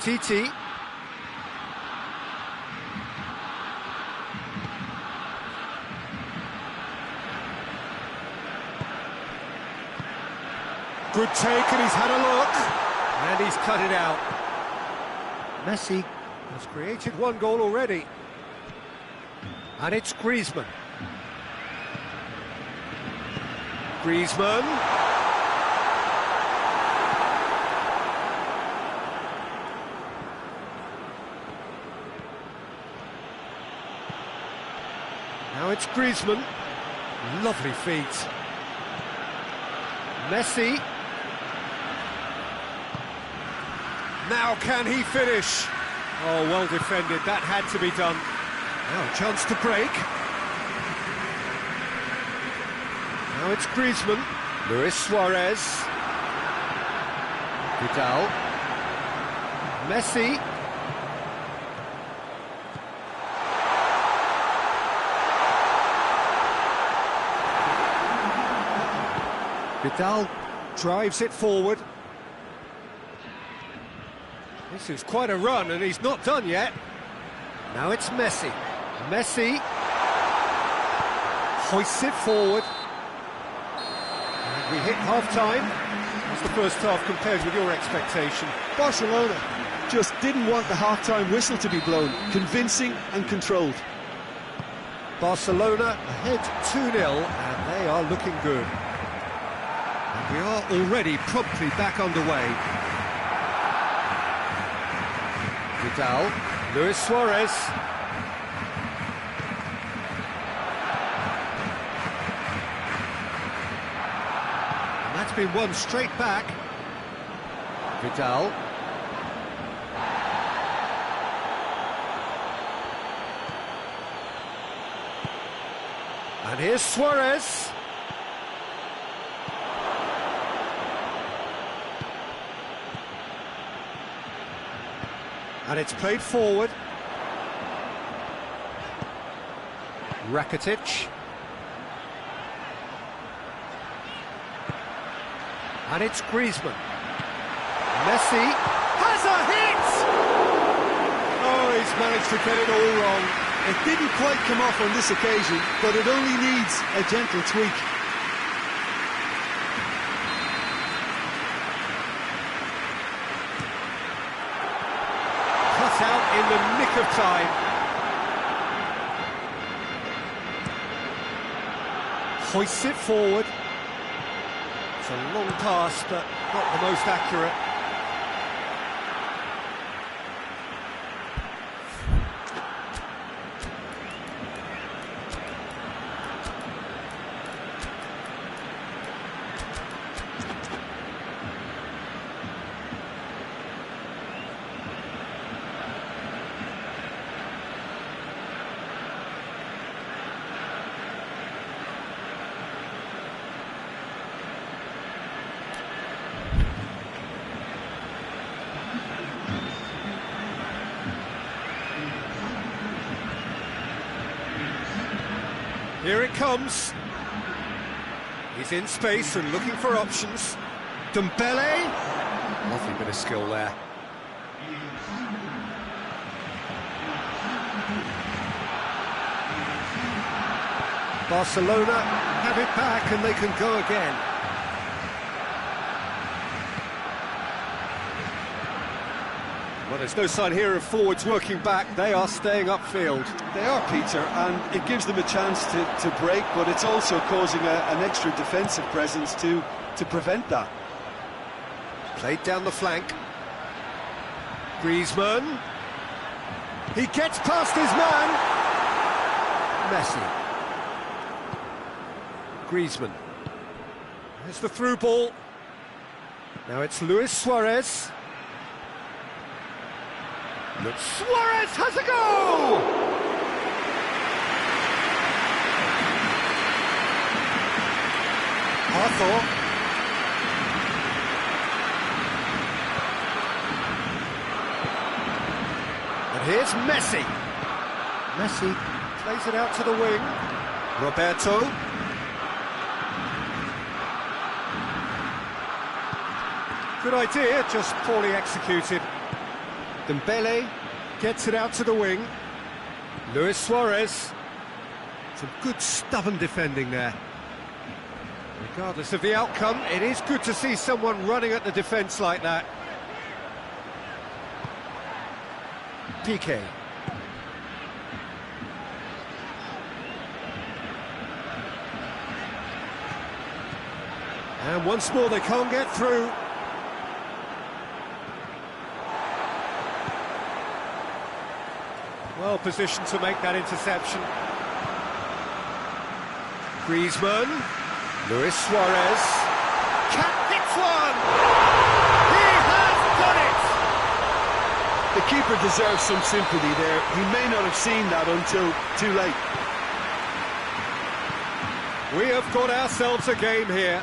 Titi. Good take, and he's had a look. And he's cut it out. Messi has created one goal already. And it's Griezmann. Griezmann. Now it's Griezmann. Lovely feet. Messi. Now can he finish? Oh, well defended. That had to be done. Now a chance to break. Now it's Griezmann. Luis Suarez. Vidal. Messi. Vidal drives it forward. This is quite a run, and he's not done yet. Now it's Messi. Messi hoists it forward. And we hit half-time. How's the first half compared with your expectation? Barcelona just didn't want the half-time whistle to be blown. Convincing and controlled. Barcelona ahead 2-0, and they are looking good. And we are already promptly back underway. Vidal, Luis Suarez. And that's been won straight back. Vidal. And here's Suarez. And it's played forward. Rakitic. And it's Griezmann. Messi has a hit! Oh, he's managed to get it all wrong. It didn't quite come off on this occasion, but it only needs a gentle tweak. Out in the nick of time. Hoists it forward. It's a long pass, but not the most accurate. Here it comes. He's in space and looking for options. Dembele. Lovely bit of skill there. Barcelona have it back and they can go again. Well, there's no sign here of forwards working back. They are staying upfield. They are, Peter, and it gives them a chance to break, but it's also causing an extra defensive presence to prevent that. Played down the flank. Griezmann. He gets past his man. Messi. Griezmann. There's the through ball. Now it's Luis Suarez. Look, Suarez has a goal! Arthur. And here's Messi. Messi plays it out to the wing. Roberto. Good idea, just poorly executed. Dembele gets it out to the wing. Luis Suarez. Some good stubborn defending there. Regardless of the outcome, it is good to see someone running at the defence like that. PK. And once more they can't get through. Well positioned to make that interception. Griezmann, Luis Suarez, can't hit one! He has done it! The keeper deserves some sympathy there. He may not have seen that until too late. We have got ourselves a game here.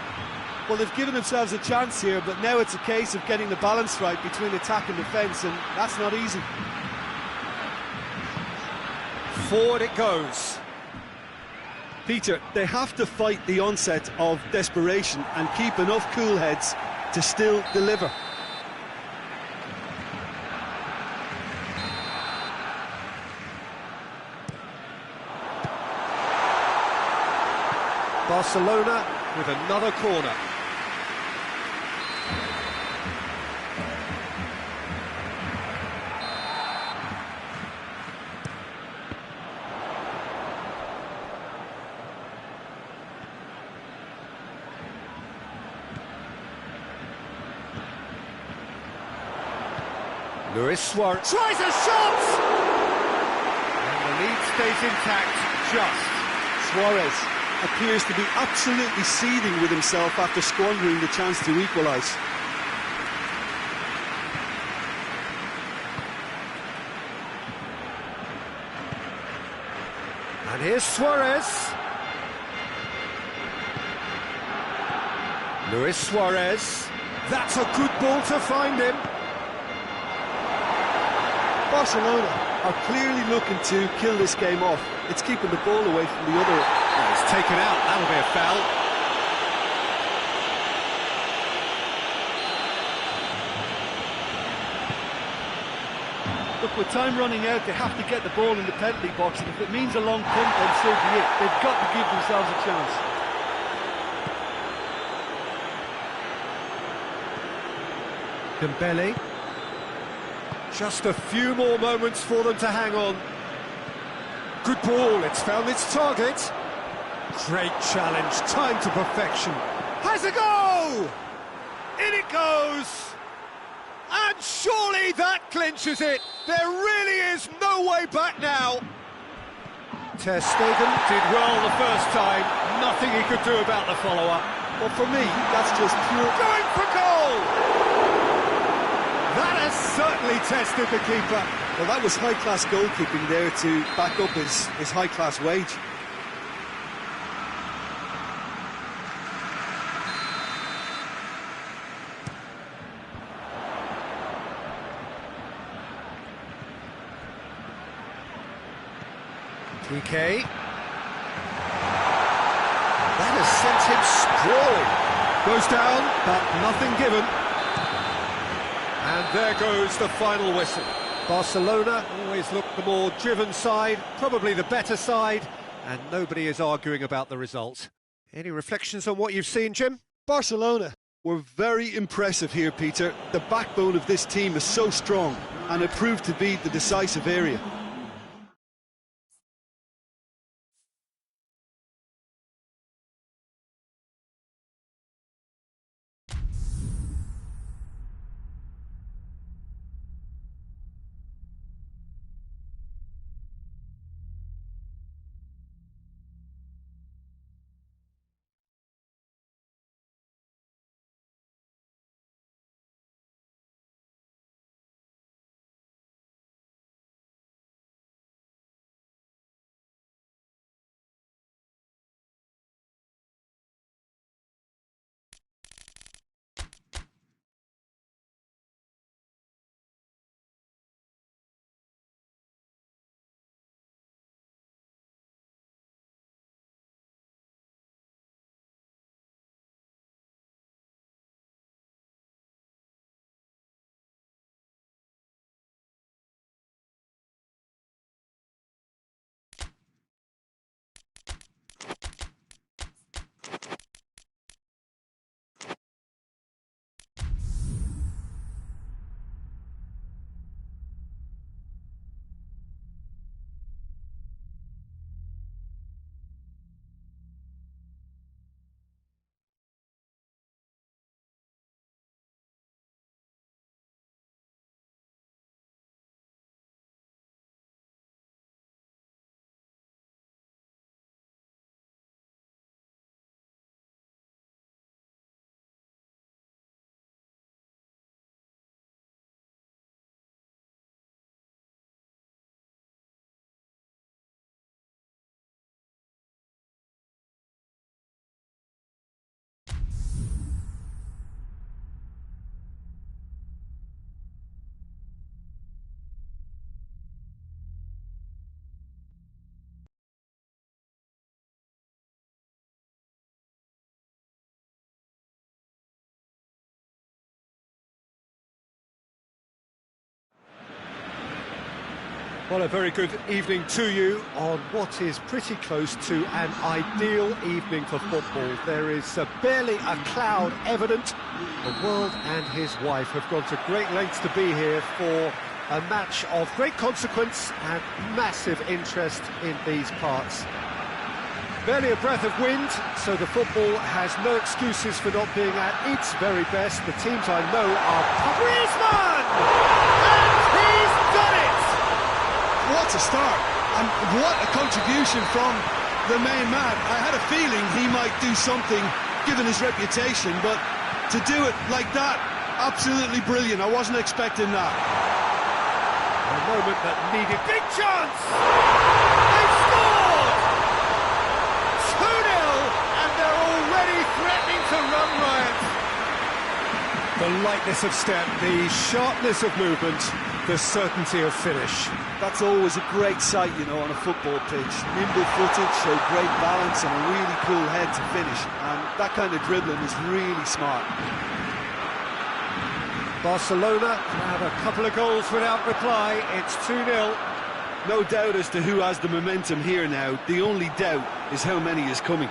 Well, they've given themselves a chance here, but now it's a case of getting the balance right between attack and defence, and that's not easy. Forward it goes. Peter, they have to fight the onset of desperation and keep enough cool heads to still deliver. Barcelona with another corner. Luis Suarez tries a shot! And the lead stays intact, just. Suarez appears to be absolutely seething with himself after squandering the chance to equalise. And here's Suarez. Luis Suarez. That's a good ball to find him. Barcelona are clearly looking to kill this game off. It's keeping the ball away from the other. Oh, it's taken out, that'll be a foul. Look, with time running out, they have to get the ball in the penalty box, and if it means a long punt, then so be it. They've got to give themselves a chance. Dembele. Just a few more moments for them to hang on. Good ball, it's found its target. Great challenge, time to perfection. Has a go! In it goes! And surely that clinches it. There really is no way back now. Ter Stegen did well the first time. Nothing he could do about the follow-up. Well, for me, that's just pure... Going for goal! That has certainly tested the keeper. Well, that was high-class goalkeeping there to back up his high-class wage. PK. That has sent him sprawling. Goes down, but nothing given. And there goes the final whistle. Barcelona always look the more driven side, probably the better side, and nobody is arguing about the result. Any reflections on what you've seen, Jim? Barcelona were very impressive here, Peter. The backbone of this team is so strong, and it proved to be the decisive area. Well, a very good evening to you on what is pretty close to an ideal evening for football. There is barely a cloud evident. The world and his wife have gone to great lengths to be here for a match of great consequence and massive interest in these parts. Barely a breath of wind, so the football has no excuses for not being at its very best. The teams I know are Griezmann! And he's done it! What a start, and what a contribution from the main man. I had a feeling he might do something, given his reputation, but to do it like that, absolutely brilliant. I wasn't expecting that. A moment that needed big chance! They've scored! 2-0, and they're already threatening to run riot. The lightness of step, the sharpness of movement, the certainty of finish. That's always a great sight, you know, on a football pitch. Nimble-footed, show great balance and a really cool head to finish. And that kind of dribbling is really smart. Barcelona have a couple of goals without reply. It's 2-0. No doubt as to who has the momentum here now. The only doubt is how many is coming.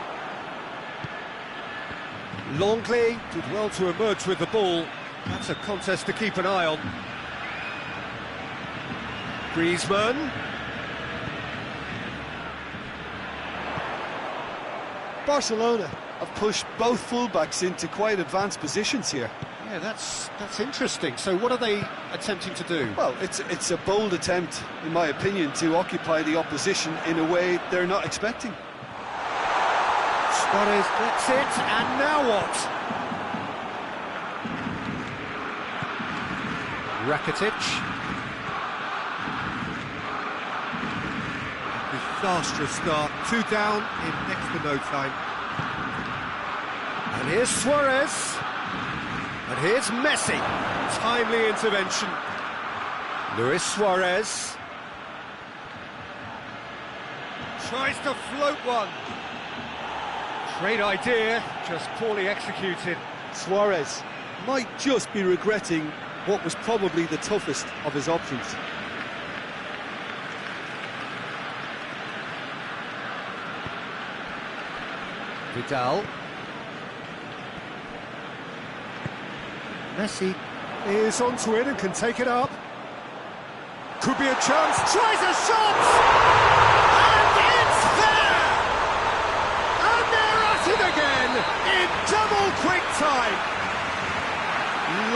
Longley did well to emerge with the ball. That's a contest to keep an eye on. Griezmann. Barcelona have pushed both fullbacks into quite advanced positions here. Yeah, that's interesting. So what are they attempting to do? Well, it's a bold attempt, in my opinion, to occupy the opposition in a way they're not expecting. Suarez gets it, and now what? Rakitic. Disastrous start, 2 down in next to no time. And here's Suarez. And here's Messi. Timely intervention. Luis Suarez. Tries to float one. Great idea, just poorly executed. Suarez might just be regretting what was probably the toughest of his options. Vidal. Messi is onto it and can take it up. Could be a chance. Tries a shot! And it's there! And they're at it again in double quick time.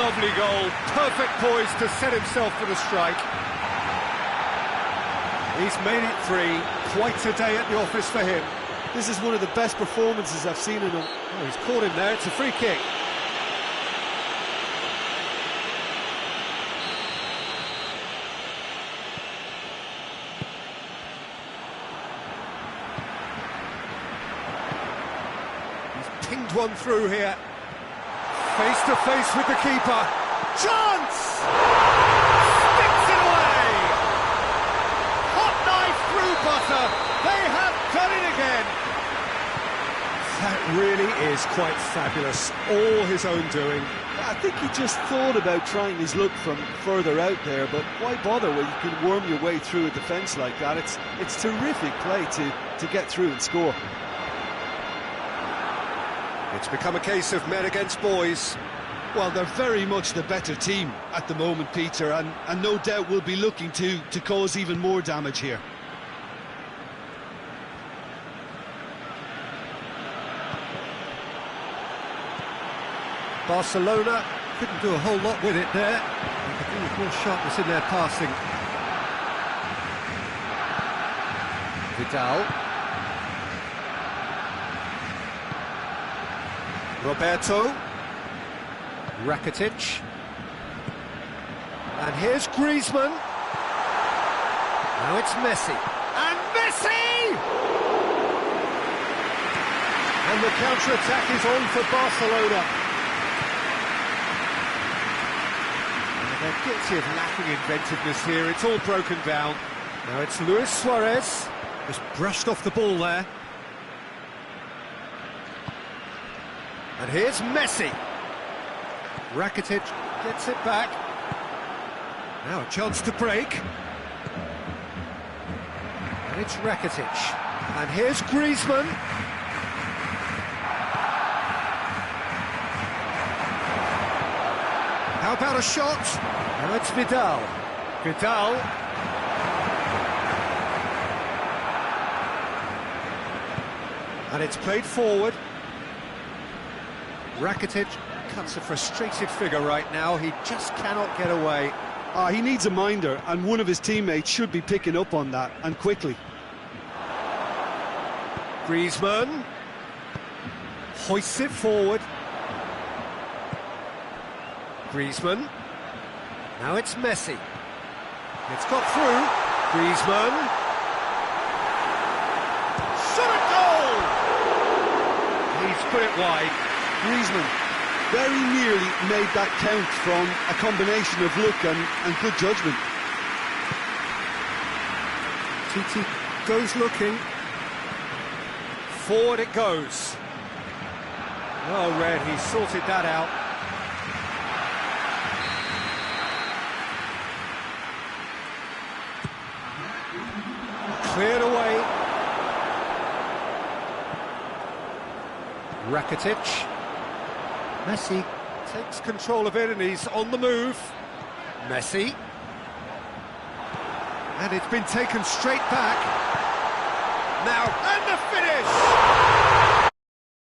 Lovely goal. Perfect poise to set himself for the strike. He's made it 3. Quite a day at the office for him. This is one of the best performances I've seen in him. Oh, he's caught him there. It's a free kick. He's pinged one through here. Face to face with the keeper. Chance! Sticks it away! Hot knife through butter. They have done it again. That really is quite fabulous. All his own doing. I think he just thought about trying his luck from further out there, but why bother when you can worm your way through a defence like that? It's terrific play to get through and score. It's become a case of men against boys. Well, they're very much the better team at the moment, Peter, and no doubt will be looking to cause even more damage here. Barcelona couldn't do a whole lot with it there. They could do with more sharpness in their passing. Vidal. Roberto. Rakitic. And here's Griezmann. Now it's Messi. And Messi! And the counter-attack is on for Barcelona. They're guilty of lacking inventiveness here. It's all broken down. Now it's Luis Suarez. Just brushed off the ball there. And here's Messi. Rakitic gets it back. Now a chance to break. And it's Rakitic. And here's Griezmann. How about a shot? Now it's Vidal. Vidal. And it's played forward. Rakitic cuts a frustrated figure right now. He just cannot get away. He needs a minder, and one of his teammates should be picking up on that, and quickly. Griezmann hoists it forward. Griezmann. Now it's Messi. It's got through. Griezmann. Shot a goal! He's put it wide. Griezmann very nearly made that count from a combination of luck and good judgment. Titi goes looking. Forward it goes. Well read, he sorted that out. Cleared away. Rakitic. Messi takes control of it and he's on the move. Messi. And it's been taken straight back. Now, and the finish!